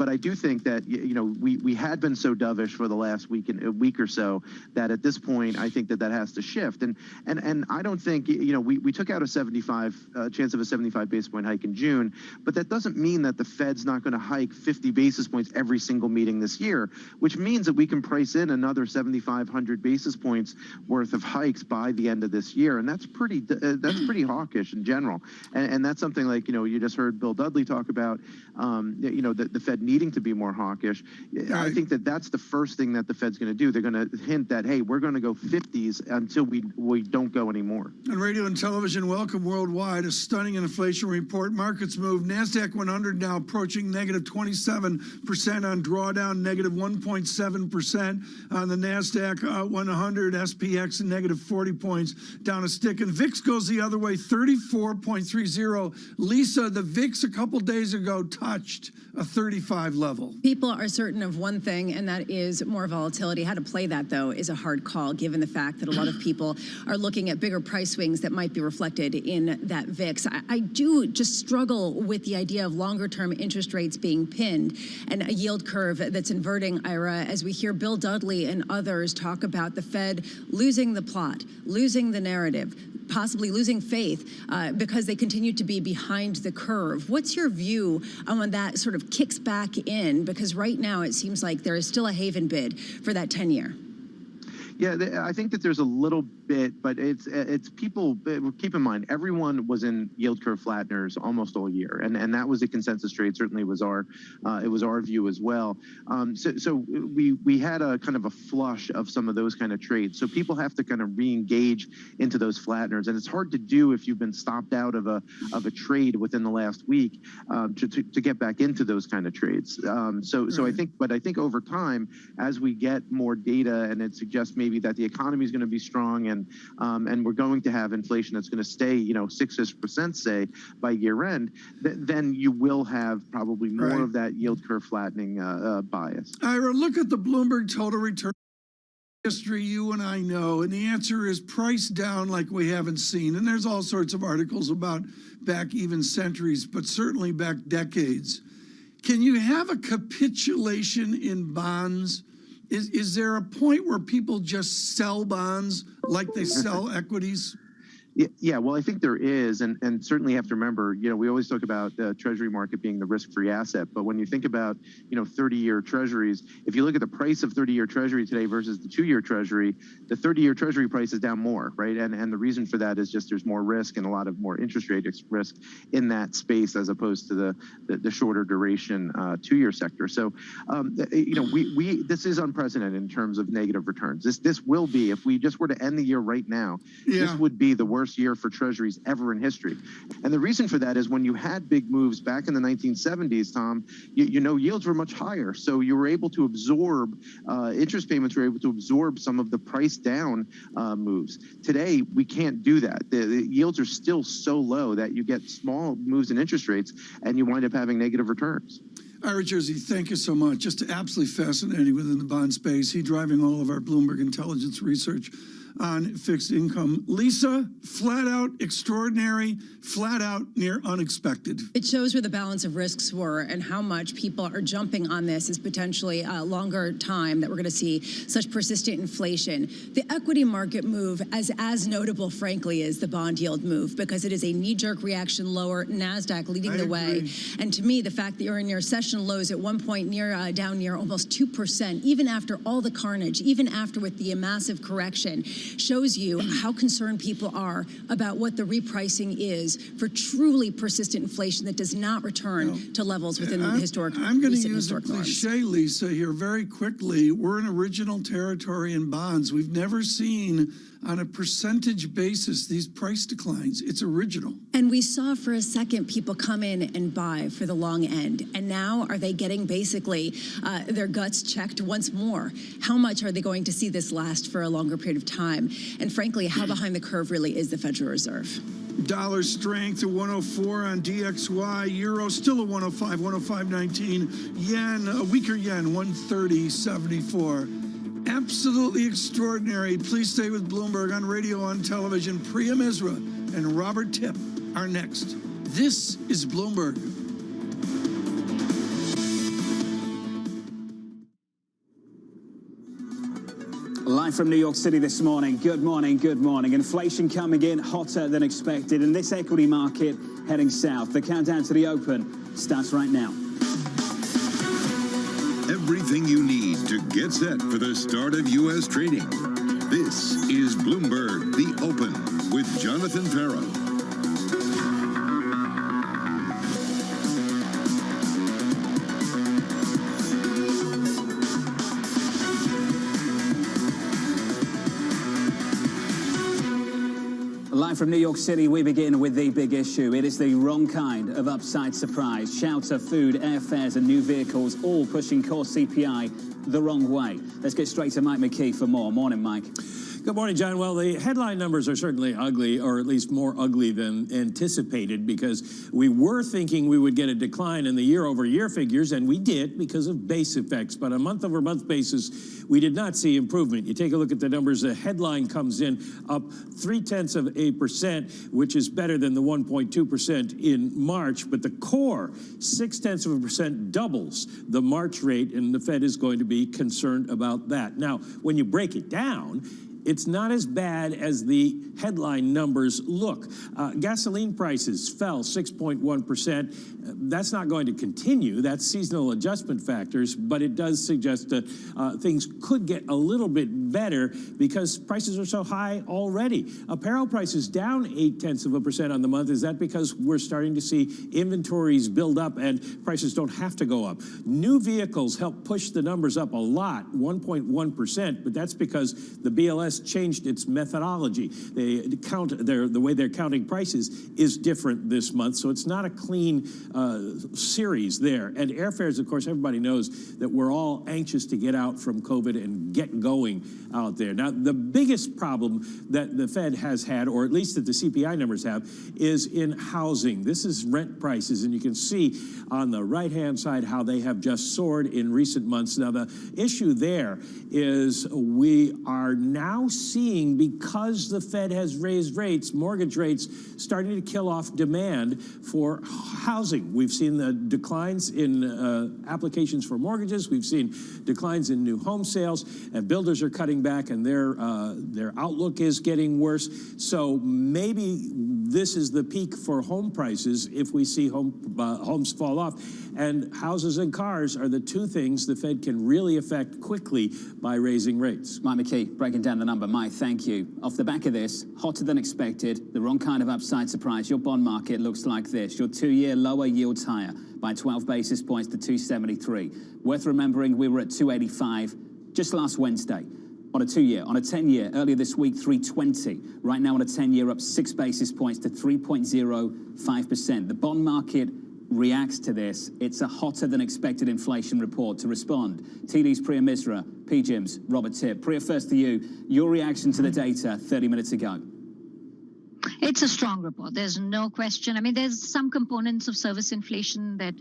I do think that we had been so dovish for the last week or so that at this point I think that has to shift. And I don't think we took out a 75 chance of a 75 basis point hike in June, but that doesn't mean that the Fed's not going to hike 50 basis points every single meeting this year, which means that we can price in another 7,500 basis points worth of hikes by the end of this year, and that's pretty hawkish in general. And that's something like you just heard Bill Dudley talk about, the Fed needing to be more hawkish. I think that's the first thing that the Fed's going to do. They're going to hint that, hey, we're going to go 50s until we don't go anymore. On radio and television, welcome worldwide. A stunning inflation report. Markets move. NASDAQ 100 now approaching negative 27% on drawdown, negative 1.7% on the NASDAQ 100, SPX negative 40 points down a stick, and VIX goes the other way, 34.30. Lisa, the VIX a couple days ago touched a 35 level. People are certain of one thing, and that is more volatility. How to play that, though, is a hard call, given the fact that a lot of people are looking at bigger price swings that might be reflected in that VIX. I do just struggle with the idea of longer-term interest rates being pinned and a yield curve that's inverting, Ira, as we hear Bill Dudley and others talk about the Fed losing the plot, losing the narrative, possibly losing faith because they continue to be behind the curve. What's your view on when that sort of kicks back in? Because right now it seems like there is still a haven bid for that 10-year. Yeah, I think that there's a little bit, but it's people. Keep in mind, everyone was in yield curve flatteners almost all year, and that was a consensus trade. Certainly was our view as well. So we had a kind of a flush of some of those kind of trades. So people have to kind of re-engage into those flatteners, and it's hard to do if you've been stopped out of a trade within the last week to get back into those kind of trades. So I think over time, as we get more data, and it suggests maybe that the economy is going to be strong, and we're going to have inflation that's going to stay 6% say by year end, then you will have probably more of that yield curve flattening bias. Ira, look at the Bloomberg total return history you and I know, and the answer is price down like we haven't seen. And there's all sorts of articles about back even centuries, but certainly back decades. Can you have a capitulation in bonds? Is there a point where people just sell bonds like they sell equities? Yeah, well, I think there is, and certainly have to remember, we always talk about the Treasury market being the risk-free asset, but when you think about, 30-year Treasuries, if you look at the price of 30-year Treasury today versus the 2-year Treasury, the 30-year Treasury price is down more, right? And the reason for that is just there's more risk and a lot of more interest rate risk in that space as opposed to the shorter duration 2-year sector. So, this is unprecedented in terms of negative returns. This will be, if we just were to end the year right now, this would be the worst year for treasuries ever in history. And the reason for that is when you had big moves back in the 1970s, Tom, yields were much higher. So you were able to absorb, interest payments were able to absorb some of the price down moves. Today, we can't do that. The yields are still so low that you get small moves in interest rates and you wind up having negative returns. Ira Jersey, thank you so much. Just absolutely fascinating within the bond space. He driving all of our Bloomberg intelligence research on fixed income. Lisa, flat out extraordinary, flat out near unexpected. It shows where the balance of risks were and how much people are jumping on this as potentially a longer time that we're going to see such persistent inflation. The equity market move, as notable, frankly, is the bond yield move because it is a knee-jerk reaction lower, NASDAQ leading the way. And to me, the fact that you're near session lows at one point down near almost 2%, even after all the carnage, even after with the massive correction, shows you how concerned people are about what the repricing is for truly persistent inflation that does not return to levels within the historic norms. I'm going to use a cliche, Lisa, here very quickly. We're in original territory in bonds. We've never seen on a percentage basis these price declines. It's original. And we saw for a second people come in and buy for the long end. And now are they getting basically their guts checked once more? How much are they going to see this last for a longer period of time? And frankly, how behind the curve really is the Federal Reserve? Dollar strength at 104 on DXY. Euro still at 105, 105.19. Yen, a weaker yen, 130.74. Absolutely extraordinary. Please stay with Bloomberg on radio, on television. Priya Misra and Robert Tipp are next. This is Bloomberg. Live from New York City this morning. Good morning, good morning. Inflation coming in hotter than expected, and this equity market heading south. The countdown to the open starts right now. Everything you need to get set for the start of U.S. trading. This is Bloomberg, the Open, with Jonathan Farrow. Live from New York City, we begin with the big issue. It is the wrong kind of upside surprise. Shouts of food, airfares and new vehicles all pushing core CPI the wrong way. Let's get straight to Mike McKee for more. Morning, Mike. Good morning, John. Well, the headline numbers are certainly ugly, or at least more ugly than anticipated, because we were thinking we would get a decline in the year-over-year figures, and we did because of base effects. But on a month-over-month basis, we did not see improvement. You take a look at the numbers, the headline comes in up 0.3%, which is better than the 1.2% in March. But the core, 0.6% doubles the March rate, and the Fed is going to be concerned about that. Now, when you break it down, it's not as bad as the headline numbers look. Gasoline prices fell 6.1%. That's not going to continue. That's seasonal adjustment factors, but it does suggest that things could get a little bit better because prices are so high already. Apparel prices down 0.8% on the month. Is that because we're starting to see inventories build up and prices don't have to go up? New vehicles help push the numbers up a lot, 1.1%, but that's because the BLS has changed its methodology. The way they're counting prices is different this month, so it's not a clean series there. And airfares, of course, everybody knows that we're all anxious to get out from COVID and get going out there. Now, the biggest problem that the Fed has had, or at least that the CPI numbers have, is in housing. This is rent prices, and you can see on the right-hand side how they have just soared in recent months. Now, the issue there is we are now seeing, because the Fed has raised rates, mortgage rates, starting to kill off demand for housing. We've seen the declines in applications for mortgages. We've seen declines in new home sales, and builders are cutting back, and their outlook is getting worse. So maybe this is the peak for home prices if we see homes fall off. And houses and cars are the two things the Fed can really affect quickly by raising rates. Mike McKee, breaking down the number. Mike, thank you. Off the back of this, hotter than expected, the wrong kind of upside surprise. Your bond market looks like this. Your 2-year lower yields higher by 12 basis points to 273. Worth remembering, we were at 285 just last Wednesday. On a 2-year, on a 10-year, earlier this week, 320. Right now on a 10-year, up 6 basis points to 3.05%. The bond market reacts to this. It's a hotter than expected inflation report. To respond, TD's Priya Misra, PGIM's Robert Tipp. Priya, first to you. Your reaction to the data 30 minutes ago. It's a strong report. There's no question. I mean, there's some components of service inflation that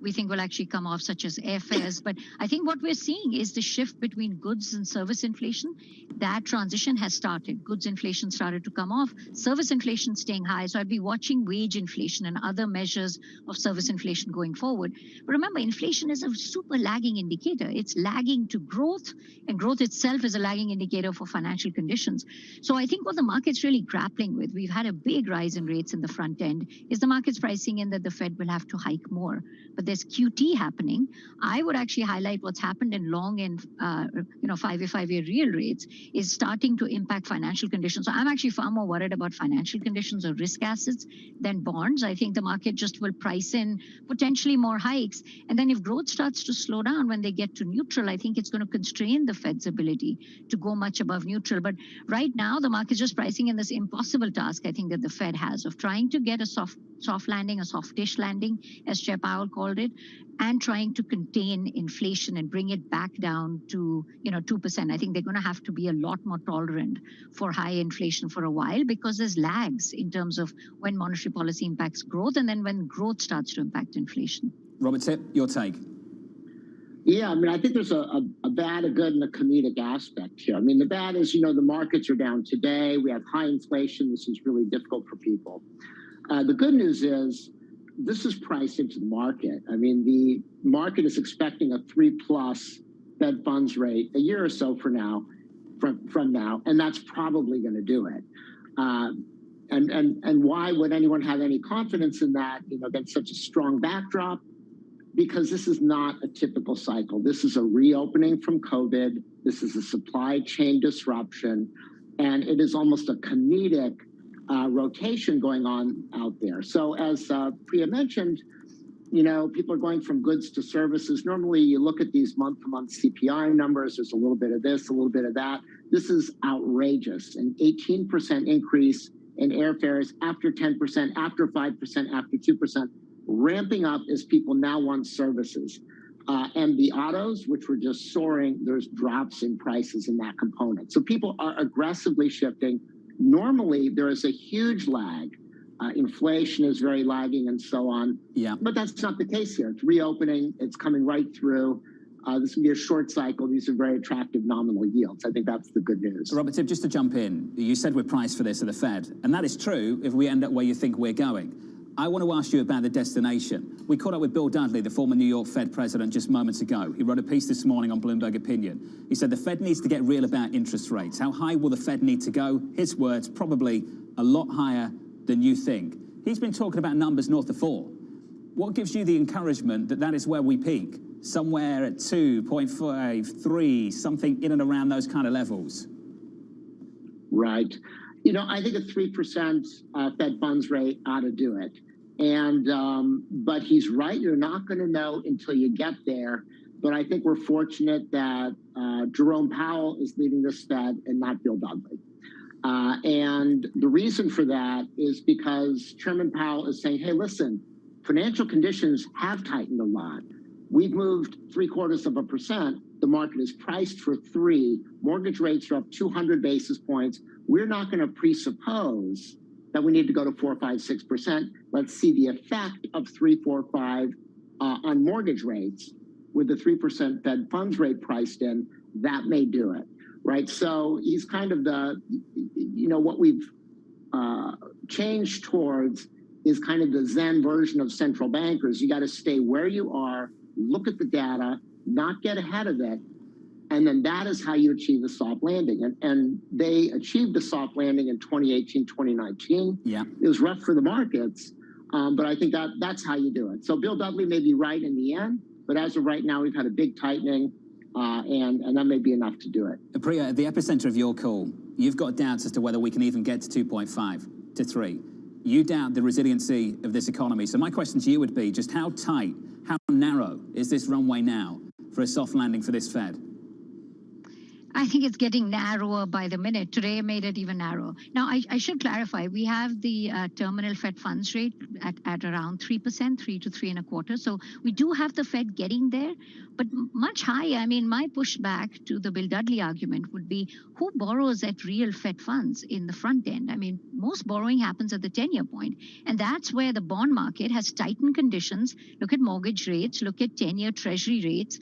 we think will actually come off, such as airfares. But I think what we're seeing is the shift between goods and service inflation. That transition has started. Goods inflation started to come off. Service inflation staying high. So I'd be watching wage inflation and other measures of service inflation going forward. But remember, inflation is a super lagging indicator. It's lagging to growth, and growth itself is a lagging indicator for financial conditions. So I think what the market's really grappling with, we've had a big rise in rates in the front end, is the market's pricing in that the Fed will have to hike more. But there's QT happening. I would actually highlight what's happened in long and 5-year real rates is starting to impact financial conditions. So I'm actually far more worried about financial conditions or risk assets than bonds. I think the market just will price in potentially more hikes. And then if growth starts to slow down when they get to neutral, I think it's going to constrain the Fed's ability to go much above neutral. But right now, the market's just pricing in this impossible task, I think, that the Fed has of trying to get a soft landing, a softish landing, as Chair Powell called it, and trying to contain inflation and bring it back down to 2%. I think they're going to have to be a lot more tolerant for high inflation for a while, because there's lags in terms of when monetary policy impacts growth and then when growth starts to impact inflation. Robert Tipp, your take. Yeah, I mean, I think there's a bad, a good, and a comedic aspect here. I mean, the bad is, the markets are down today. We have high inflation. This is really difficult for people. The good news is this is priced into the market. I mean, the market is expecting a 3+ Fed funds rate a year or so from now, and that's probably going to do it. And why would anyone have any confidence in that, against such a strong backdrop? Because this is not a typical cycle. This is a reopening from COVID. This is a supply chain disruption, and it is almost a comedic rotation going on out there. So as Priya mentioned, people are going from goods to services. Normally you look at these month-to-month CPI numbers. There's a little bit of this, a little bit of that. This is outrageous. An 18% increase in airfares, after 10%, after 5%, after 2%, ramping up as people now want services. And the autos, which were just soaring, there's drops in prices in that component. So people are aggressively shifting. Normally, there is a huge lag. Inflation is very lagging and so on. Yeah. But that's not the case here. It's reopening. It's coming right through. This will be a short cycle. These are very attractive nominal yields. I think that's the good news. Robert Tipp, just to jump in, you said we're priced for this at the Fed, and that is true if we end up where you think we're going. I want to ask you about the destination. We caught up with Bill Dudley, the former New York Fed president, just moments ago. He wrote a piece this morning on Bloomberg Opinion. He said the Fed needs to get real about interest rates. How high will the Fed need to go? His words, probably a lot higher than you think. He's been talking about numbers north of 4. What gives you the encouragement that that is where we peak? Somewhere at 2.5, 3, something in and around those kind of levels? Right. I think a 3% Fed funds rate ought to do it. And but he's right. You're not going to know until you get there. but I think we're fortunate that Jerome Powell is leading this Fed and not Bill Dudley. And the reason for that is because Chairman Powell is saying, hey, listen, financial conditions have tightened a lot. We've moved 0.75%. The market is priced for 3. Mortgage rates are up 200 basis points. We're not going to presuppose that we need to go to 4, 5, 6%. Let's see the effect of 3, 4, 5 on mortgage rates with the 3% Fed funds rate priced in. That may do it, right? So he's kind of what we've changed towards is kind of the Zen version of central bankers. You got to stay where you are, look at the data, not get ahead of it, and then that is how you achieve a soft landing. And they achieved a soft landing in 2018, 2019. Yeah. It was rough for the markets, but I think that's how you do it. So Bill Dudley may be right in the end, but as of right now, we've had a big tightening, and that may be enough to do it. Priya, at the epicenter of your call, you've got doubts as to whether we can even get to 2.5 to 3. You doubt the resiliency of this economy. So my question to you would be, just how tight, how narrow is this runway now for a soft landing for this Fed? I think it's getting narrower by the minute. Today made it even narrower. Now, I should clarify, we have the terminal Fed funds rate at around 3%, 3 to 3.25. So we do have the Fed getting there, but much higher. I mean, my pushback to the Bill Dudley argument would be, who borrows at real Fed funds in the front end? I mean, most borrowing happens at the 10-year point, and that's where the bond market has tightened conditions. Look at mortgage rates, look at 10-year Treasury rates,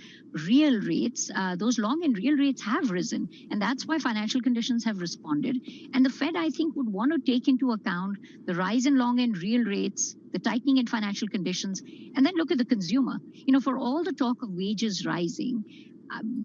real rates. Those long and real rates have risen, and that's why financial conditions have responded. And the Fed, I think, would want to take into account the rise in long and real rates, the tightening in financial conditions, and then look at the consumer. You know, for all the talk of wages rising,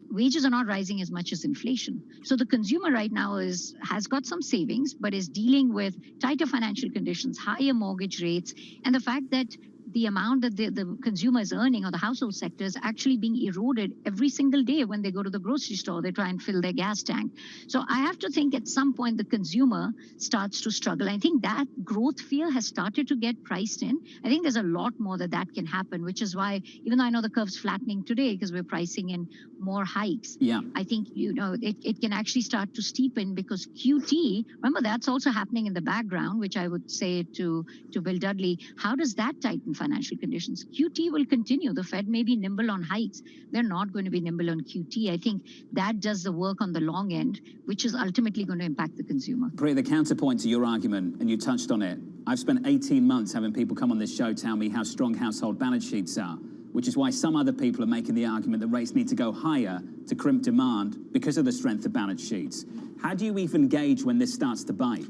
wages are not rising as much as inflation. So the consumer right now has got some savings, but is dealing with tighter financial conditions, higher mortgage rates, and the fact that the amount that the consumer is earning or the household sector is actually being eroded every single day when they go to the grocery store, they try and fill their gas tank. So I have to think at some point the consumer starts to struggle. I think that growth fear has started to get priced in. I think there's a lot more that can happen, which is why, even though I know the curve's flattening today because we're pricing in more hikes, I think, it can actually start to steepen because QT, remember, that's also happening in the background, which I would say to Bill Dudley, how does that tighten financial conditions? QT will continue. The Fed may be nimble on hikes. They're not going to be nimble on QT. I think that does the work on the long end, which is ultimately going to impact the consumer. Priya, the counterpoint to your argument, and you touched on it, I've spent 18 months having people come on this show tell me how strong household balance sheets are, which is why some other people are making the argument that rates need to go higher to crimp demand because of the strength of balance sheets. How do you even gauge when this starts to bite?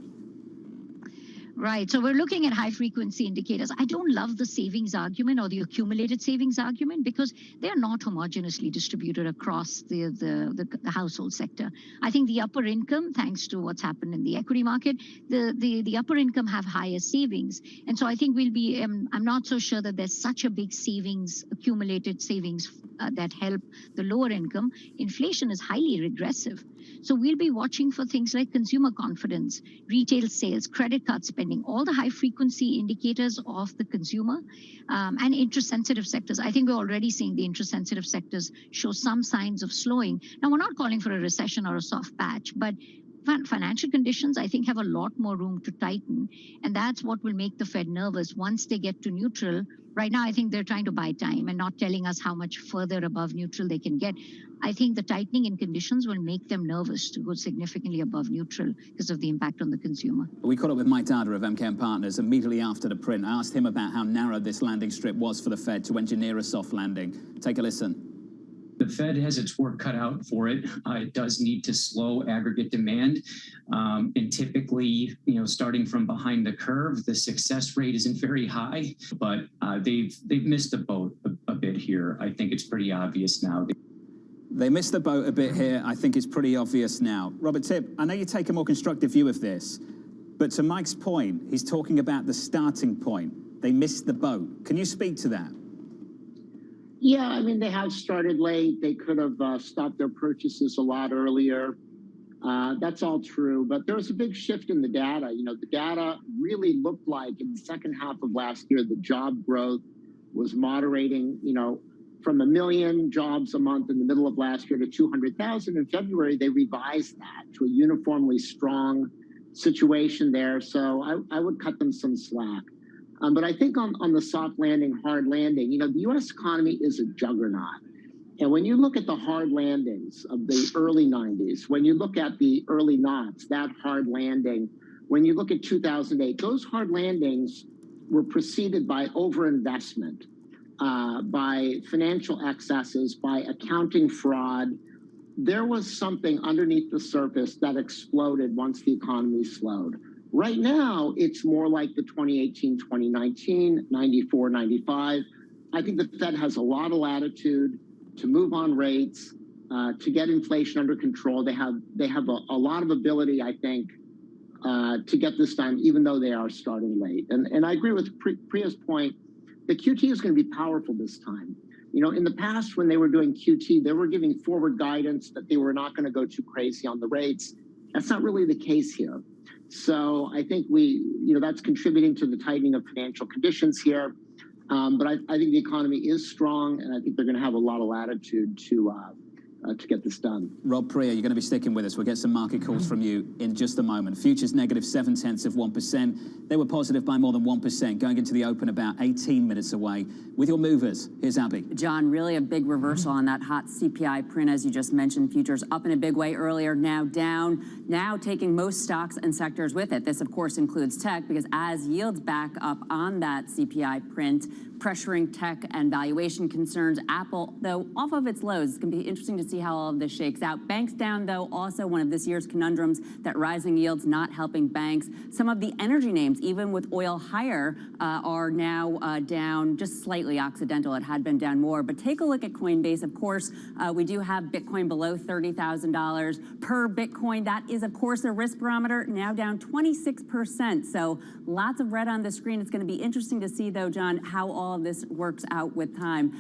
Right. So we're looking at high frequency indicators. I don't love the savings argument or the accumulated savings argument because they're not homogeneously distributed across the household sector. I think the upper income, thanks to what's happened in the equity market, the upper income have higher savings. And so I think we'll be, I'm not so sure that there's such a big savings, accumulated savings that help the lower income. Inflation is highly regressive. So we'll be watching for things like consumer confidence, retail sales, credit card spending, all the high frequency indicators of the consumer, and interest sensitive sectors. I think we're already seeing the interest sensitive sectors show some signs of slowing. Now, we're not calling for a recession or a soft patch, but financial conditions, I think, have a lot more room to tighten. And that's what will make the Fed nervous once they get to neutral. Right now, I think they're trying to buy time and not telling us how much further above neutral they can get. I think the tightening in conditions will make them nervous to go significantly above neutral because of the impact on the consumer. We caught up with Mike Dada of MKM Partners immediately after the print. I asked him about how narrow this landing strip was for the Fed to engineer a soft landing. Take a listen. The Fed has its work cut out for it. It does need to slow aggregate demand. And typically, starting from behind the curve, the success rate isn't very high, but they've missed the boat a bit here. I think it's pretty obvious now. They missed the boat a bit here. I think it's pretty obvious now. Robert Tipp, I know you take a more constructive view of this, but to Mike's point, he's talking about the starting point. They missed the boat. Can you speak to that? Yeah, I mean, they have started late. They could have stopped their purchases a lot earlier. That's all true. But there was a big shift in the data. The data really looked like in the second half of last year, the job growth was moderating, from 1 million jobs a month in the middle of last year to 200,000. In February, they revised that to a uniformly strong situation there. So I would cut them some slack. But I think on the soft landing, hard landing, the U.S. economy is a juggernaut. And when you look at the hard landings of the early 90s, when you look at the early noughts, that hard landing, when you look at 2008, those hard landings were preceded by overinvestment, by financial excesses, by accounting fraud. There was something underneath the surface that exploded once the economy slowed. Right now, it's more like the 2018, 2019, 94, 95. I think the Fed has a lot of latitude to move on rates, to get inflation under control. They have a lot of ability, I think, to get this done, even though they are starting late. And I agree with Priya's point. The QT is going to be powerful this time. In the past, when they were doing QT, they were giving forward guidance that they were not going to go too crazy on the rates. That's not really the case here. So I think that's contributing to the tightening of financial conditions here. But I think the economy is strong, and I think they're going to have a lot of latitude to get this done. Rob, Priya, you're going to be sticking with us. We'll get some market calls from you in just a moment. Futures negative 0.7%. They were positive by more than 1%, going into the open about 18 minutes away. With your movers, here's Abby. John, really a big reversal on that hot CPI print, as you just mentioned. Futures up in a big way earlier, now down, now taking most stocks and sectors with it. This, of course, includes tech, because as yields back up on that CPI print, pressuring tech and valuation concerns. Apple, though, off of its lows. It's going to be interesting to see how all of this shakes out. Banks down, though, also one of this year's conundrums, that rising yields not helping banks. Some of the energy names, even with oil higher, are now down just slightly. Occidental, it had been down more. But take a look at Coinbase. Of course, we do have Bitcoin below $30,000 per Bitcoin. That is, of course, a risk barometer, now down 26%. So lots of red on the screen. It's going to be interesting to see, though, John, how all of this works out with time,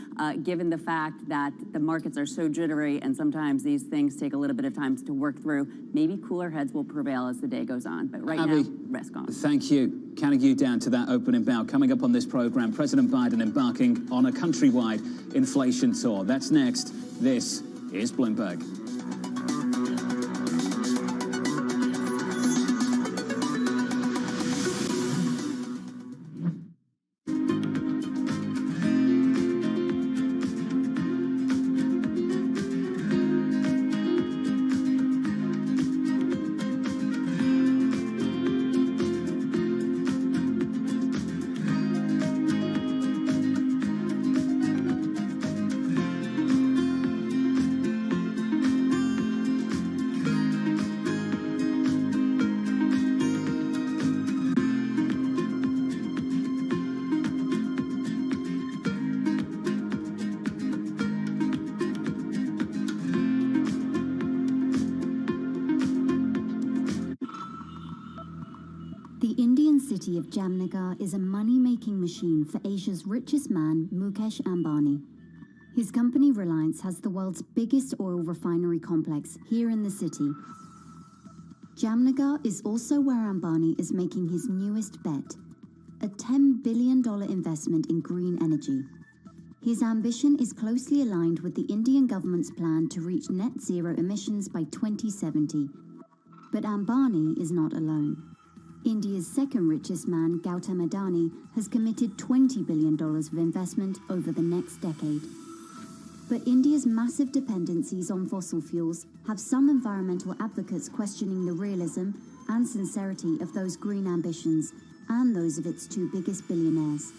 given the fact that the markets are so jittery and sometimes these things take a little bit of time to work through. Maybe cooler heads will prevail as the day goes on. But right Abby, now, risk on. Thank you. Counting you down to that opening bout. Coming up on this program, President Biden embarking on a countrywide inflation tour. That's next. This is Bloomberg. city of Jamnagar is a money-making machine for Asia's richest man, Mukesh Ambani. His company Reliance has the world's biggest oil refinery complex here in the city. Jamnagar is also where Ambani is making his newest bet, a $10 billion investment in green energy. His ambition is closely aligned with the Indian government's plan to reach net zero emissions by 2070. But Ambani is not alone. India's second richest man, Gautam Adani, has committed $20 billion of investment over the next decade. But India's massive dependencies on fossil fuels have some environmental advocates questioning the realism and sincerity of those green ambitions and those of its two biggest billionaires.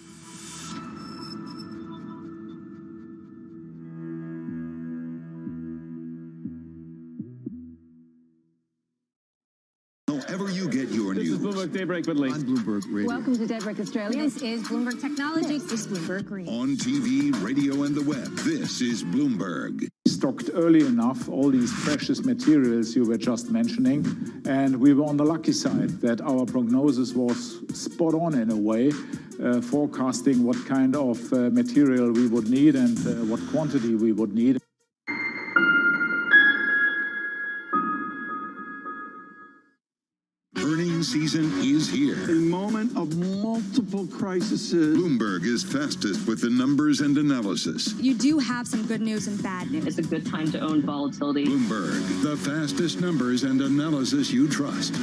However you get your news. This is Bloomberg Daybreak with Lee. On Bloomberg Radio. Welcome to Daybreak Australia. This is Bloomberg Technology. This is Bloomberg Green. On TV, radio, and the web, this is Bloomberg. Stocked early enough all these precious materials you were just mentioning, and we were on the lucky side that our prognosis was spot on in a way, forecasting what kind of material we would need and what quantity we would need. Earning earnings season is here. A moment of multiple crises. Bloomberg is fastest with the numbers and analysis. You do have some good news and bad news. It's a good time to own volatility. Bloomberg, the fastest numbers and analysis you trust.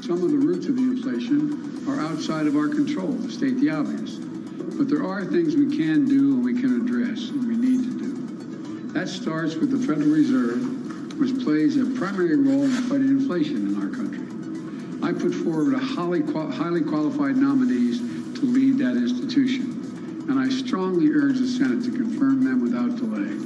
Some of the roots of the inflation are outside of our control, to state the obvious. But there are things we can do and we can address and we need to do. That starts with the Federal Reserve, which plays a primary role in fighting inflation in our country. I put forward highly qualified nominees to lead that institution, and I strongly urge the Senate to confirm them without delay.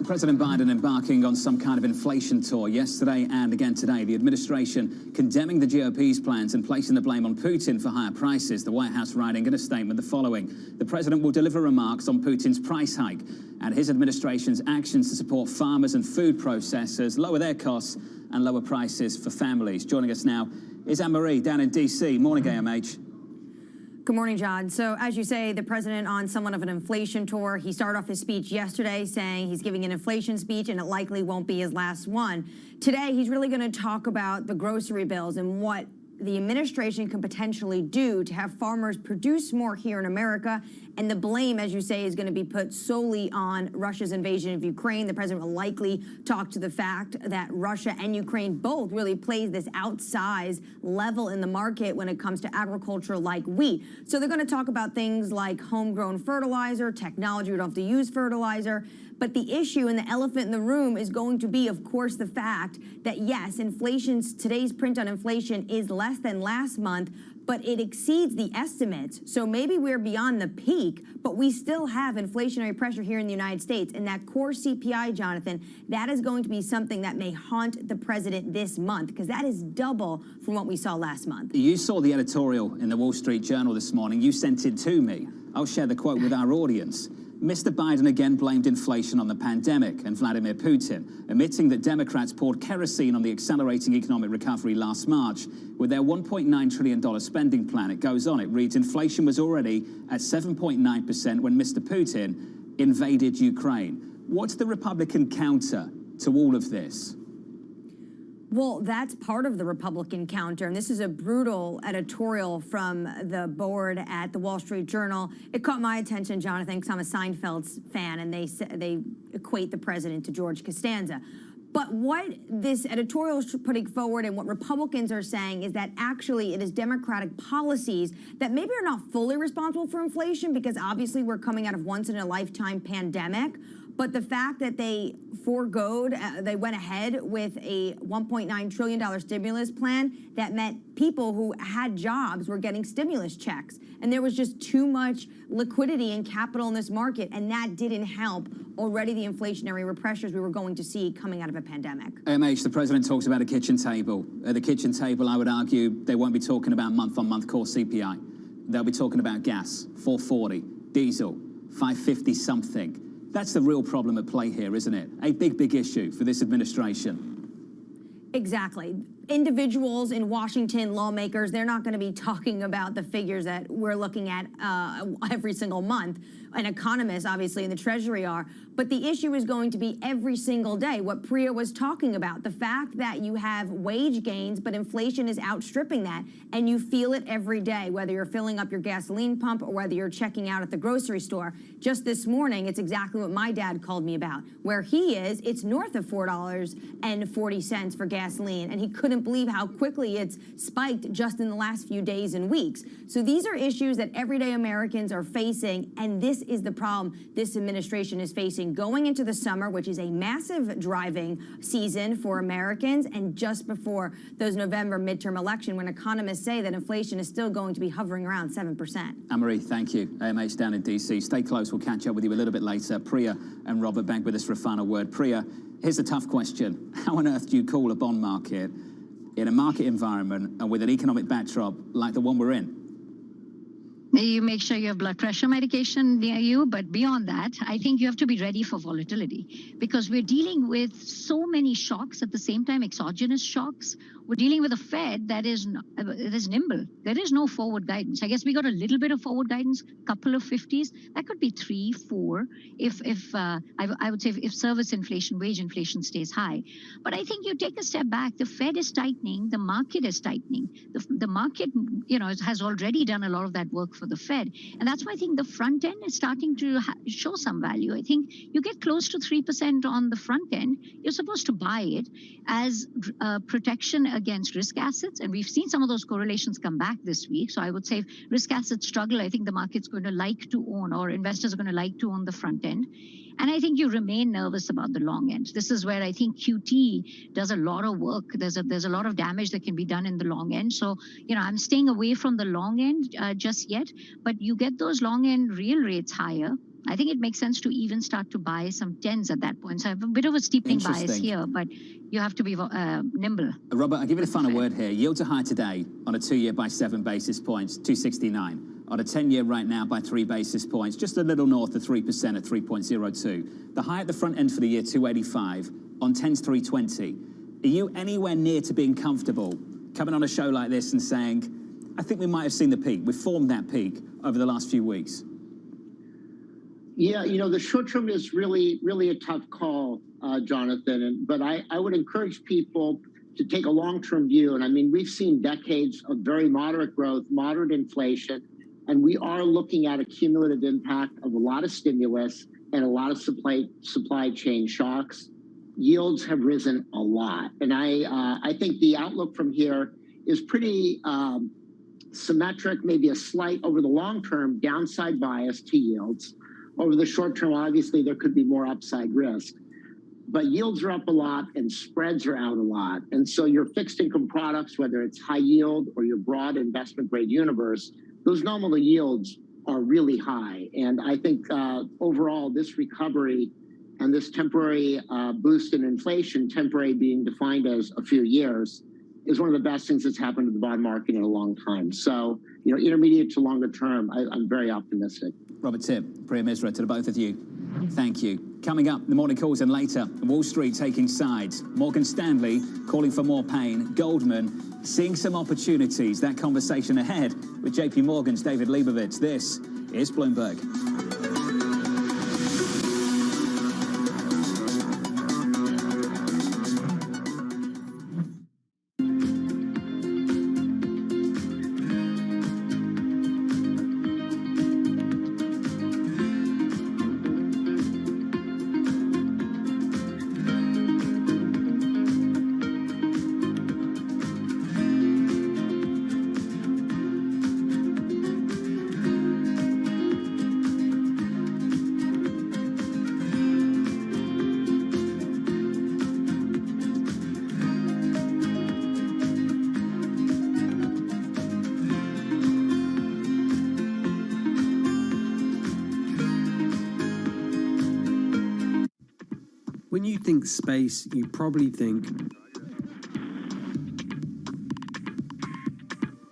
President Biden embarking on some kind of inflation tour yesterday and again today. The administration condemning the GOP's plans and placing the blame on Putin for higher prices. The White House writing in a statement the following: the president will deliver remarks on Putin's price hike and his administration's actions to support farmers and food processors, lower their costs and lower prices for families. Joining us now is Anne-Marie down in D.C. Morning, AMH. Good morning, John. So as you say, the president on somewhat of an inflation tour. He started off his speech yesterday saying he's giving an inflation speech and it likely won't be his last one. Today, he's really going to talk about the grocery bills and what the administration can potentially do to have farmers produce more here in America. And the blame, as you say, is going to be put solely on Russia's invasion of Ukraine. The president will likely talk to the fact that Russia and Ukraine both really plays this outsized level in the market when it comes to agriculture like wheat. So they're going to talk about things like homegrown fertilizer, technology, we don't have to use fertilizer. But the issue and the elephant in the room is going to be, of course, the fact that, yes, today's print on inflation is less than last month, but it exceeds the estimates. So maybe we're beyond the peak, but we still have inflationary pressure here in the United States. And that core CPI, Jonathan, that is going to be something that may haunt the president this month, because that is double from what we saw last month. You saw the editorial in the Wall Street Journal this morning. You sent it to me. I'll share the quote with our audience. Mr. Biden again blamed inflation on the pandemic and Vladimir Putin, admitting that Democrats poured kerosene on the accelerating economic recovery last March with their $1.9 trillion spending plan. It goes on. It reads, inflation was already at 7.9% when Mr. Putin invaded Ukraine. What's the Republican counter to all of this? Well, that's part of the Republican counter, and this is a brutal editorial from the board at the Wall Street Journal. It caught my attention, Jonathan, because I'm a Seinfeld fan, and they equate the president to George Costanza. But what this editorial is putting forward and what Republicans are saying is that actually it is Democratic policies that maybe are not fully responsible for inflation, because obviously we're coming out of once-in-a-lifetime pandemic. But the fact that they they went ahead with a $1.9 trillion stimulus plan that meant people who had jobs were getting stimulus checks. And there was just too much liquidity and capital in this market, and that didn't help already the inflationary pressures we were going to see coming out of a pandemic. AMH, the president talks about a kitchen table. At the kitchen table, I would argue they won't be talking about month-on-month core CPI. They'll be talking about gas, 440, diesel, 550 something. That's the real problem at play here, isn't it? A big, big issue for this administration. Exactly. Individuals in Washington, lawmakers, they're not going to be talking about the figures that we're looking at every single month. And economists, obviously, in the Treasury are. But the issue is going to be every single day, what Priya was talking about. The fact that you have wage gains, but inflation is outstripping that. And you feel it every day, whether you're filling up your gasoline pump or whether you're checking out at the grocery store. Just this morning, it's exactly what my dad called me about. Where he is, it's north of $4.40 for gasoline. And he couldn't believe how quickly it's spiked just in the last few days and weeks. So these are issues that everyday Americans are facing, and this is the problem this administration is facing going into the summer, which is a massive driving season for Americans, and just before those November midterm election, when economists say that inflation is still going to be hovering around 7%. Anne-Marie, thank you. AMH down in D.C. Stay close. We'll catch up with you a little bit later. Priya and Robert back with us for a final word. Priya, here's a tough question. How on earth do you call a bond market in a market environment and with an economic backdrop like the one we're in? You make sure you have blood pressure medication near you, but beyond that, I think you have to be ready for volatility because we're dealing with so many shocks at the same time, exogenous shocks. We're dealing with a Fed that is nimble. There is no forward guidance. I guess we got a little bit of forward guidance, couple of 50s. That could be 3, 4, I would say if service inflation, wage inflation stays high. But I think you take a step back. The Fed is tightening. The market is tightening. The market, has already done a lot of that work for the Fed. And that's why I think the front end is starting to show some value. I think you get close to 3% on the front end. You're supposed to buy it as protection against risk assets. And we've seen some of those correlations come back this week. So I would say if risk assets struggle, I think the market's going to like to own, or investors are going to like to own the front end. And I think you remain nervous about the long end. This is where I think QT does a lot of work. There's a lot of damage that can be done in the long end. So, I'm staying away from the long end just yet. But you get those long end real rates higher. I think it makes sense to even start to buy some 10s at that point. So I have a bit of a steepening bias here, but you have to be nimble. Robert, I'll give you the final word here. Yields are high today on a 2-year by 7 basis points, 269. On a 10-year right now by 3 basis points, just a little north of 3% at 3.02. The high at the front end for the year, 285. On 10s, 320. Are you anywhere near to being comfortable coming on a show like this and saying, I think we might have seen the peak. We've formed that peak over the last few weeks. Yeah, the short term is really, really a tough call, Jonathan. But I would encourage people to take a long-term view. And I mean, we've seen decades of very moderate growth, moderate inflation, and we are looking at a cumulative impact of a lot of stimulus and a lot of supply chain shocks. Yields have risen a lot. And I think the outlook from here is pretty symmetric, maybe a slight over the long term downside bias to yields. Over the short term, obviously, there could be more upside risk. But yields are up a lot and spreads are out a lot. And so your fixed income products, whether it's high yield or your broad investment grade universe, those nominal yields are really high. And I think overall, this recovery and this temporary boost in inflation, temporary being defined as a few years, is one of the best things that's happened to the bond market in a long time. So, intermediate to longer term, I'm very optimistic. Robert Tipp, Priya Misra, to the both of you, thank you. Coming up, the morning calls and later, Wall Street taking sides. Morgan Stanley calling for more pain. Goldman seeing some opportunities. That conversation ahead with JP Morgan's David Leibovitz. This is Bloomberg. When you think space, you probably think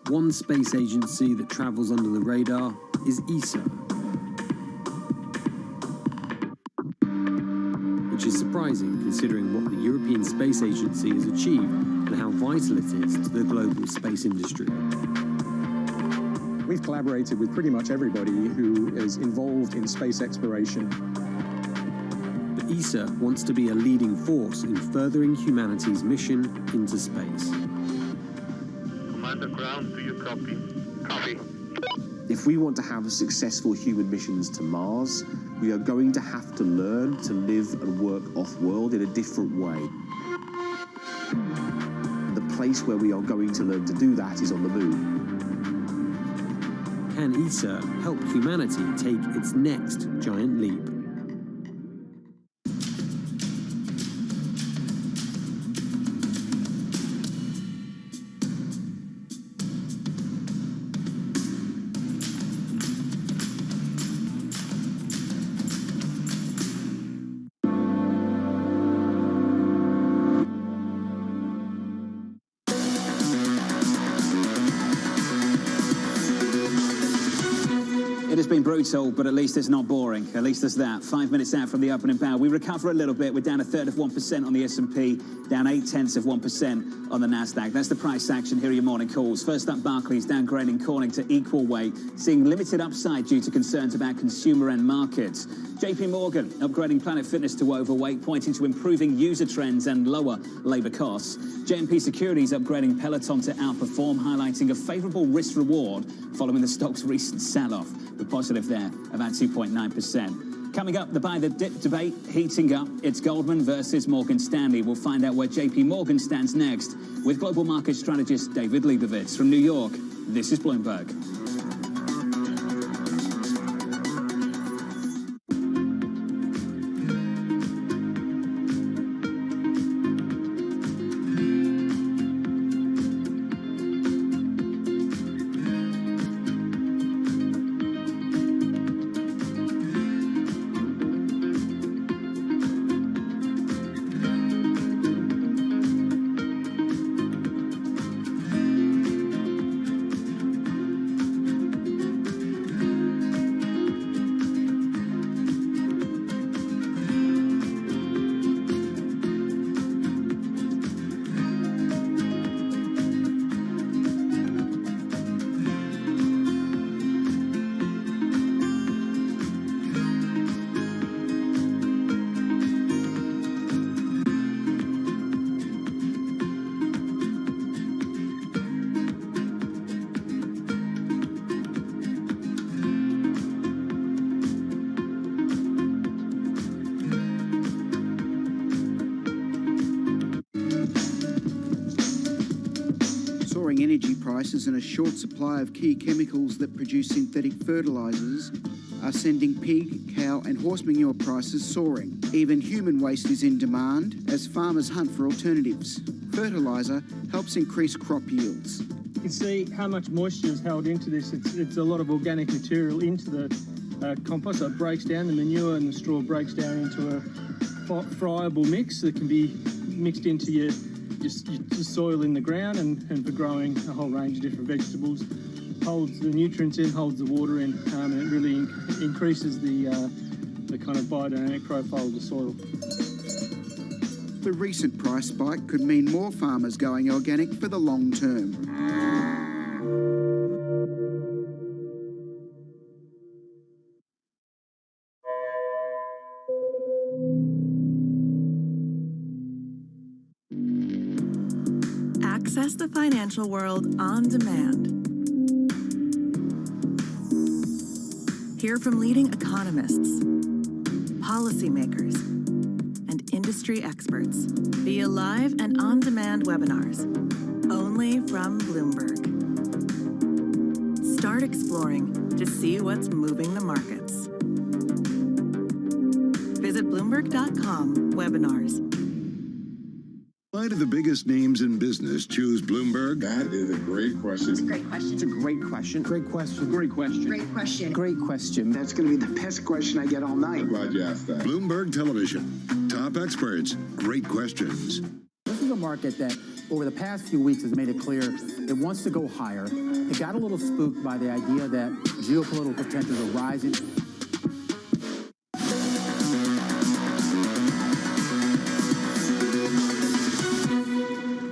one space agency that travels under the radar is ESA, which is surprising considering what the European Space Agency has achieved and how vital it is to the global space industry. We've collaborated with pretty much everybody who is involved in space exploration. ESA wants to be a leading force in furthering humanity's mission into space. Commander Ground, do you copy? Copy. If we want to have successful human missions to Mars, we are going to have to learn to live and work off-world in a different way. The place where we are going to learn to do that is on the moon. Can ESA help humanity take its next giant leap? been brutal, but at least it's not boring. At least there's that. 5 minutes out from the opening bell. We recover a little bit. We're down 1/3% on the S&P, down 0.8% on the Nasdaq. That's the price action. Here are your morning calls. First up, Barclays downgrading Corning to equal weight, seeing limited upside due to concerns about consumer end markets. JP Morgan upgrading Planet Fitness to overweight, pointing to improving user trends and lower labor costs. JMP Securities upgrading Peloton to outperform, highlighting a favorable risk-reward following the stock's recent sell-off. We're positive there, about 2.9%. Coming up, the buy the dip debate heating up. It's Goldman versus Morgan Stanley. We'll find out where JP Morgan stands next with global market strategist David Leibovitz from New York. This is Bloomberg. Energy prices and a short supply of key chemicals that produce synthetic fertilisers are sending pig, cow and horse manure prices soaring. Even human waste is in demand as farmers hunt for alternatives. Fertiliser helps increase crop yields. You can see how much moisture is held into this. It's a lot of organic material into the compost, so it breaks down. The manure and the straw breaks down into a friable mix that can be mixed into your soil in the ground and for growing a whole range of different vegetables. Holds the nutrients in, holds the water in, and it really increases the kind of biodynamic profile of the soil. The recent price spike could mean more farmers going organic for the long term. Access the financial world on demand. Hear from leading economists, policymakers, and industry experts via live and on-demand webinars, only from Bloomberg. Start exploring to see what's moving the markets. Visit Bloomberg.com/webinars. Why do the biggest names in business choose Bloomberg? That is a great question. It's a great question. It's a great question. Great question. Great question. Great question. Great question. That's going to be the best question I get all night. I'm glad you asked that. Bloomberg Television. Top experts. Great questions. This is a market that over the past few weeks has made it clear it wants to go higher. It got a little spooked by the idea that geopolitical tensions are rising.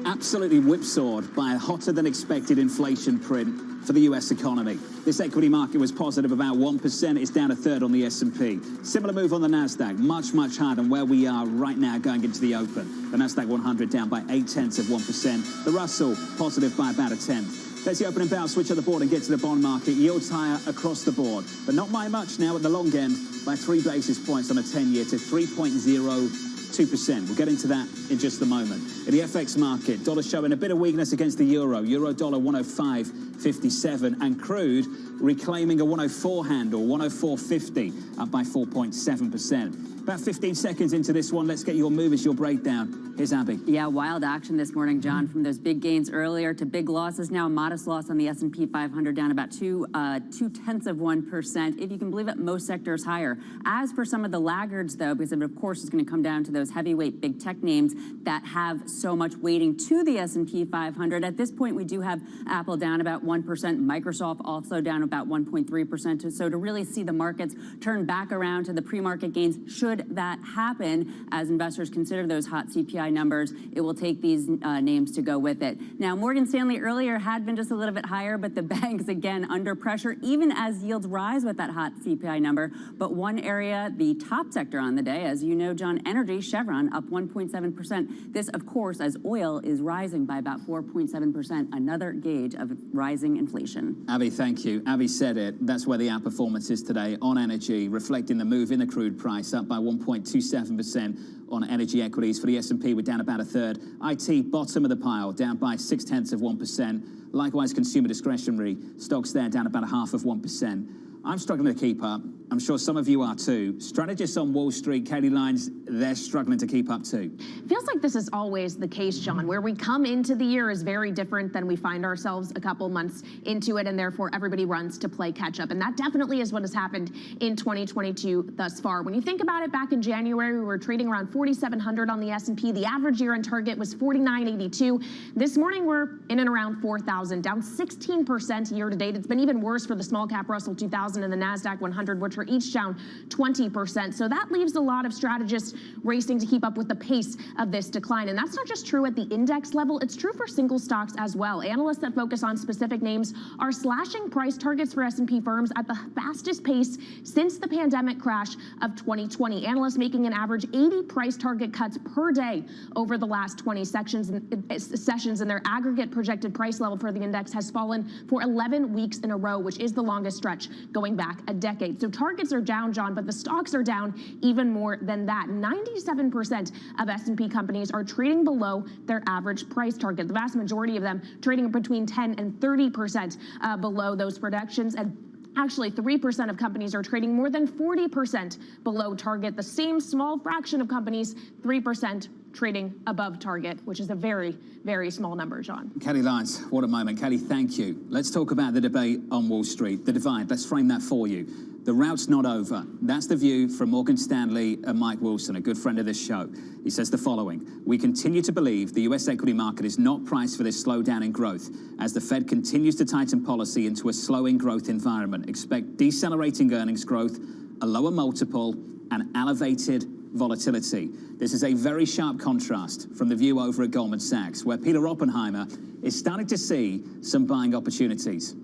Absolutely whipsawed by a hotter than expected inflation print for the US economy. This equity market was positive about 1%. It's down 1/3 on the S&P. Similar move on the Nasdaq, much higher than where we are right now going into the open. The Nasdaq 100 down by 0.8%. The Russell positive by about 1/10. There's the opening bell. Switch at the board and get to the bond market. Yields higher across the board, but not by much now at the long end, by 3 basis points on a 10-year to 3.02%. We'll get into that in just a moment. In the FX market, dollar showing a bit of weakness against the euro. Euro dollar 105.57, and crude reclaiming a 104 handle, 104.50, up by 4.7%. About 15 seconds into this one, let's get your movers, your breakdown. Here's Abby. Yeah, wild action this morning, John, from those big gains earlier to big losses. Now a modest loss on the S&P 500, down about 0.2%. If you can believe it, most sectors higher. As for some of the laggards, though, because it, of course, is going to come down to those heavyweight big tech names that have so much weighting to the S&P 500. At this point, we do have Apple down about 1%. Microsoft also down about 1.3%. So to really see the markets turn back around to the pre-market gains, should that happen, as investors consider those hot CPI numbers, it will take these names to go with it. Now, Morgan Stanley earlier had been just a little bit higher, but the banks, again, under pressure, even as yields rise with that hot CPI number. But one area, the top sector on the day, as you know, John, energy, Chevron, up 1.7%. This, of course, as oil is rising by about 4.7%, another gauge of rising inflation. Abby, thank you. Abby said it. That's where the outperformance is today on energy, reflecting the move in the crude price, up by 1.27% on energy equities. For the S&P, we're down about a third. IT, bottom of the pile, down by 0.6%. Likewise, consumer discretionary stocks there down about 0.5%. I'm struggling to keep up. I'm sure some of you are too. Strategists on Wall Street, Katie Lyons, they're struggling to keep up too. Feels like this is always the case, John. Where we come into the year is very different than we find ourselves a couple months into it, and therefore everybody runs to play catch up. And that definitely is what has happened in 2022 thus far. When you think about it, back in January, we were trading around 4,700 on the S&P. The average year-end target was 4,982. This morning, we're in and around 4,000, down 16% year to date. It's been even worse for the small cap Russell 2000 and the NASDAQ 100, which are each down 20%. So that leaves a lot of strategists racing to keep up with the pace of this decline. And that's not just true at the index level, it's true for single stocks as well. Analysts that focus on specific names are slashing price targets for S&P firms at the fastest pace since the pandemic crash of 2020. Analysts making an average 80 price target cuts per day over the last 20 sessions, and their aggregate projected price level for the index has fallen for 11 weeks in a row, which is the longest stretch going back a decade. So targets are down, John, but the stocks are down even more than that. 97% of S&P companies are trading below their average price target. The vast majority of them trading between 10 and 30% below those projections. And actually, 3% of companies are trading more than 40% below target. The same small fraction of companies, 3%, trading above target, which is a very, very small number, John. Kelly Lyons, what a moment. Kelly, thank you. Let's talk about the debate on Wall Street, the divide. Let's frame that for you. The route's not over. That's the view from Morgan Stanley and Mike Wilson, a good friend of this show. He says the following: we continue to believe the U.S. equity market is not priced for this slowdown in growth as the Fed continues to tighten policy into a slowing growth environment. Expect decelerating earnings growth, a lower multiple, and elevated volatility. This is a very sharp contrast from the view over at Goldman Sachs, where Peter Oppenheimer is starting to see some buying opportunities.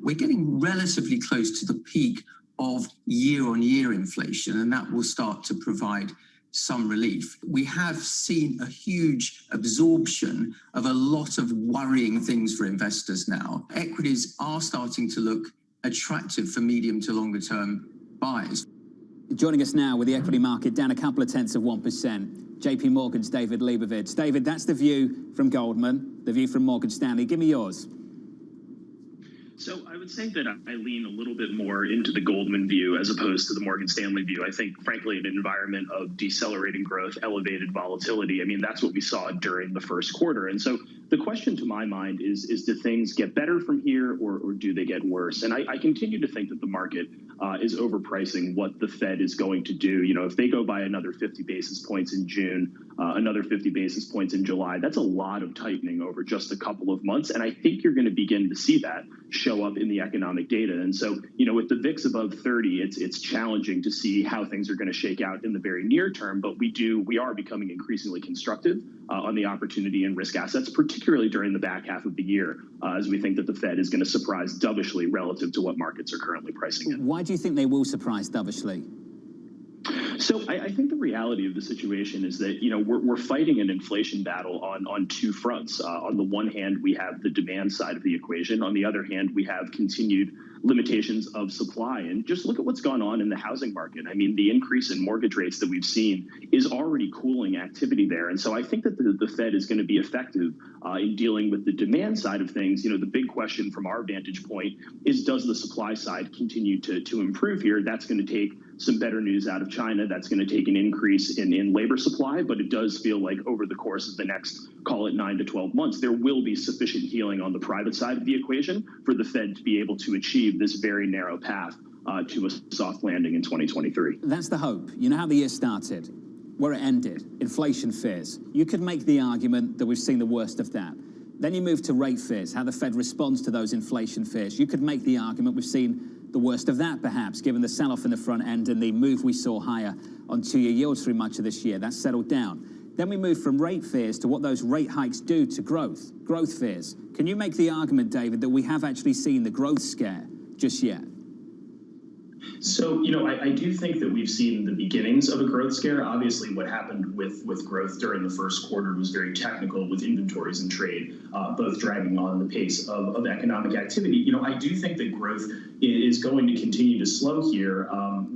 We're getting relatively close to the peak of year-on-year inflation, and that will start to provide some relief. We have seen a huge absorption of a lot of worrying things for investors now. Equities are starting to look attractive for medium to longer term buys. Joining us now with the equity market down a couple of tenths of 1%, JP Morgan's David Leibovitz. David, that's the view from Goldman, the view from Morgan Stanley. Give me yours. So I would say that I lean a little bit more into the Goldman view as opposed to the Morgan Stanley view. I think, frankly, in an environment of decelerating growth, elevated volatility, I mean, that's what we saw during the first quarter. And so the question to my mind is do things get better from here or do they get worse? And I continue to think that the market is overpricing what the Fed is going to do. You know, if they go by another 50 basis points in June, another 50 basis points in July, that's a lot of tightening over just a couple of months. And I think you're going to begin to see that show up in the economic data. And so, you know, with the VIX above 30, it's challenging to see how things are going to shake out in the very near term. But we are becoming increasingly constructive on the opportunity and risk assets, particularly during the back half of the year, as we think that the Fed is going to surprise dovishly relative to what markets are currently pricing in. Why do you think they will surprise dovishly? So I think the reality of the situation is that, you know, we're fighting an inflation battle on two fronts. On the one hand, we have the demand side of the equation. On the other hand, we have continued limitations of supply. And just look at what's gone on in the housing market. I mean, the increase in mortgage rates that we've seen is already cooling activity there. And so I think that the Fed is going to be effective in dealing with the demand side of things. You know, the big question from our vantage point is, does the supply side continue to improve here? That's going to take some better news out of China. That's going to take an increase in labor supply, but it does feel like over the course of the next, call it 9 to 12 months, there will be sufficient healing on the private side of the equation for the Fed to be able to achieve this very narrow path to a soft landing in 2023. That's the hope. You know how the year started, where it ended, inflation fears. You could make the argument that we've seen the worst of that. Then you move to rate fears, how the Fed responds to those inflation fears. You could make the argument we've seen the worst of that, perhaps, given the sell-off in the front end and the move we saw higher on two-year yields through much of this year. That's settled down. Then we move from rate fears to what those rate hikes do to growth fears. Can you make the argument, David, that we have actually seen the growth scare just yet? So, I do think that we've seen the beginnings of a growth scare. Obviously, what happened with growth during the first quarter was very technical with inventories and trade, both dragging on the pace of economic activity. I do think that growth is going to continue to slow here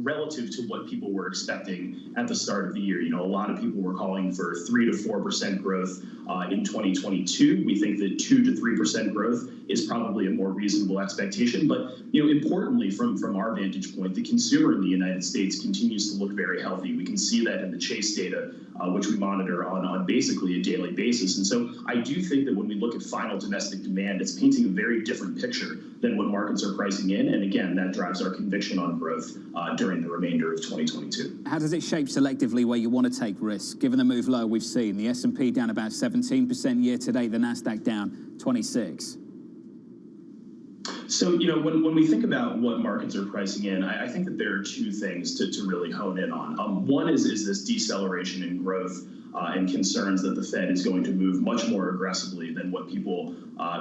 relative to what people were expecting at the start of the year. A lot of people were calling for 3 to 4% growth in 2022. We think that 2 to 3% growth is probably a more reasonable expectation. But, importantly, from our vantage point, the consumer in the United States continues to look very healthy. We can see that in the Chase data, which we monitor on basically a daily basis. And so I do think that when we look at final domestic demand, it's painting a very different picture than what markets are pricing in. And again, that drives our conviction on growth during the remainder of 2022. How does it shape selectively where you want to take risks? Given the move low we've seen, the S&P down about 17% year to date, the NASDAQ down 26%. So, when we think about what markets are pricing in, I think that there are two things to really hone in on. One is this deceleration in growth and concerns that the Fed is going to move much more aggressively than what people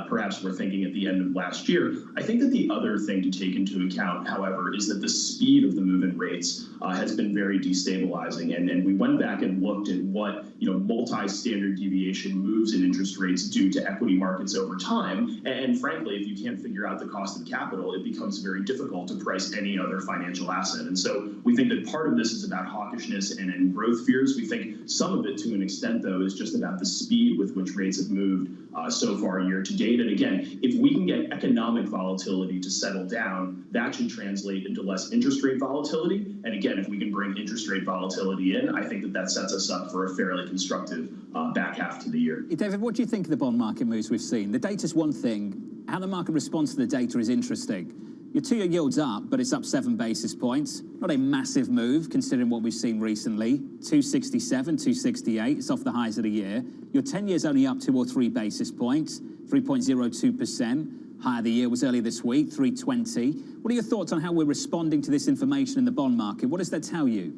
perhaps were thinking at the end of last year. I think that the other thing to take into account, however, is that the speed of the move in rates has been very destabilizing. And we went back and looked at what, multi-standard deviation moves in interest rates do to equity markets over time. And frankly, if you can't figure out the cost of capital, it becomes very difficult to price any other financial asset. And so we think that part of this is about hawkishness and growth fears. We think some of it, to an extent, though, is just about the speed with which rates have moved so far year to date. And again, if we can get economic volatility to settle down, that should translate into less interest rate volatility. And again, if we can bring interest rate volatility in, I think that sets us up for a fairly constructive back half to the year. David, what do you think of the bond market moves we've seen? The data's one thing. How the market responds to the data is interesting. Your two-year yield's up, but it's up 7 basis points. Not a massive move, considering what we've seen recently. 267, 268, it's off the highs of the year. Your 10-year's only up 2 or 3 basis points, 3.02%. Higher the year was earlier this week, 320. What are your thoughts on how we're responding to this information in the bond market? What does that tell you?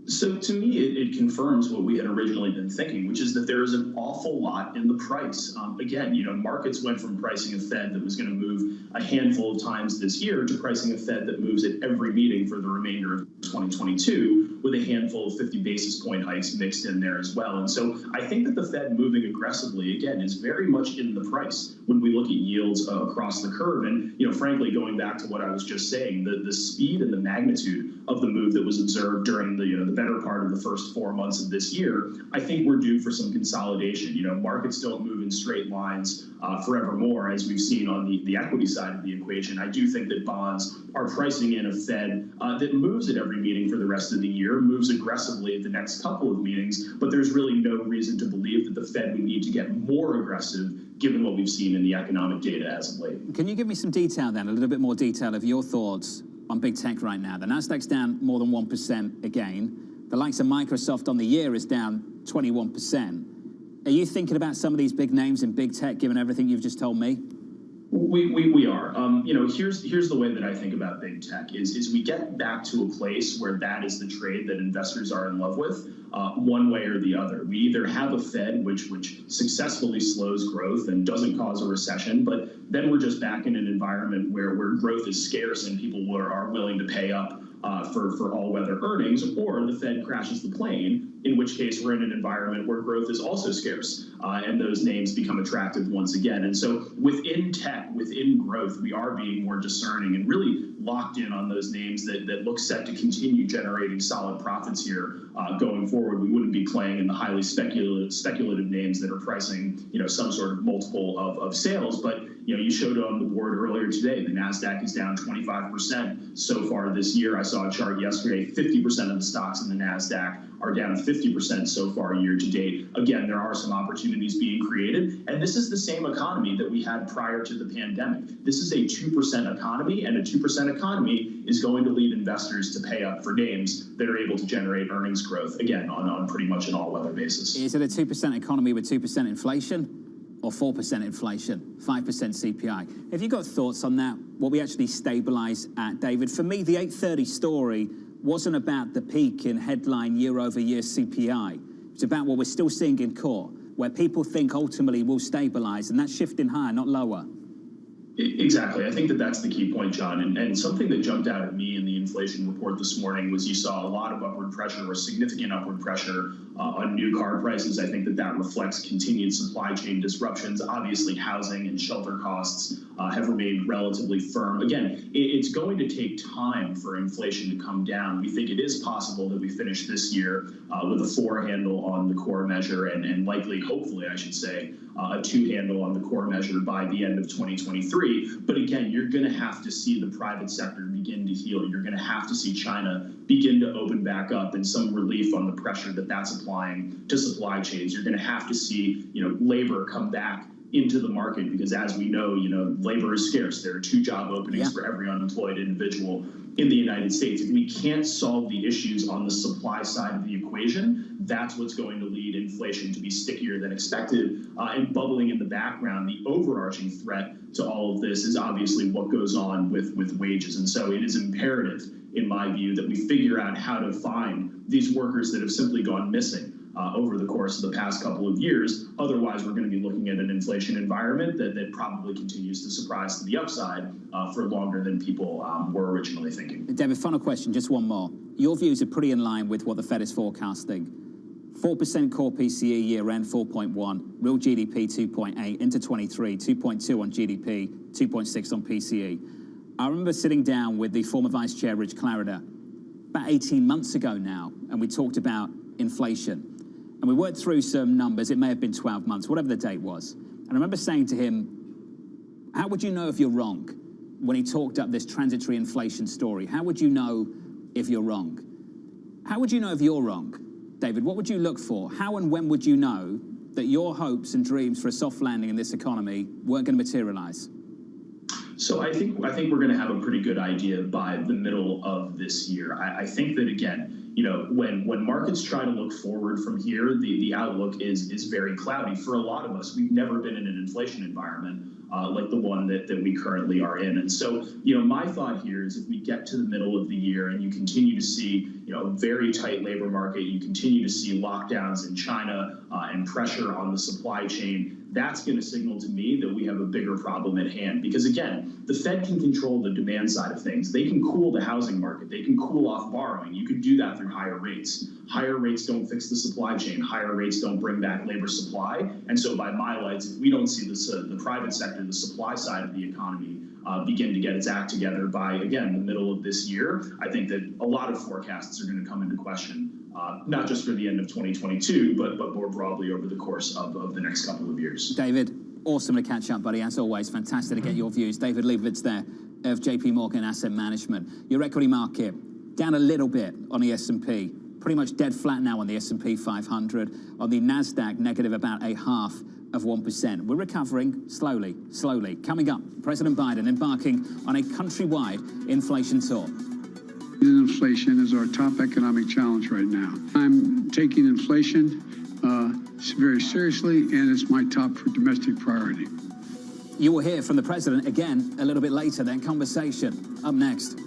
So to me, it confirms what we had originally been thinking, which is that there is an awful lot in the price. Again, markets went from pricing a Fed that was going to move a handful of times this year to pricing a Fed that moves at every meeting for the remainder of 2022 with a handful of 50 basis point hikes mixed in there as well. And so I think that the Fed moving aggressively, again, is very much in the price when we look at yields across the curve. And, frankly, going back to what I was just saying, the speed and the magnitude of the move that was observed during the better part of the first 4 months of this year, I think we're due for some consolidation. Markets don't move in straight lines forevermore, as we've seen on the equity side of the equation. I do think that bonds are pricing in a Fed that moves at every meeting for the rest of the year, moves aggressively at the next couple of meetings, but there's really no reason to believe that the Fed would need to get more aggressive given what we've seen in the economic data as of late. Can you give me some detail then, a little bit more detail of your thoughts on big tech right now? The Nasdaq's down more than 1% again. The likes of Microsoft on the year is down 21%. Are you thinking about some of these big names in big tech, given everything you've just told me? We are. Here's the way that I think about big tech is we get back to a place where that is the trade that investors are in love with, one way or the other. We either have a Fed which successfully slows growth and doesn't cause a recession, but then we're just back in an environment where growth is scarce and people are willing to pay up for all-weather earnings, or the Fed crashes the plane, in which case we're in an environment where growth is also scarce, and those names become attractive once again. And so within tech, within growth, we are being more discerning and really locked in on those names that look set to continue generating solid profits here going forward. We wouldn't be playing in the highly speculative names that are pricing, some sort of multiple of sales. But you showed on the board earlier today, the NASDAQ is down 25% so far this year. I saw a chart yesterday, 50% of the stocks in the NASDAQ are down 50% so far year to date. Again, there are some opportunities being created, and this is the same economy that we had prior to the pandemic. This is a 2% economy, and a 2% economy is going to lead investors to pay up for names that are able to generate earnings growth, again, on pretty much an all-weather basis. Is it a 2% economy with 2% inflation? or 4% inflation, 5% CPI. Have you got thoughts on that? What we actually stabilise at, David? For me, the 8:30 story wasn't about the peak in headline year-over-year CPI. It's about what we're still seeing in core, where people think ultimately will stabilise, and that's shifting higher, not lower. Exactly. I think that that's the key point, John. And something that jumped out at me in the inflation report this morning was you saw a lot of upward pressure or significant upward pressure on new car prices. I think that that reflects continued supply chain disruptions. Obviously, housing and shelter costs have remained relatively firm. Again, it's going to take time for inflation to come down. We think it is possible that we finish this year with a 4 handle on the core measure and likely, hopefully, I should say, a 2 handle on the core measure by the end of 2023. But again, you're going to have to see the private sector begin to heal. You're going to have to see China begin to open back up and some relief on the pressure that that's applying to supply chains. You're going to have to see, labor come back into the market because, as we know, labor is scarce. There are 2 job openings for every unemployed individual in the United States. If we can't solve the issues on the supply side of the equation, that's what's going to lead inflation to be stickier than expected. And bubbling in the background, the overarching threat to all of this is obviously what goes on with wages. And so it is imperative, in my view, that we figure out how to find these workers that have simply gone missing over the course of the past couple of years. Otherwise, we're going to be looking at an inflation environment that probably continues to surprise to the upside for longer than people were originally thinking. David, final question, just one more. Your views are pretty in line with what the Fed is forecasting. 4% core PCE year-end, 4.1. Real GDP, 2.8. Into 23, 2.2 on GDP, 2.6 on PCE. I remember sitting down with the former Vice Chair, Rich Clarida, about 18 months ago now, and we talked about inflation. And we worked through some numbers. It may have been 12 months, whatever the date was. And I remember saying to him, how would you know if you're wrong? When he talked up this transitory inflation story, how would you know if you're wrong? How would you know if you're wrong? David, what would you look for? How and when would you know that your hopes and dreams for a soft landing in this economy weren't going to materialize? So I think we're going to have a pretty good idea by the middle of this year. I think that, again, when markets try to look forward from here, the outlook is very cloudy. For a lot of us, we've never been in an inflation environment like the one that we currently are in. And so, my thought here is if we get to the middle of the year and you continue to see, a very tight labor market, you continue to see lockdowns in China and pressure on the supply chain, that's going to signal to me that we have a bigger problem at hand. Because again, the Fed can control the demand side of things. They can cool the housing market. They can cool off borrowing. You can do that through higher rates. Higher rates don't fix the supply chain. Higher rates don't bring back labor supply. And so by my lights, if we don't see the private sector, the supply side of the economy, begin to get its act together by, again, the middle of this year, I think that a lot of forecasts are going to come into question, not just for the end of 2022, but more broadly over the course of the next couple of years. David, awesome to catch up, buddy. As always, fantastic to get your views. David Leibovitz there of JP Morgan Asset Management. Your equity market down a little bit on the S&P. Pretty much dead flat now on the S&P 500. On the NASDAQ, negative about 0.5%. We're recovering slowly. Coming up, President Biden embarking on a countrywide inflation tour. Inflation is our top economic challenge right now. I'm taking inflation very seriously, and it's my top domestic priority. You will hear from the president again a little bit later. That conversation up next.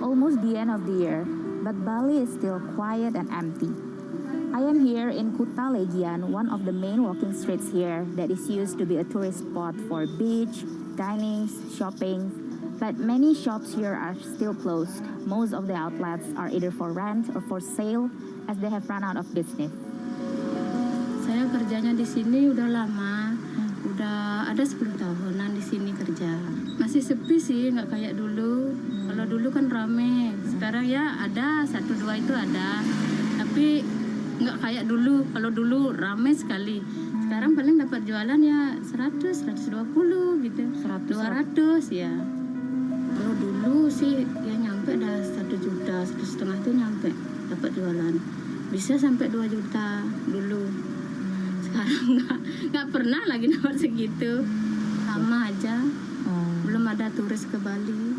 almost the end of the year, but Bali is still quiet and empty. I am here in Kuta Legian, one of the main walking streets here that is used to be a tourist spot for beach, dining, shopping, but many shops here are still closed. Most of the outlets are either for rent or for sale as they have run out of business. Saya kerjanya di sini udah lama, udah ada 10 tahunan di sini kerja. Masih sepi sih, nggak kayak dulu. Kalau dulu kan rame, sekarang ya ada 1-2 itu ada, tapi nggak kayak dulu. Kalau dulu rame sekali. Sekarang paling dapat jualan ya 100, 120 gitu. 200 ya. Kalau dulu sih ya nyampe dah 1 juta, 1,5 tuh nyampe dapat jualan. Bisa sampai 2 juta dulu. Sekarang nggak pernah lagi dapat segitu. Sama aja. Belum ada turis ke Bali.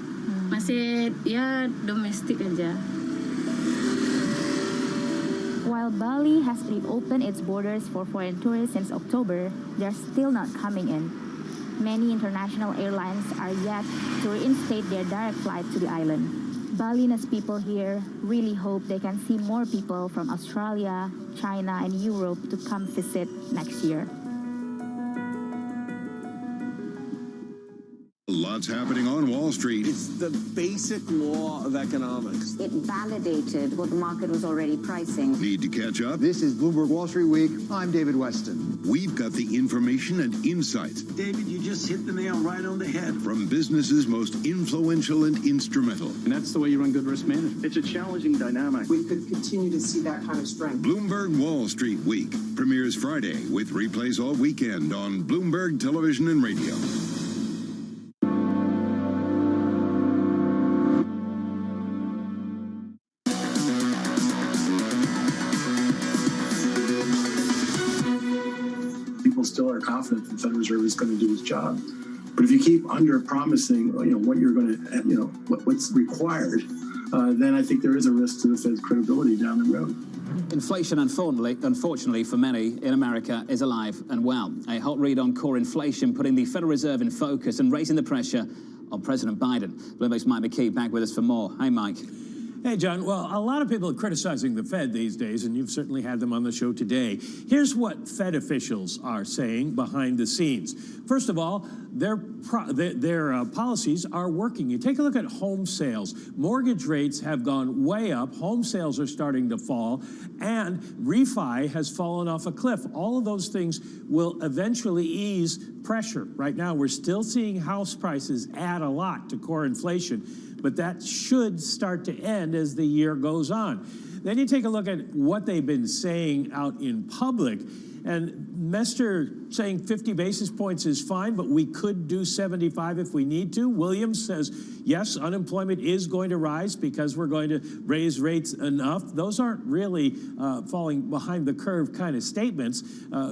Masih ya domestik aja. While Bali has reopened its borders for foreign tourists since October, they're still not coming in. Many international airlines are yet to reinstate their direct flights to the island. Balinese people here really hope they can see more people from Australia, China, and Europe to come visit next year. Lots happening on Wall Street. It's the basic law of economics. It validated what the market was already pricing. Need to catch up? This is Bloomberg Wall Street Week. I'm David Weston. We've got the information and insights. David, you just hit the nail right on the head. From businesses most influential and instrumental. And that's the way you run good risk management. It's a challenging dynamic. We could continue to see that kind of strength. Bloomberg Wall Street Week premieres Friday with replays all weekend on Bloomberg Television and Radio. Still are confident the Federal Reserve is going to do its job. But if you keep under-promising, what you're going to, what's required, then I think there is a risk to the Fed's credibility down the road. Inflation, unfortunately for many in America, is alive and well. A hot read on core inflation, putting the Federal Reserve in focus and raising the pressure on President Biden. Bloomberg's Mike McKee back with us for more. Hey, Mike. Hey, John. Well, a lot of people are criticizing the Fed these days, and you've certainly had them on the show today. Here's what Fed officials are saying behind the scenes. First of all, their policies are working. You take a look at home sales. Mortgage rates have gone way up. Home sales are starting to fall, and refi has fallen off a cliff. All of those things will eventually ease pressure. Right now, we're still seeing house prices add a lot to core inflation, but that should start to end as the year goes on. Then you take a look at what they've been saying out in public, and Mester saying 50 basis points is fine, but we could do 75 if we need to. Williams says, yes, unemployment is going to rise because we're going to raise rates enough. Those aren't really falling behind the curve kind of statements.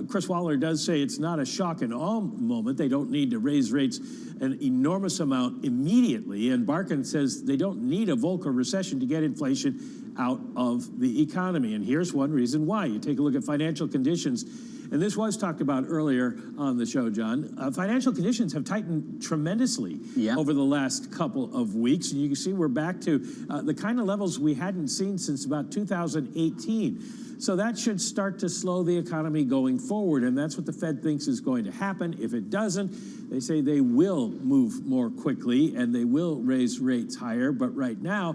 Chris Waller does say it's not a shock and awe moment. They don't need to raise rates an enormous amount immediately. And Barkin says they don't need a Volcker recession to get inflation out of the economy. And here's one reason why. You take a look at financial conditions. And this was talked about earlier on the show, John. Financial conditions have tightened tremendously over the last couple of weeks. And you can see we're back to the kind of levels we hadn't seen since about 2018. So that should start to slow the economy going forward. And that's what the Fed thinks is going to happen. If it doesn't, they say they will move more quickly and they will raise rates higher. But right now,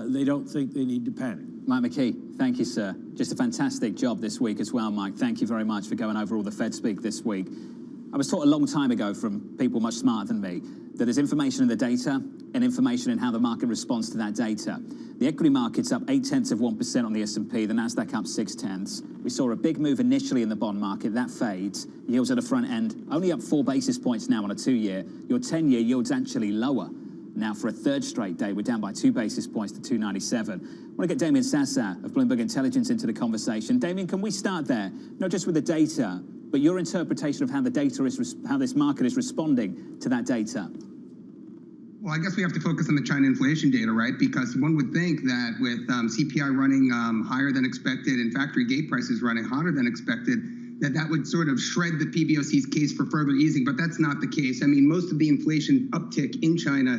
they don't think they need to panic. Mike McKee, thank you, sir. Just a fantastic job this week as well, Mike. Thank you very much for going over all the Fed speak this week. I was taught a long time ago from people much smarter than me that there's information in the data and information in how the market responds to that data. The equity market's up 0.8% on the S&P, the Nasdaq up 0.6. We saw a big move initially in the bond market. That fades. Yields at the front end only up 4 basis points now on a 2-year. Your 10-year yield's actually lower. Now, for a third straight day, we're down by 2 basis points to 297. I want to get Damien Sassa of Bloomberg Intelligence into the conversation. Damien, can we start there? Not just with the data, but your interpretation of how the data is, how this market is responding to that data. Well, I guess we have to focus on the China inflation data, right? Because one would think that with CPI running higher than expected and factory gate prices running hotter than expected, that would sort of shred the PBOC's case for further easing, but that's not the case. I mean, most of the inflation uptick in China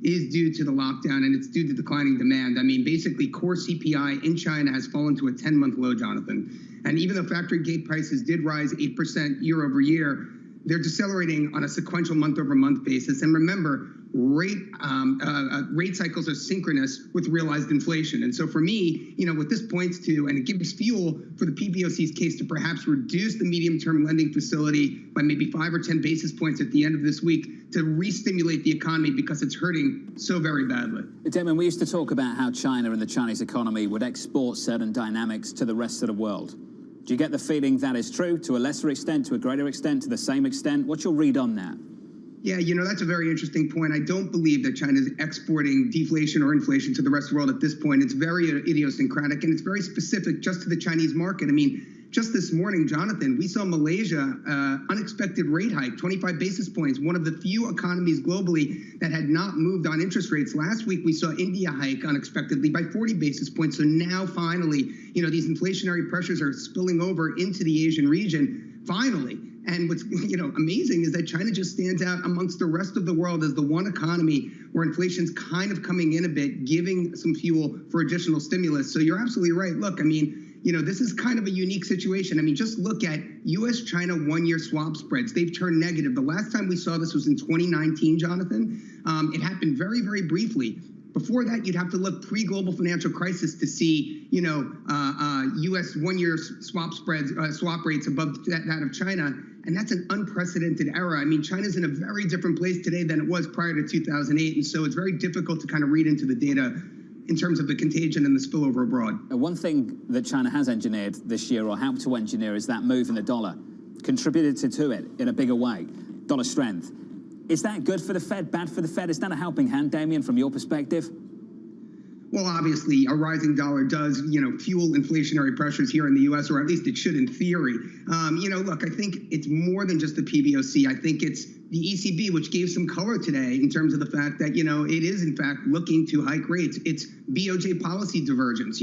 is due to the lockdown, and it's due to declining demand. I mean, basically, core CPI in China has fallen to a 10-month low, Jonathan. And even though factory gate prices did rise 8% year over year, they're decelerating on a sequential month-over-month basis. And remember, rate cycles are synchronous with realized inflation. And so for me, what this points to, and it gives fuel for the PBOC's case to perhaps reduce the medium-term lending facility by maybe 5 or 10 basis points at the end of this week to re-stimulate the economy because it's hurting so very badly. Damon, we used to talk about how China and the Chinese economy would export certain dynamics to the rest of the world. Do you get the feeling that is true to a lesser extent, to a greater extent, to the same extent? What's your read on that? Yeah, that's a very interesting point. I don't believe that China is exporting deflation or inflation to the rest of the world at this point. It's very idiosyncratic, and it's very specific just to the Chinese market. I mean, just this morning, Jonathan, we saw Malaysia, unexpected rate hike, 25 basis points, one of the few economies globally that had not moved on interest rates. Last week, we saw India hike unexpectedly by 40 basis points. So now, finally, these inflationary pressures are spilling over into the Asian region, finally. And what's amazing is that China just stands out amongst the rest of the world as the one economy where inflation's kind of coming in a bit, giving some fuel for additional stimulus. So you're absolutely right. Look, I mean, this is kind of a unique situation. I mean, just look at U.S.-China one-year swap spreads. They've turned negative. The last time we saw this was in 2019, Jonathan. It happened very, very briefly. Before that, you'd have to look pre-global financial crisis to see, U.S. one-year swap rates above that of China. And that's an unprecedented era. I mean, China's in a very different place today than it was prior to 2008. And so it's very difficult to kind of read into the data in terms of the contagion and the spillover abroad. One thing that China has engineered this year, or helped to engineer, is that move in the dollar. Contributed to it in a bigger way. Dollar strength. Is that good for the Fed, bad for the Fed? Is that a helping hand, Damien, from your perspective? Well, obviously, a rising dollar does, fuel inflationary pressures here in the U.S., or at least it should in theory. Look, I think it's more than just the PBOC. I think it's the ECB, which gave some color today in terms of the fact that, it is, in fact, looking to hike rates. It's BOJ policy divergence.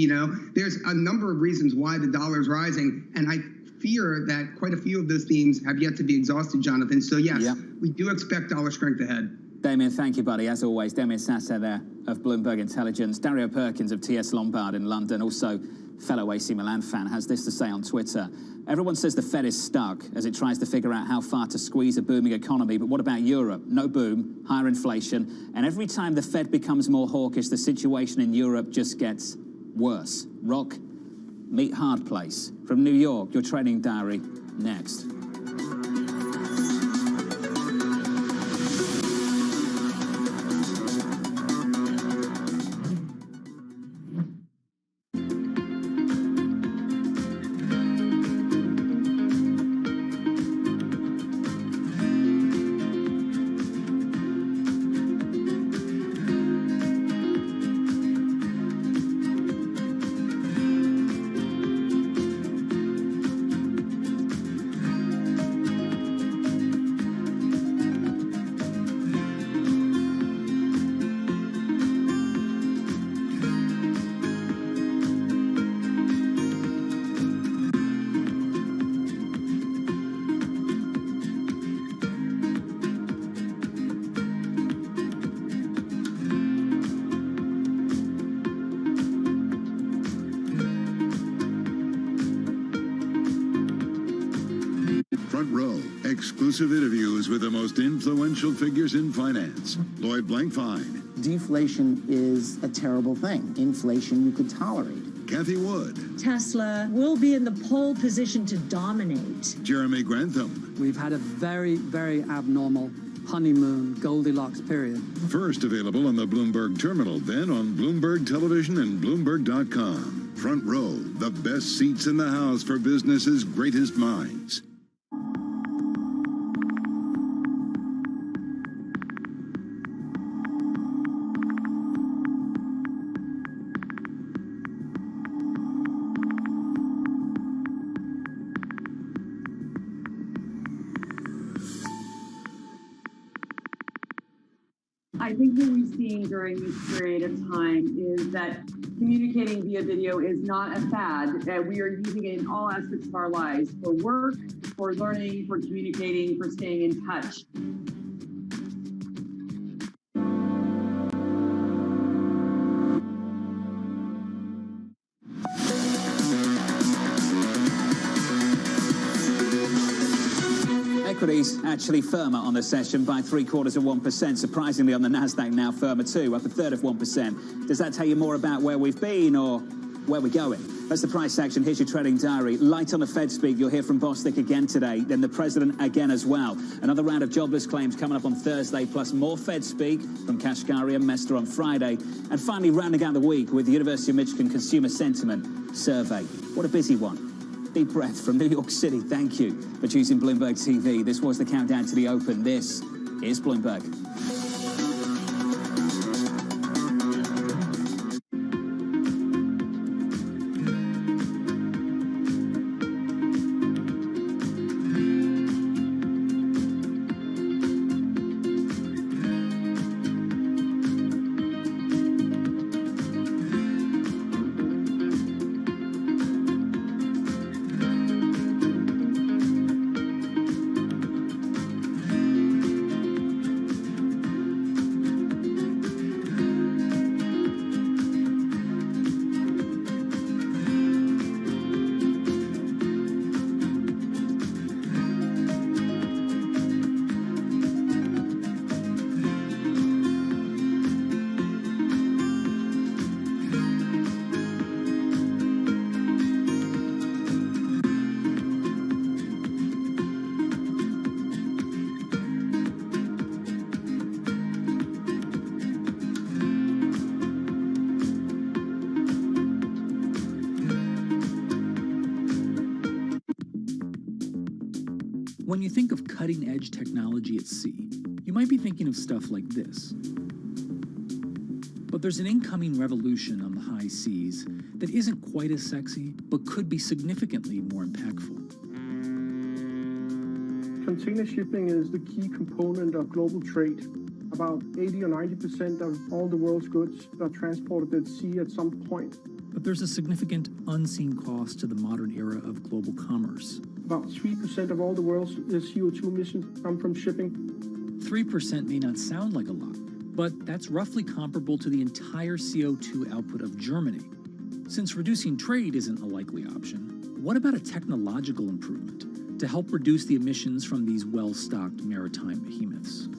There's a number of reasons why the dollar's rising, and I fear that quite a few of those themes have yet to be exhausted, Jonathan. So, yes, we do expect dollar strength ahead. Damien, thank you, buddy. As always, Damien Sasser there of Bloomberg Intelligence. Dario Perkins of TS Lombard in London, also fellow AC Milan fan, has this to say on Twitter. Everyone says the Fed is stuck as it tries to figure out how far to squeeze a booming economy. But what about Europe? No boom, higher inflation. And every time the Fed becomes more hawkish, the situation in Europe just gets worse. Rock, meet hard place. From New York, your trading diary next. Exclusive interviews with the most influential figures in finance. Lloyd Blankfein. Deflation is a terrible thing. Inflation you could tolerate. Kathy Wood. Tesla will be in the pole position to dominate. Jeremy Grantham. We've had a very, very abnormal honeymoon Goldilocks period. First available on the Bloomberg Terminal, then on Bloomberg Television and Bloomberg.com. Front Row, the best seats in the house for business's greatest minds. I think what we've seen during this period of time is that communicating via video is not a fad. We are using it in all aspects of our lives, for work, for learning, for communicating, for staying in touch. equities actually firmer on the session by 0.75%. Surprisingly, on the Nasdaq now firmer too, up a third of 1%. Does that tell you more about where we've been or where we're going? That's the price action. Here's your trading diary. Light on the Fed speak. You'll hear from Bostic again today, then the president again as well. Another round of jobless claims coming up on Thursday, plus more Fed speak from Kashkari and Mester on Friday. And finally, rounding out the week with the University of Michigan Consumer Sentiment Survey. What a busy one. Deep breath from New York City. Thank you for choosing Bloomberg TV. This was the countdown to the open. This is Bloomberg. When you think of cutting-edge technology at sea, you might be thinking of stuff like this. But there's an incoming revolution on the high seas that isn't quite as sexy, but could be significantly more impactful. Container shipping is the key component of global trade. About 80 or 90% of all the world's goods are transported at sea at some point. But there's a significant unseen cost to the modern era of global commerce. About 3% of all the world's CO2 emissions come from shipping. 3% may not sound like a lot, but that's roughly comparable to the entire CO2 output of Germany. Since reducing trade isn't a likely option, what about a technological improvement to help reduce the emissions from these well-stocked maritime behemoths?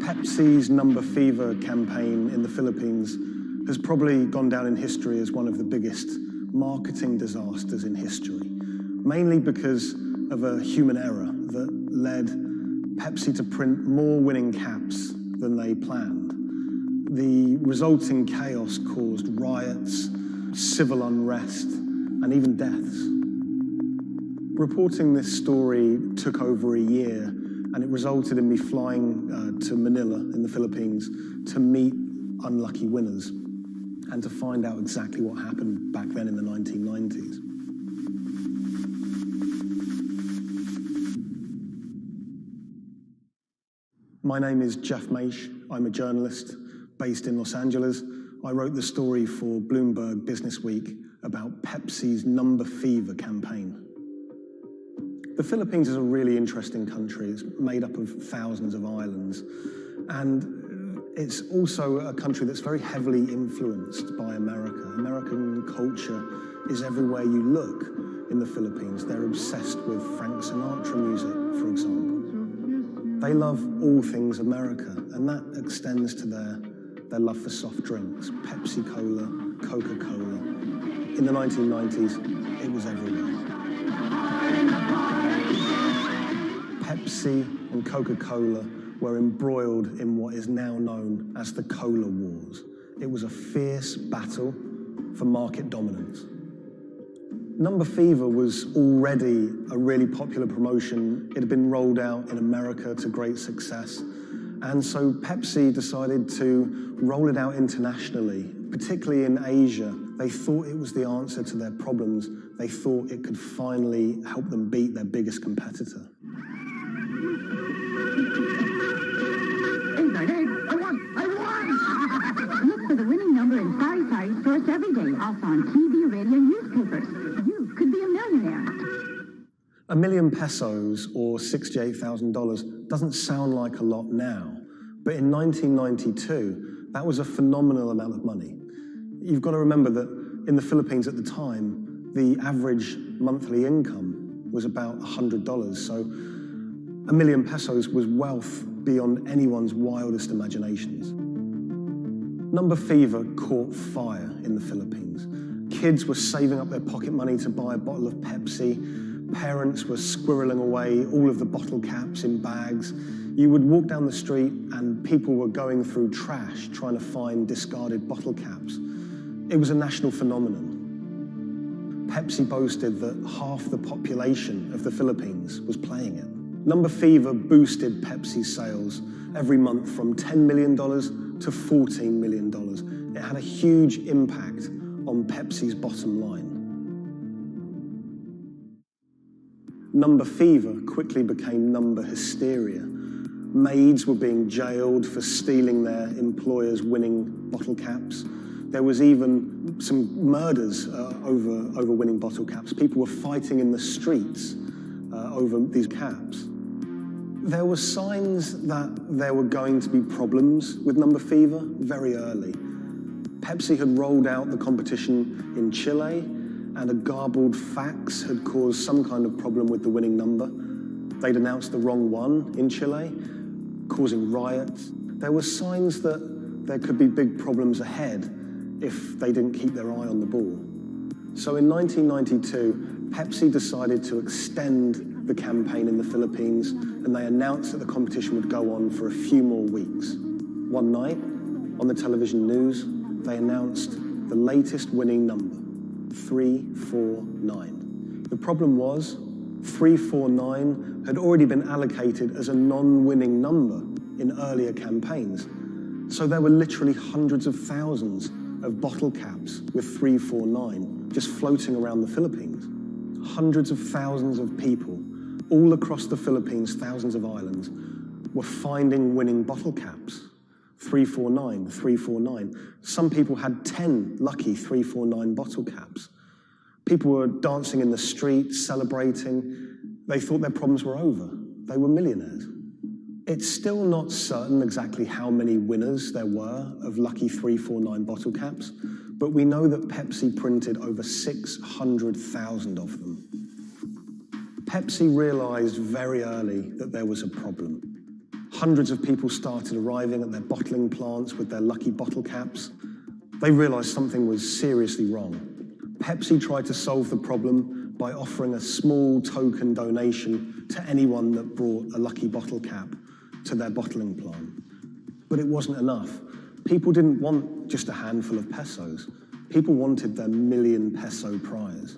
Pepsi's Number Fever campaign in the Philippines has probably gone down in history as one of the biggest marketing disasters in history, mainly because of a human error that led Pepsi to print more winning caps than they planned. The resulting chaos caused riots, civil unrest, and even deaths. Reporting this story took over a year, and it resulted in me flying to Manila in the Philippines to meet unlucky winners and to find out exactly what happened back then in the 1990s. My name is Jeff Maish. I'm a journalist based in Los Angeles. I wrote the story for Bloomberg Business Week about Pepsi's Number Fever campaign. The Philippines is a really interesting country. It's made up of thousands of islands. And it's also a country that's very heavily influenced by America. American culture is everywhere you look in the Philippines. They're obsessed with Frank Sinatra music, for example. They love all things America, and that extends to their their love for soft drinks, Pepsi-Cola, Coca-Cola. In the 1990s, it was everywhere. Pepsi and Coca-Cola were embroiled in what is now known as the Cola Wars. It was a fierce battle for market dominance. Number Fever was already a really popular promotion. It had been rolled out in America to great success. And so Pepsi decided to roll it out internationally, particularly in Asia. They thought it was the answer to their problems. They thought it could finally help them beat their biggest competitor. Look for the winning number in sari stores every day, also on TV, radio, and newspapers. You could be a millionaire. $1 million pesos, or $68,000, doesn't sound like a lot now, but in 1992, that was a phenomenal amount of money. You've got to remember that in the Philippines at the time, the average monthly income was about $100, so $1 million pesos was wealth beyond anyone's wildest imaginations. Number Fever caught fire in the Philippines. Kids were saving up their pocket money to buy a bottle of Pepsi. Parents were squirreling away all of the bottle caps in bags. You would walk down the street and people were going through trash trying to find discarded bottle caps. It was a national phenomenon. Pepsi boasted that half the population of the Philippines was playing it. Number Fever boosted Pepsi's sales every month from $10 million to $14 million. It had a huge impact on Pepsi's bottom line. Number Fever quickly became number hysteria. Maids were being jailed for stealing their employers' winning bottle caps. There was even some murders over winning bottle caps. People were fighting in the streets over these caps. There were signs that there were going to be problems with Number Fever very early. Pepsi had rolled out the competition in Chile, and a garbled fax had caused some kind of problem with the winning number. They'd announced the wrong one in Chile, causing riots. There were signs that there could be big problems ahead if they didn't keep their eye on the ball. So in 1992, Pepsi decided to extend the campaign in the Philippines, and they announced that the competition would go on for a few more weeks. One night, on the television news, they announced the latest winning number, 349. The problem was, 349 had already been allocated as a non-winning number in earlier campaigns. So there were literally hundreds of thousands of bottle caps with 349 just floating around the Philippines. Hundreds of thousands of people all across the Philippines, thousands of islands, were finding winning bottle caps. 349, 349. Some people had 10 lucky 349 bottle caps. People were dancing in the street, celebrating. They thought their problems were over. They were millionaires. It's still not certain exactly how many winners there were of lucky 349 bottle caps, but we know that Pepsi printed over 600,000 of them. Pepsi realized very early that there was a problem. Hundreds of people started arriving at their bottling plants with their lucky bottle caps. They realized something was seriously wrong. Pepsi tried to solve the problem by offering a small token donation to anyone that brought a lucky bottle cap to their bottling plant. But it wasn't enough. People didn't want just a handful of pesos. People wanted their $1 million peso prize.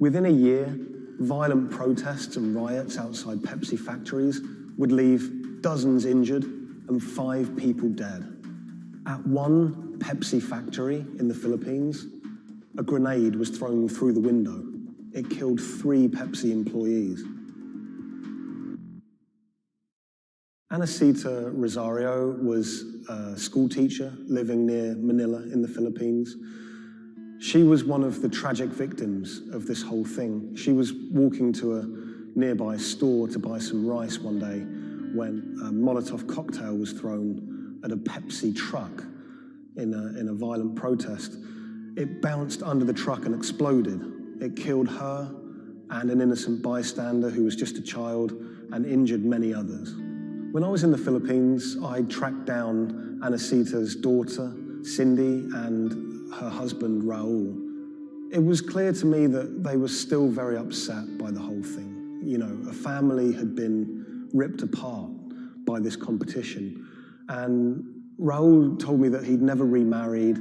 Within a year, violent protests and riots outside Pepsi factories would leave dozens injured and 5 people dead. At one Pepsi factory in the Philippines, a grenade was thrown through the window. It killed 3 Pepsi employees. Anacita Rosario was a school teacher living near Manila in the Philippines. She was one of the tragic victims of this whole thing. She was walking to a nearby store to buy some rice one day when a Molotov cocktail was thrown at a Pepsi truck in a violent protest. It bounced under the truck and exploded. It killed her and an innocent bystander who was just a child and injured many others. When I was in the Philippines, I tracked down Anacita's daughter, Cindy, and her husband, Raul, it was clear to me that they were still very upset by the whole thing. You know, a family had been ripped apart by this competition. And Raul told me that he'd never remarried.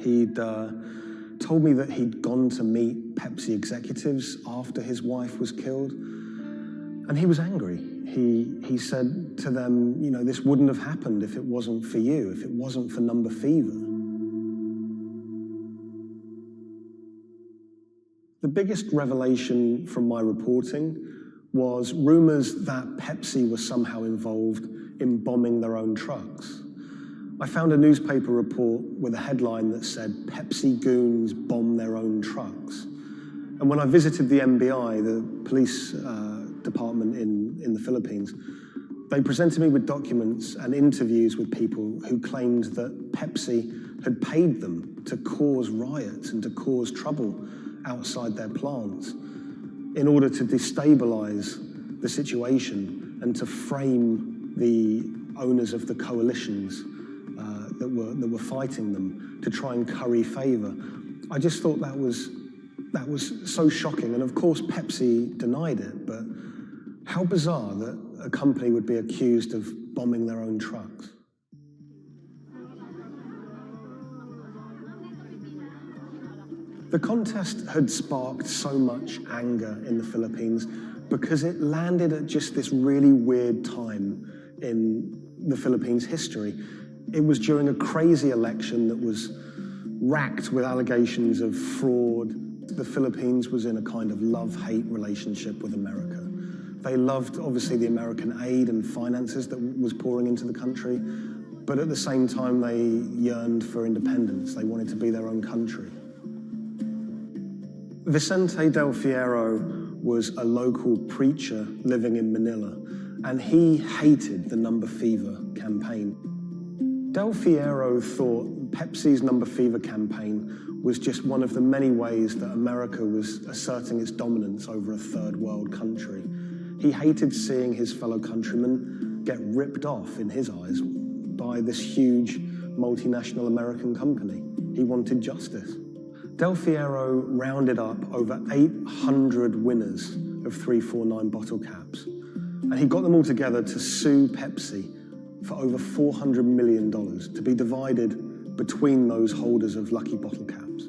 He'd told me that he'd gone to meet Pepsi executives after his wife was killed. And he was angry. He said to them, you know, this wouldn't have happened if it wasn't for you, if it wasn't for number fever. The biggest revelation from my reporting was rumors that Pepsi was somehow involved in bombing their own trucks. I found a newspaper report with a headline that said, "Pepsi goons bomb their own trucks." And when I visited the MBI, the police department in the Philippines, they presented me with documents and interviews with people who claimed that Pepsi had paid them to cause riots and to cause trouble outside their plants in order to destabilize the situation and to frame the owners of the coalitions that were fighting them to try and curry favor. I just thought that was so shocking. And of course, Pepsi denied it, but how bizarre that a company would be accused of bombing their own trucks. The contest had sparked so much anger in the Philippines because it landed at just this really weird time in the Philippines' history. It was during a crazy election that was racked with allegations of fraud. The Philippines was in a kind of love-hate relationship with America. They loved, obviously, the American aid and finances that was pouring into the country, but at the same time, they yearned for independence. They wanted to be their own country. Vicente Del Fierro was a local preacher living in Manila, and he hated the Number Fever campaign. Del Fierro thought Pepsi's Number Fever campaign was just one of the many ways that America was asserting its dominance over a third world country. He hated seeing his fellow countrymen get ripped off, in his eyes, by this huge multinational American company. He wanted justice. Del Fierro rounded up over 800 winners of 349 bottle caps, and he got them all together to sue Pepsi for over $400 million to be divided between those holders of lucky bottle caps.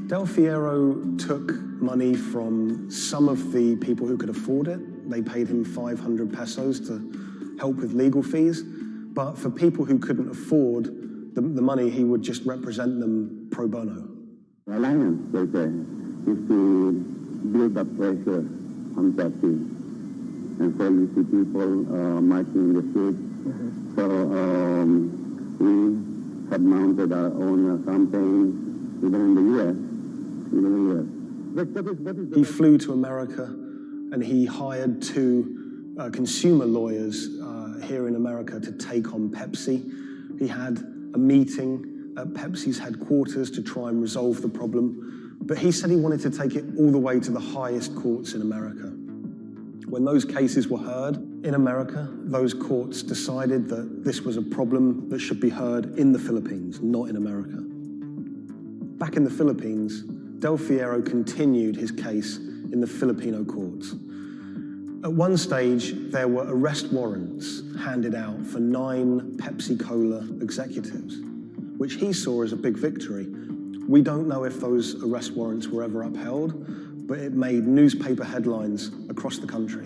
Del Fierro took money from some of the people who could afford it. They paid him 500 pesos to help with legal fees, but for people who couldn't afford the money, he would just represent them pro bono. The alliance, they say, is to build up pressure on Pepsi. And so you see people marching in the streets. So we have mounted our own campaign, even in the U.S. He flew to America and he hired two consumer lawyers here in America to take on Pepsi. He had a meeting at Pepsi's headquarters to try and resolve the problem, but he said he wanted to take it all the way to the highest courts in America. When those cases were heard in America, those courts decided that this was a problem that should be heard in the Philippines, not in America. Back in the Philippines, Del Fierro continued his case in the Filipino courts. At one stage, there were arrest warrants handed out for 9 Pepsi-Cola executives, which he saw as a big victory. We don't know if those arrest warrants were ever upheld, but it made newspaper headlines across the country.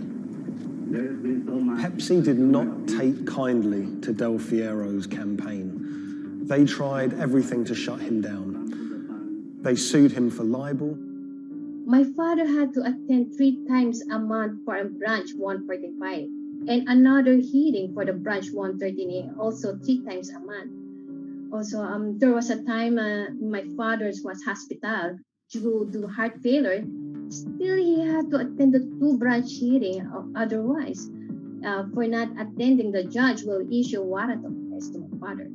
Pepsi did not take kindly to Del Fierro's campaign. They tried everything to shut him down. They sued him for libel. My father had to attend 3 times a month for a branch 145 and another hearing for the branch 113A, also 3 times a month. Also, there was a time my father was hospital due to heart failure. Still, he had to attend the 2 branch hearing. Otherwise, for not attending, the judge will issue warrant of arrest to my father.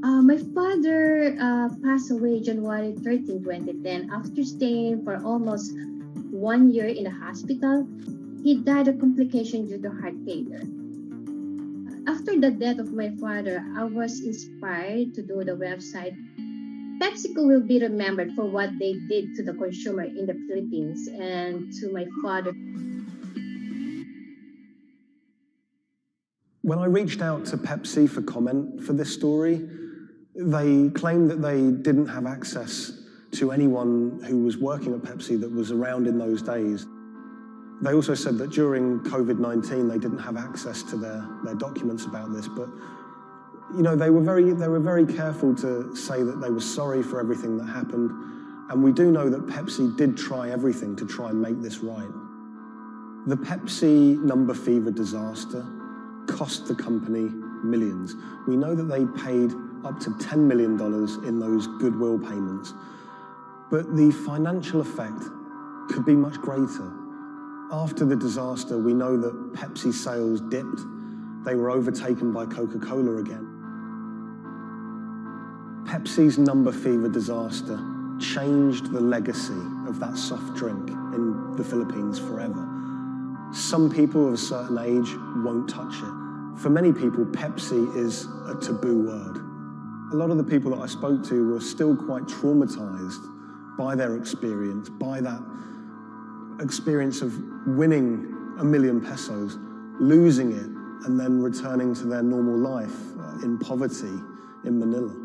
My father passed away January 13, 2010. After staying for almost 1 year in the hospital, he died of complication due to heart failure. After the death of my father, I was inspired to do the website. PepsiCo will be remembered for what they did to the consumer in the Philippines and to my father. When I reached out to Pepsi for comment for this story, they claimed that they didn't have access to anyone who was working at Pepsi that was around in those days. They also said that during COVID-19, they didn't have access to their documents about this, but they were very careful to say that they were sorry for everything that happened, and we do know that Pepsi did try everything to try and make this right. The Pepsi number fever disaster cost the company millions. We know that they paid up to $10 million in those goodwill payments, but the financial effect could be much greater. After the disaster, we know that Pepsi sales dipped. They were overtaken by Coca-Cola again. Pepsi's number fever disaster changed the legacy of that soft drink in the Philippines forever. Some people of a certain age won't touch it. For many people, Pepsi is a taboo word. A lot of the people that I spoke to were still quite traumatized by their experience, by that experience of winning $1 million pesos, losing it, and then returning to their normal life in poverty in Manila.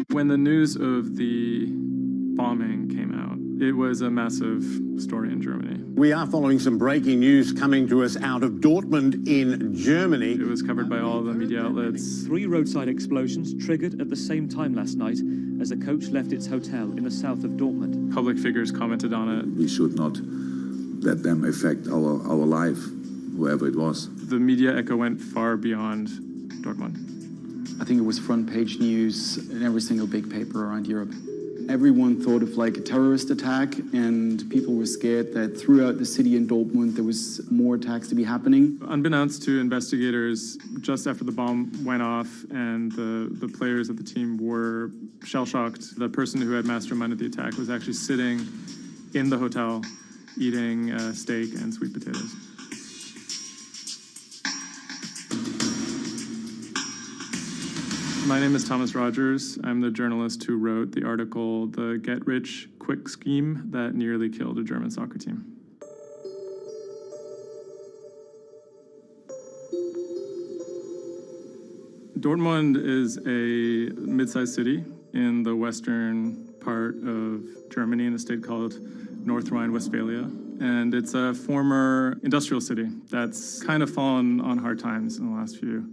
When the news of the bombing came out, it was a massive story in Germany. We are following some breaking news coming to us out of Dortmund in Germany. It was covered by all the media outlets. 3 roadside explosions triggered at the same time last night as a coach left its hotel in the south of Dortmund. Public figures commented on it. We should not let them affect our life, whoever it was. The media echo went far beyond Dortmund. I think it was front page news in every single big paper around Europe. Everyone thought of like a terrorist attack, and people were scared that throughout the city in Dortmund there was more attacks to be happening. Unbeknownst to investigators, just after the bomb went off and the players of the team were shell-shocked, the person who had masterminded the attack was actually sitting in the hotel eating steak and sweet potatoes. My name is Thomas Rogers. I'm the journalist who wrote the article, The Get-Rich-Quick Scheme That Nearly Killed a German Soccer Team. Dortmund is a mid-sized city in the western part of Germany in a state called North Rhine-Westphalia. And it's a former industrial city that's kind of fallen on hard times in the last few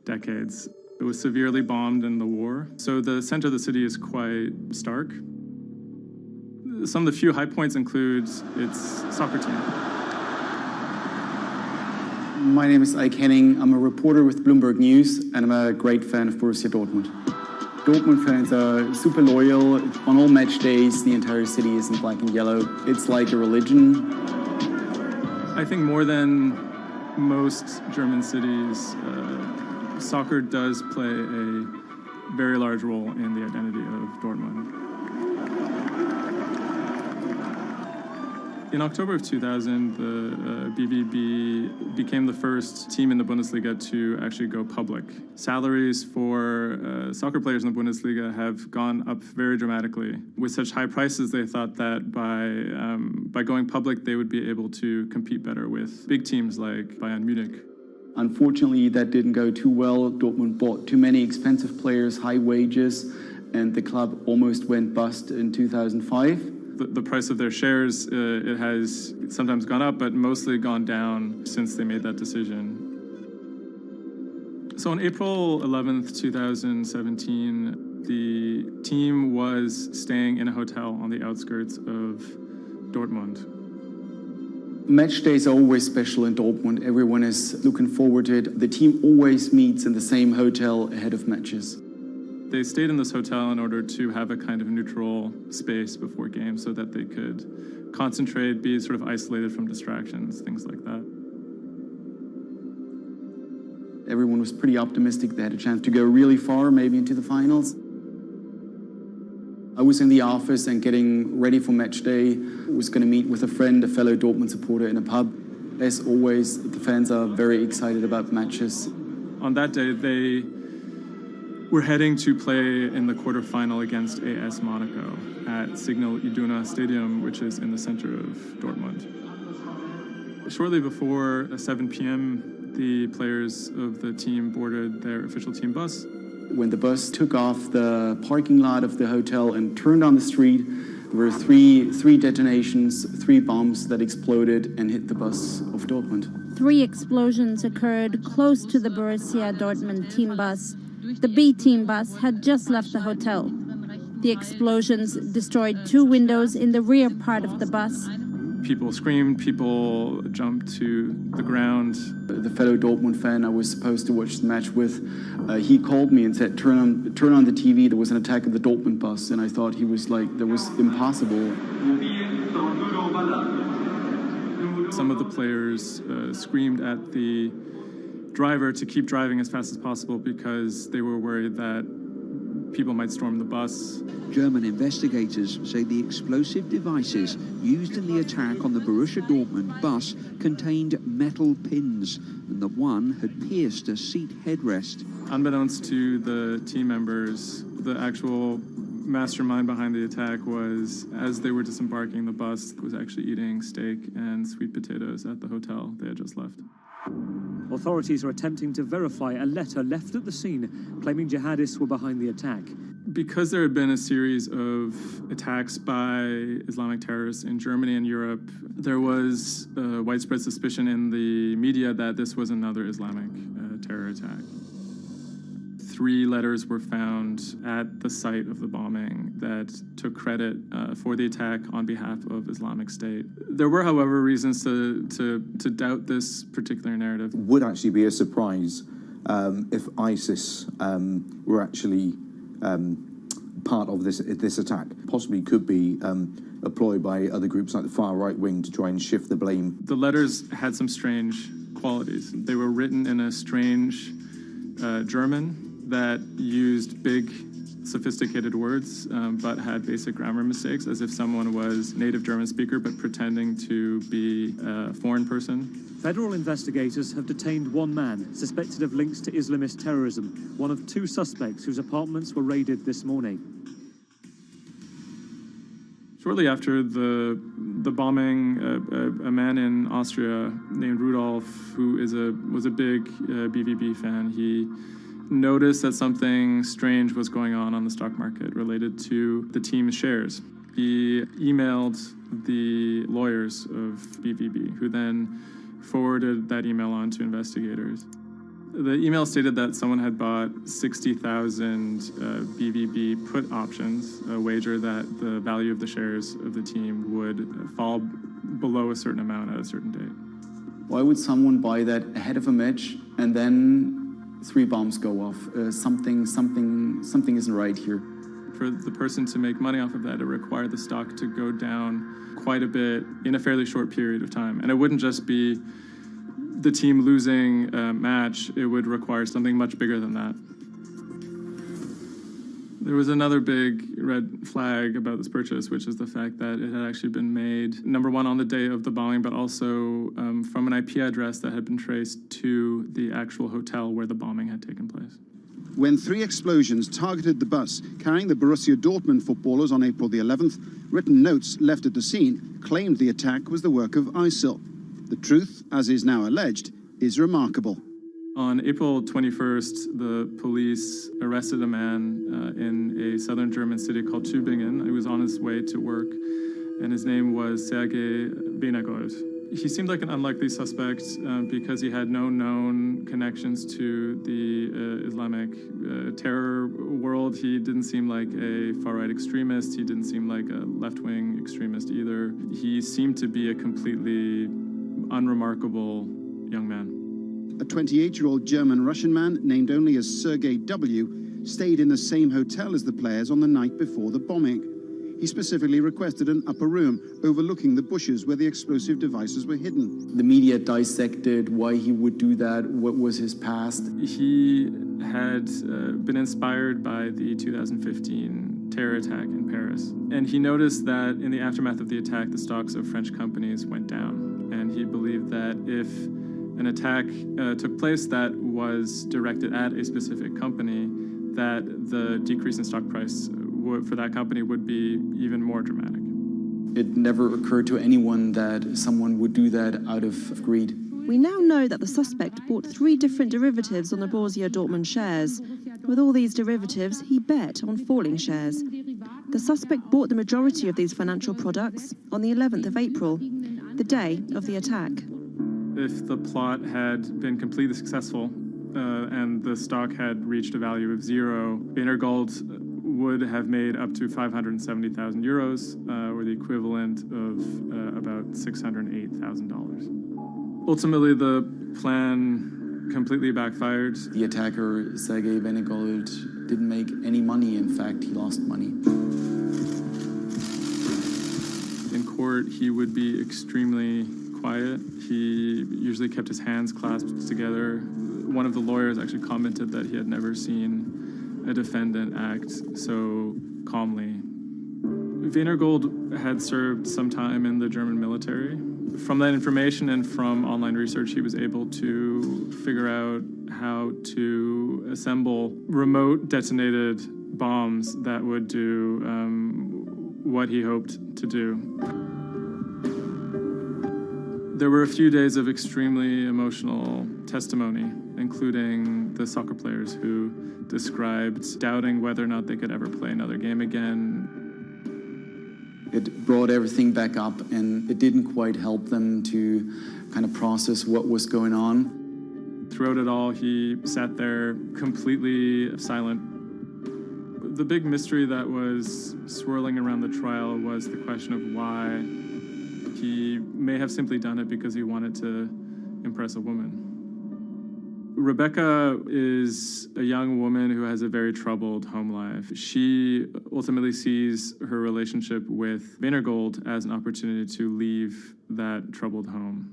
decades. It was severely bombed in the war, so the center of the city is quite stark. Some of the few high points include its soccer team. My name is Ike Henning. I'm a reporter with Bloomberg News, and I'm a great fan of Borussia Dortmund. Dortmund fans are super loyal. On all match days, the entire city is in black and yellow. It's like a religion. I think more than most German cities, soccer does play a very large role in the identity of Dortmund. In October of 2000, the BVB became the first team in the Bundesliga to actually go public. Salaries for soccer players in the Bundesliga have gone up very dramatically. With such high prices, they thought that by going public, they would be able to compete better with big teams like Bayern Munich. Unfortunately, that didn't go too well. Dortmund bought too many expensive players, high wages, and the club almost went bust in 2005. the price of their shares, it has sometimes gone up, but mostly gone down since they made that decision. So on April 11th, 2017, the team was staying in a hotel on the outskirts of Dortmund. Match days are always special in Dortmund. Everyone is looking forward to it. The team always meets in the same hotel ahead of matches. They stayed in this hotel in order to have a kind of neutral space before games so that they could concentrate, be sort of isolated from distractions, things like that. Everyone was pretty optimistic. They had a chance to go really far, maybe into the finals. I was in the office and getting ready for match day. I was going to meet with a friend, a fellow Dortmund supporter, in a pub. As always, the fans are very excited about matches. On that day, they were heading to play in the quarterfinal against AS Monaco at Signal Iduna Stadium, which is in the center of Dortmund. Shortly before 7 p.m., the players of the team boarded their official team bus. When the bus took off the parking lot of the hotel and turned on the street, there were three detonations, 3 bombs that exploded and hit the bus of Dortmund. 3 explosions occurred close to the Borussia Dortmund team bus. The B team bus had just left the hotel. The explosions destroyed 2 windows in the rear part of the bus. People screamed, people jumped to the ground. The fellow Dortmund fan I was supposed to watch the match with, he called me and said, turn on the TV, there was an attack at the Dortmund bus. And I thought he was like, that was impossible. Some of the players screamed at the driver to keep driving as fast as possible because they were worried that people might storm the bus. German investigators say the explosive devices used in the attack on the Borussia Dortmund bus contained metal pins, and that one had pierced a seat headrest. Unbeknownst to the team members, the actual mastermind behind the attack was, as they were disembarking the bus, was actually eating steak and sweet potatoes at the hotel they had just left. Authorities are attempting to verify a letter left at the scene claiming jihadists were behind the attack. Because there had been a series of attacks by Islamic terrorists in Germany and Europe, there was widespread suspicion in the media that this was another Islamic terror attack. 3 letters were found at the site of the bombing that took credit for the attack on behalf of Islamic State. There were, however, reasons to doubt this particular narrative. Would actually be a surprise if ISIS were actually part of this attack. Possibly could be employed by other groups like the far right wing to try and shift the blame. The letters had some strange qualities. They were written in a strange German that used big, sophisticated words, but had basic grammar mistakes, as if someone was native German speaker, but pretending to be a foreign person. Federal investigators have detained 1 man suspected of links to Islamist terrorism, one of 2 suspects whose apartments were raided this morning. Shortly after the bombing, a man in Austria named Rudolf, who was a big BVB fan, he noticed that something strange was going on the stock market related to the team's shares. He emailed the lawyers of BVB, who then forwarded that email on to investigators. The email stated that someone had bought 60,000 BVB put options, a wager that the value of the shares of the team would fall below a certain amount at a certain date. Why would someone buy that ahead of a match and then 3 bombs go off? Something isn't right here. For the person to make money off of that, it required the stock to go down quite a bit in a fairly short period of time. And it wouldn't just be the team losing a match, it would require something much bigger than that. There was another big red flag about this purchase, which is the fact that it had actually been made, number one, on the day of the bombing, but also from an IP address that had been traced to the actual hotel where the bombing had taken place. When 3 explosions targeted the bus carrying the Borussia Dortmund footballers on April the 11th, written notes left at the scene claimed the attack was the work of ISIL. The truth, as is now alleged, is remarkable. On April 21st, the police arrested a man in a southern German city called Tübingen. He was on his way to work, and his name was Sergei Benegold. He seemed like an unlikely suspect because he had no known connections to the Islamic terror world. He didn't seem like a far-right extremist. He didn't seem like a left-wing extremist either. He seemed to be a completely unremarkable young man. A 28-year-old German-Russian man, named only as Sergei W., stayed in the same hotel as the players on the night before the bombing. He specifically requested an upper room overlooking the bushes where the explosive devices were hidden. The media dissected why he would do that, what was his past. He had been inspired by the 2015 terror attack in Paris. And he noticed that in the aftermath of the attack, the stocks of French companies went down. And he believed that if an attack took place that was directed at a specific company, that the decrease in stock price for that company would be even more dramatic. It never occurred to anyone that someone would do that out of greed. We now know that the suspect bought 3 different derivatives on the Borussia Dortmund shares. With all these derivatives, he bet on falling shares. The suspect bought the majority of these financial products on the 11th of April, the day of the attack. If the plot had been completely successful and the stock had reached a value of 0, Benegold would have made up to 570,000 euros, or the equivalent of about $608,000. Ultimately, the plan completely backfired. The attacker, Sergei Benegold, didn't make any money. In fact, he lost money. In court, he would be extremely quiet. He usually kept his hands clasped together. One of the lawyers actually commented that he had never seen a defendant act so calmly. Benegold had served some time in the German military. From that information and from online research, he was able to figure out how to assemble remote detonated bombs that would do what he hoped to do. There were a few days of extremely emotional testimony, including the soccer players who described doubting whether or not they could ever play another game again. It brought everything back up, and it didn't quite help them to kind of process what was going on. Throughout it all, he sat there completely silent. The big mystery that was swirling around the trial was the question of why. He may have simply done it because he wanted to impress a woman. Rebecca is a young woman who has a very troubled home life. She ultimately sees her relationship with Benegold as an opportunity to leave that troubled home.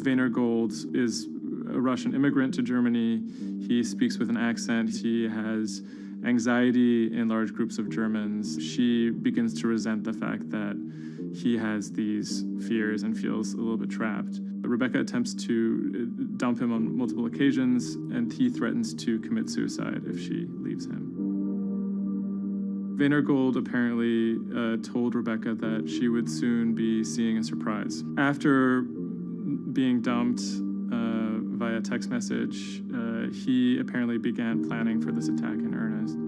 Benegold is a Russian immigrant to Germany. He speaks with an accent. He has anxiety in large groups of Germans. She begins to resent the fact that he has these fears and feels a little bit trapped. Rebecca attempts to dump him on multiple occasions, and he threatens to commit suicide if she leaves him. Benegold apparently told Rebecca that she would soon be seeing a surprise. After being dumped via text message, he apparently began planning for this attack in earnest.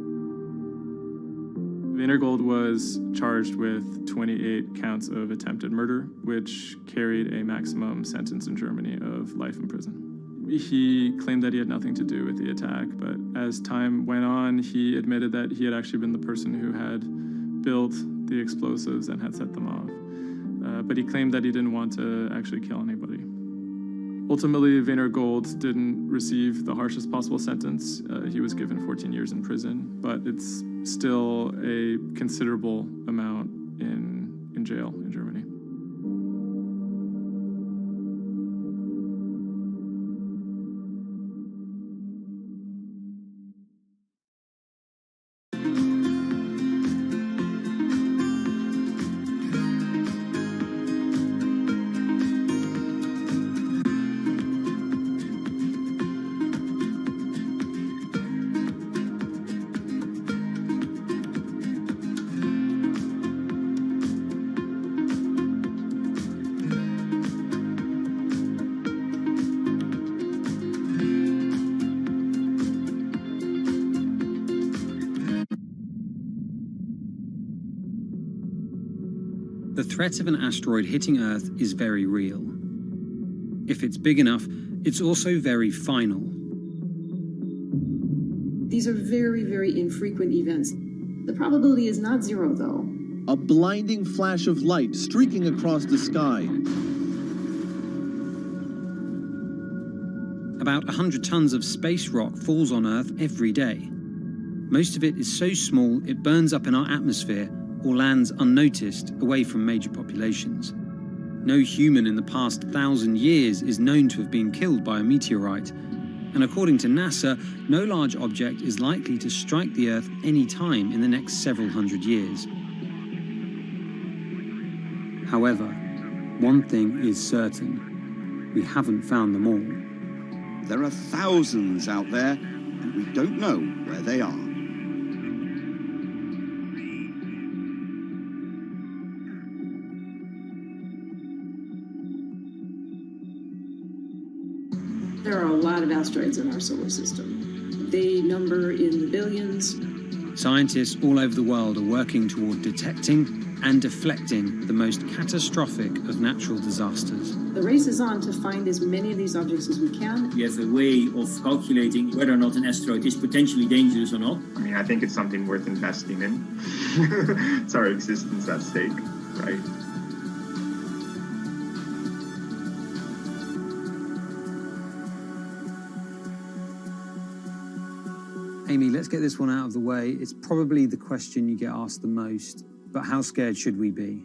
Benegold was charged with 28 counts of attempted murder, which carried a maximum sentence in Germany of life in prison. He claimed that he had nothing to do with the attack, but as time went on, he admitted that he had actually been the person who had built the explosives and had set them off. But he claimed that he didn't want to actually kill anybody. Ultimately, Benegold didn't receive the harshest possible sentence. He was given 14 years in prison, but it's still a considerable amount in jail in Germany. The threat of an asteroid hitting Earth is very real. If it's big enough, it's also very final. These are very, very infrequent events. The probability is not zero, though. A blinding flash of light streaking across the sky. About 100 tons of space rock falls on Earth every day. Most of it is so small it burns up in our atmosphere or lands unnoticed away from major populations. No human in the past 1,000 years is known to have been killed by a meteorite, and according to NASA, no large object is likely to strike the Earth any time in the next several hundred years. However, one thing is certain: we haven't found them all. There are thousands out there, and we don't know where they are. There are a lot of asteroids in our solar system. They number in the billions. Scientists all over the world are working toward detecting and deflecting the most catastrophic of natural disasters. The race is on to find as many of these objects as we can. We have a way of calculating whether or not an asteroid is potentially dangerous or not. I mean, I think it's something worth investing in. It's our existence at stake, right? Amy, let's get this one out of the way. It's probably the question you get asked the most, but how scared should we be?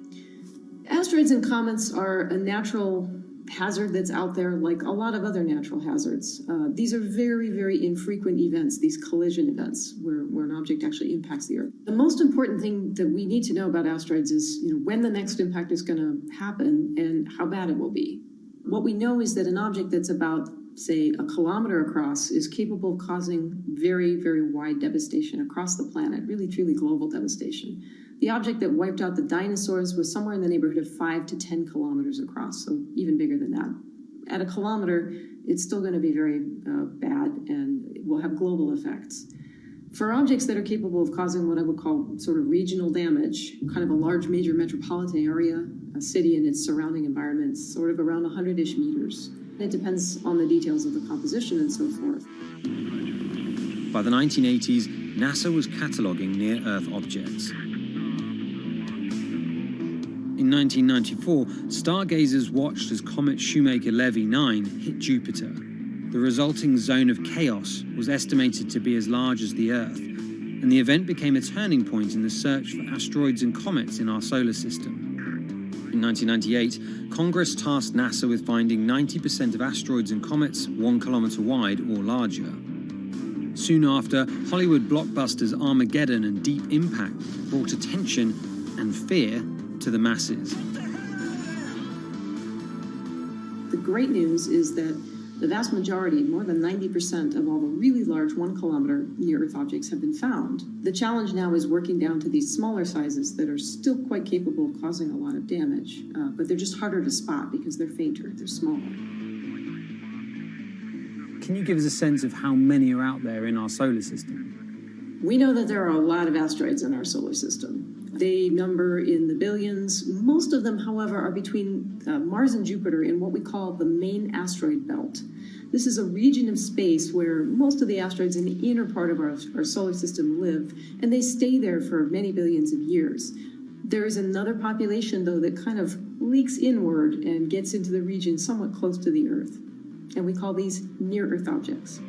Asteroids and comets are a natural hazard that's out there like a lot of other natural hazards. These are very, very infrequent events, these collision events, where an object actually impacts the Earth. The most important thing that we need to know about asteroids is when the next impact is going to happen and how bad it will be. What we know is that an object that's about, say, a kilometer across is capable of causing very, very wide devastation across the planet, really, truly global devastation. The object that wiped out the dinosaurs was somewhere in the neighborhood of 5 to 10 kilometers across, so even bigger than that. At a kilometer, it's still going to be very bad and it will have global effects. For objects that are capable of causing what I would call sort of regional damage, kind of a large major metropolitan area, a city and its surrounding environment, sort of around 100-ish meters. It depends on the details of the composition and so forth. By the 1980s, NASA was cataloguing near-Earth objects. In 1994, stargazers watched as comet Shoemaker-Levy 9 hit Jupiter. The resulting zone of chaos was estimated to be as large as the Earth, and the event became a turning point in the search for asteroids and comets in our solar system. In 1998, Congress tasked NASA with finding 90% of asteroids and comets 1 kilometer wide or larger. Soon after, Hollywood blockbusters Armageddon and Deep Impact brought attention and fear to the masses. The great news is that the vast majority, more than 90% of all the really large 1 kilometer near-Earth objects have been found. The challenge now is working down to these smaller sizes that are still quite capable of causing a lot of damage, but they're just harder to spot because they're fainter, they're smaller. Can you give us a sense of how many are out there in our solar system? We know that there are a lot of asteroids in our solar system. They number in the billions. Most of them, however, are between Mars and Jupiter in what we call the main asteroid belt. This is a region of space where most of the asteroids in the inner part of our solar system live, and they stay there for many billions of years. There is another population, though, that kind of leaks inward and gets into the region somewhat close to the Earth, and we call these near-Earth objects.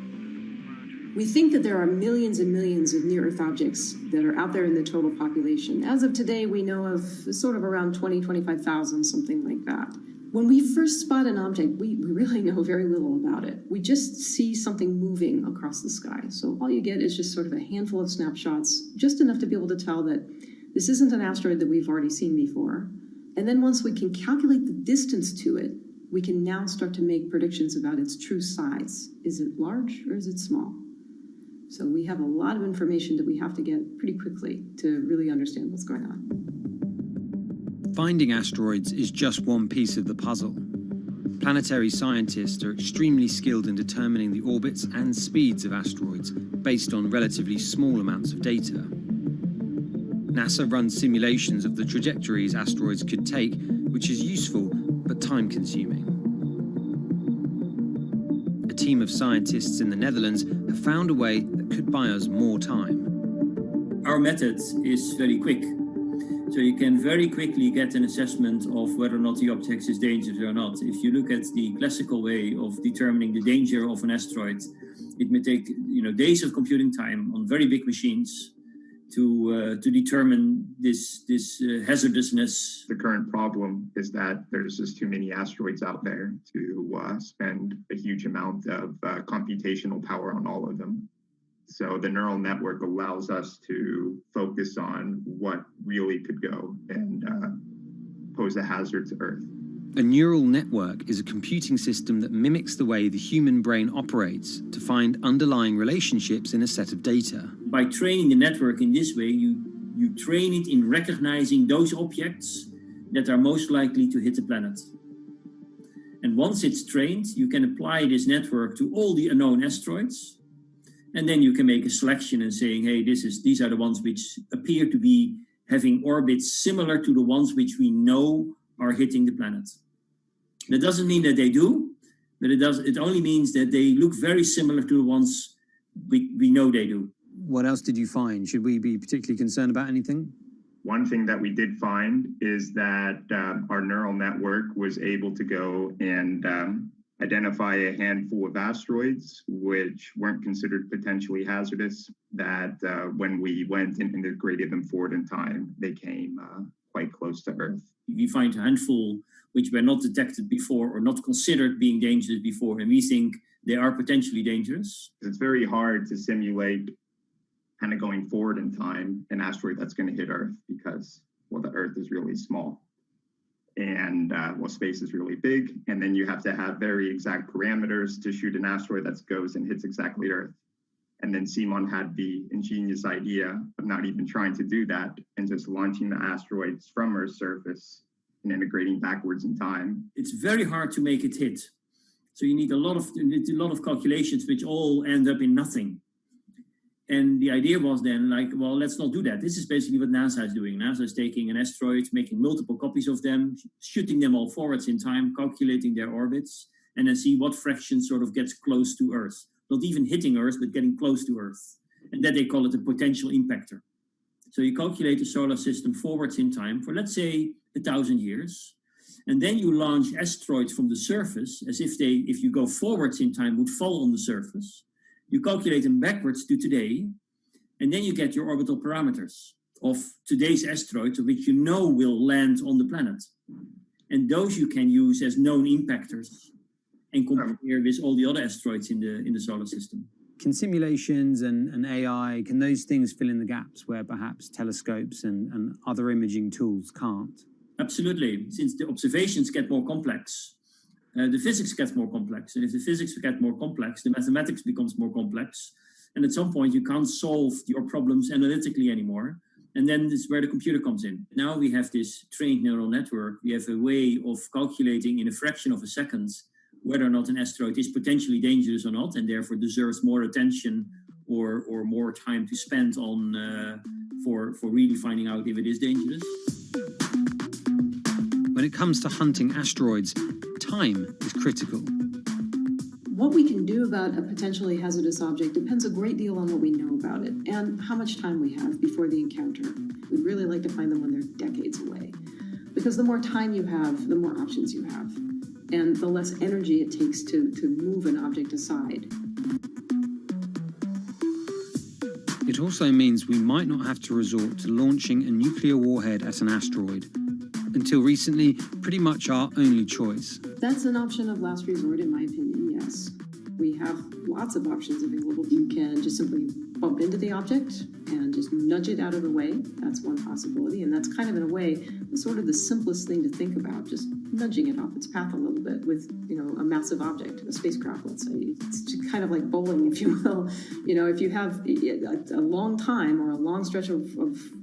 We think that there are millions and millions of near-Earth objects that are out there in the total population. As of today, we know of sort of around 20, 25,000, something like that. When we first spot an object, we really know very little about it. We just see something moving across the sky. So all you get is just sort of a handful of snapshots, just enough to be able to tell that this isn't an asteroid that we've already seen before. And then once we can calculate the distance to it, we can now start to make predictions about its true size. Is it large or is it small? So we have a lot of information that we have to get pretty quickly to really understand what's going on. Finding asteroids is just one piece of the puzzle. Planetary scientists are extremely skilled in determining the orbits and speeds of asteroids based on relatively small amounts of data. NASA runs simulations of the trajectories asteroids could take, which is useful but time-consuming. A team of scientists in the Netherlands have found a way that could buy us more time. Our method is very quick. So you can very quickly get an assessment of whether or not the object is dangerous or not. If you look at the classical way of determining the danger of an asteroid, it may take days of computing time on very big machines to determine this hazardousness. The current problem is that there's just too many asteroids out there to spend a huge amount of computational power on all of them. So the neural network allows us to focus on what really could go and pose a hazard to Earth. A neural network is a computing system that mimics the way the human brain operates to find underlying relationships in a set of data. By training the network in this way, you train it in recognizing those objects that are most likely to hit the planet. And once it's trained, you can apply this network to all the unknown asteroids. And then you can make a selection and saying, hey, these are the ones which appear to be having orbits similar to the ones which we know are hitting the planet. That doesn't mean that they do, but it only means that they look very similar to the ones we know they do. What else did you find? Should we be particularly concerned about anything? One thing that we did find is that our neural network was able to go and identify a handful of asteroids which weren't considered potentially hazardous, that when we went and integrated them forward in time, they came quite close to Earth. We find a handful which were not detected before or not considered being dangerous before, and we think they are potentially dangerous. It's very hard to simulate kind of going forward in time an asteroid that's going to hit Earth because, well, the Earth is really small. And space is really big, and then you have to have very exact parameters to shoot an asteroid that goes and hits exactly Earth. And then Simon had the ingenious idea of not even trying to do that and just launching the asteroids from Earth's surface and integrating backwards in time. It's very hard to make it hit. So you need a lot of calculations which all end up in nothing. And the idea was then let's not do that. This is basically what NASA is doing. NASA is taking an asteroid, making multiple copies of them, shooting them all forwards in time, calculating their orbits, and then see what fraction sort of gets close to Earth. Not even hitting Earth, but getting close to Earth. And that they call it a potential impactor. So you calculate the solar system forwards in time for, let's say, 1,000 years. And then you launch asteroids from the surface as if you go forwards in time, would fall on the surface. You calculate them backwards to today, and then you get your orbital parameters of today's asteroids, which you know will land on the planet. And those you can use as known impactors and compare with all the other asteroids in the solar system. Can simulations and AI, can those things fill in the gaps where perhaps telescopes and other imaging tools can't? Absolutely. Since the observations get more complex, the physics gets more complex. And if the physics get more complex, the mathematics becomes more complex. And at some point, you can't solve your problems analytically anymore. And then this is where the computer comes in. Now we have this trained neural network. We have a way of calculating in a fraction of a second whether or not an asteroid is potentially dangerous or not, and therefore deserves more attention or more time to spend on for really finding out if it is dangerous. When it comes to hunting asteroids, time is critical. What we can do about a potentially hazardous object depends a great deal on what we know about it and how much time we have before the encounter. We'd really like to find them when they're decades away, because the more time you have, the more options you have, and the less energy it takes to move an object aside. It also means we might not have to resort to launching a nuclear warhead at an asteroid. Until recently, pretty much our only choice. That's an option of last resort, in my opinion, yes. We have lots of options available. You can just simply bump into the object and just nudge it out of the way. That's one possibility, and that's kind of, in a way, sort of the simplest thing to think about, just nudging it off its path a little bit with, a massive object, a spacecraft, let's say. It's just kind of like bowling, if you will. If you have a long time or a long stretch of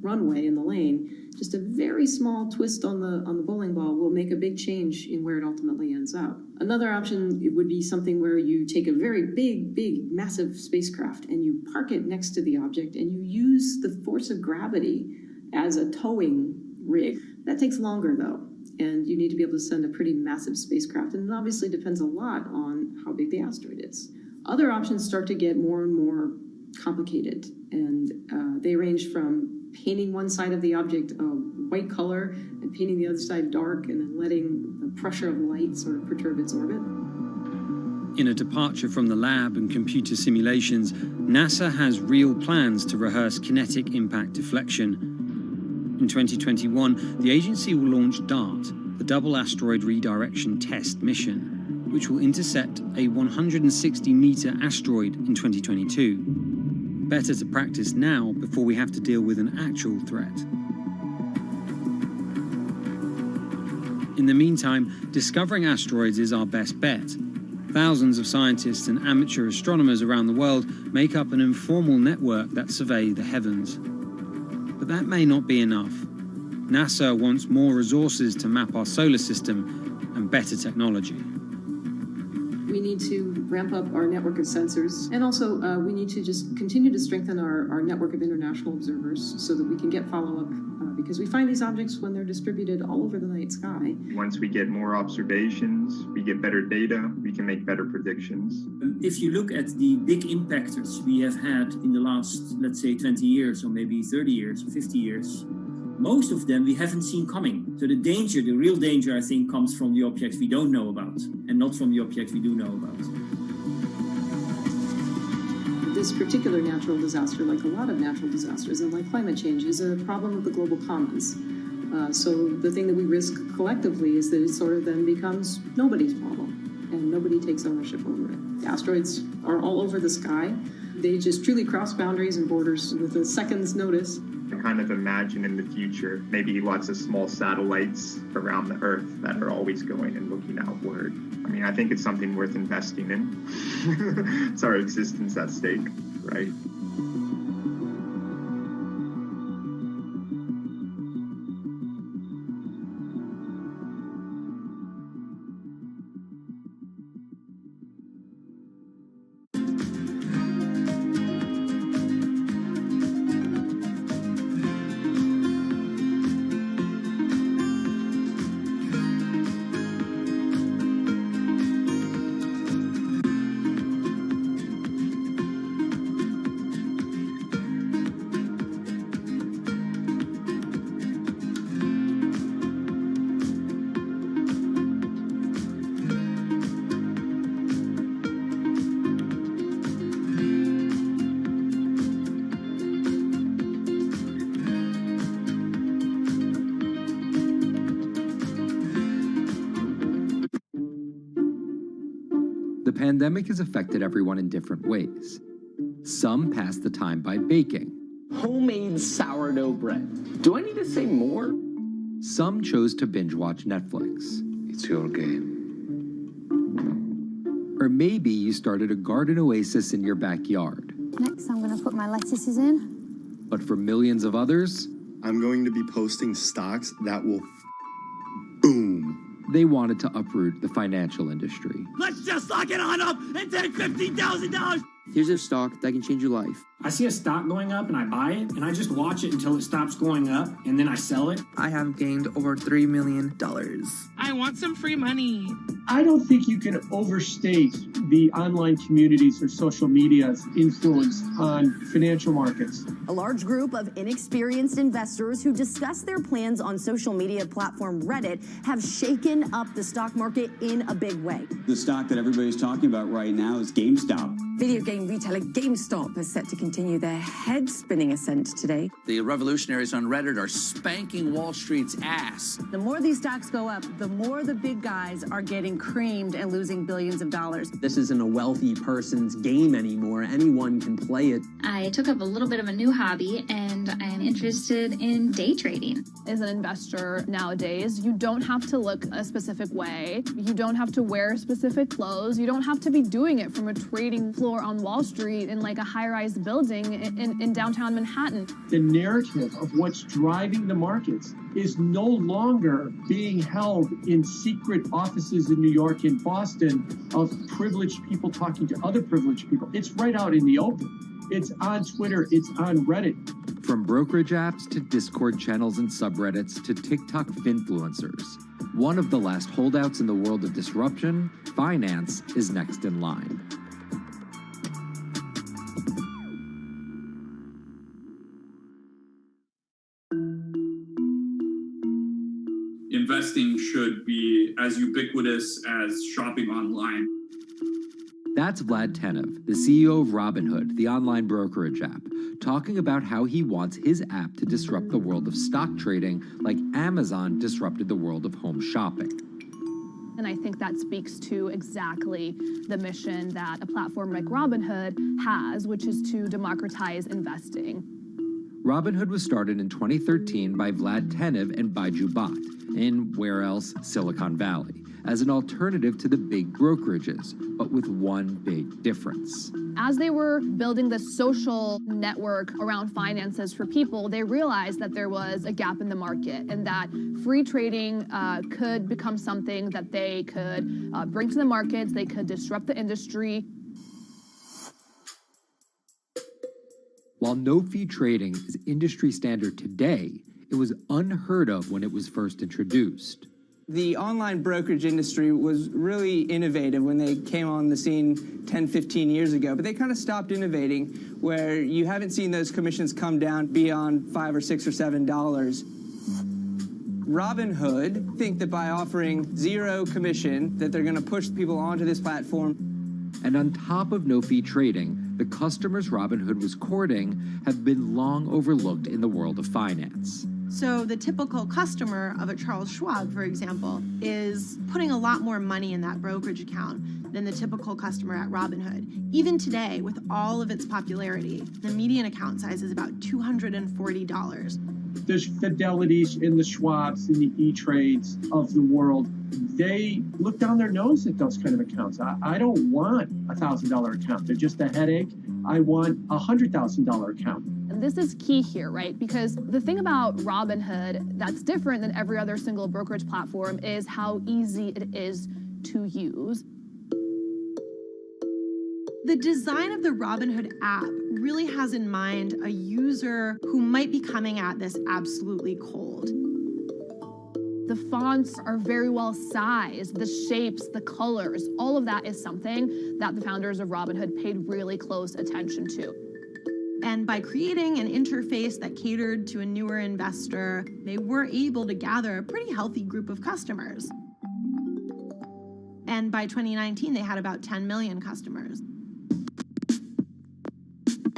runway in the lane, just a very small twist on the bowling ball will make a big change in where it ultimately ends up. Another option would be something where you take a very big, massive spacecraft and you park it next to the object and you use the force of gravity as a towing rig. That takes longer, though, and you need to be able to send a pretty massive spacecraft, and it obviously depends a lot on how big the asteroid is. Other options start to get more and more complicated, and they range from painting one side of the object a white color and painting the other side dark, and then letting the pressure of light sort of perturb its orbit. In a departure from the lab and computer simulations, NASA has real plans to rehearse kinetic impact deflection. In 2021, the agency will launch DART, the Double Asteroid Redirection Test mission, which will intercept a 160-meter asteroid in 2022. Better to practice now before we have to deal with an actual threat. In the meantime, discovering asteroids is our best bet. Thousands of scientists and amateur astronomers around the world make up an informal network that survey the heavens. But that may not be enough. NASA wants more resources to map our solar system and better technology. We need to ramp up our network of sensors, and also we need to just continue to strengthen our network of international observers so that we can get follow-up, because we find these objects when they're distributed all over the night sky. Once we get more observations, we get better data, we can make better predictions. If you look at the big impactors we have had in the last, let's say, 20 years, or maybe 30 years, or 50 years, most of them we haven't seen coming. So the danger, the real danger, I think, comes from the objects we don't know about, and not from the objects we do know about. This particular natural disaster, like a lot of natural disasters and like climate change, is a problem of the global commons. So the thing that we risk collectively is that it sort of then becomes nobody's problem, and nobody takes ownership over it. The asteroids are all over the sky. They just truly cross boundaries and borders with a second's notice. I kind of imagine in the future, maybe lots of small satellites around the Earth that are always going and looking outward. I mean, I think it's something worth investing in. It's our existence at stake, right? The pandemic has affected everyone in different ways. Some pass the time by baking. Homemade sourdough bread. Do I need to say more? Some chose to binge watch Netflix. It's your game. Or maybe you started a garden oasis in your backyard. Next, I'm going to put my lettuces in. But for millions of others, I'm going to be posting stocks that will boom. They wanted to uproot the financial industry. Let's just lock it on up and take $15,000. Here's a stock that can change your life. I see a stock going up and I buy it, and I just watch it until it stops going up, and then I sell it. I have gained over $3 million. I want some free money. I don't think you can overstate the online communities or social media's influence on financial markets. A large group of inexperienced investors who discuss their plans on social media platform Reddit have shaken up the stock market in a big way. The stock that everybody's talking about right now is GameStop. Video game retailer GameStop is set to continue their head-spinning ascent today. The revolutionaries on Reddit are spanking Wall Street's ass. The more these stocks go up, the more the big guys are getting creamed and losing billions of dollars. This isn't a wealthy person's game anymore. Anyone can play it. I took up a little bit of a new hobby, and I'm interested in day trading. As an investor nowadays, you don't have to look a specific way. You don't have to wear specific clothes. You don't have to be doing it from a trading floor on Wall Street in like a high-rise building in downtown Manhattan. The narrative of what's driving the markets is no longer being held in secret offices in New York and Boston of privileged people talking to other privileged people. It's right out in the open. It's on Twitter. It's on Reddit. From brokerage apps to Discord channels and subreddits to TikTok finfluencers, one of the last holdouts in the world of disruption, finance is next in line. Investing should be as ubiquitous as shopping online. That's Vlad Tenev, the CEO of Robinhood, the online brokerage app, talking about how he wants his app to disrupt the world of stock trading like Amazon disrupted the world of home shopping. And I think that speaks to exactly the mission that a platform like Robinhood has, which is to democratize investing. Robinhood was started in 2013 by Vlad Tenev and Baiju Bhatt in, where else, Silicon Valley, as an alternative to the big brokerages, but with one big difference. As they were building the social network around finances for people, they realized that there was a gap in the market and that free trading could become something that they could bring to the markets, they could disrupt the industry. While no-fee trading is industry standard today, it was unheard of when it was first introduced. The online brokerage industry was really innovative when they came on the scene 10, 15 years ago, but they kind of stopped innovating where you haven't seen those commissions come down beyond $5 or $6 or $7. Robinhood think that by offering zero commission that they're going to push people onto this platform. And on top of no-fee trading, the customers Robinhood was courting have been long overlooked in the world of finance. So the typical customer of a Charles Schwab, for example, is putting a lot more money in that brokerage account than the typical customer at Robinhood. Even today, with all of its popularity, the median account size is about $240. There's Fidelities and the Schwabs and the E-Trades of the world. They look down their nose at those kind of accounts. I don't want a $1,000 account. They're just a headache. I want a $100,000 account. And this is key here, right? Because the thing about Robinhood that's different than every other single brokerage platform is how easy it is to use. The design of the Robinhood app really has in mind a user who might be coming at this absolutely cold. The fonts are very well sized, the shapes, the colors, all of that is something that the founders of Robinhood paid really close attention to. And by creating an interface that catered to a newer investor, they were able to gather a pretty healthy group of customers. And by 2019, they had about 10 million customers.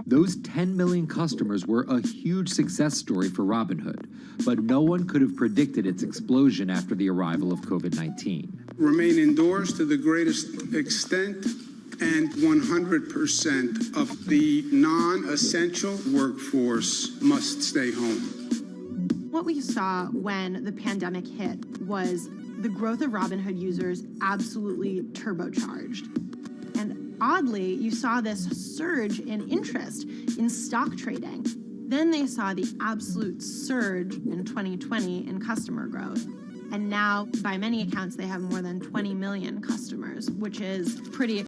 Those 10 million customers were a huge success story for Robinhood, but no one could have predicted its explosion after the arrival of COVID-19. Remain indoors to the greatest extent, and 100% of the non-essential workforce must stay home. What we saw when the pandemic hit was the growth of Robinhood users absolutely turbocharged. And oddly, you saw this surge in interest in stock trading. Then they saw the absolute surge in 2020 in customer growth. And now, by many accounts, they have more than 20 million customers, which is pretty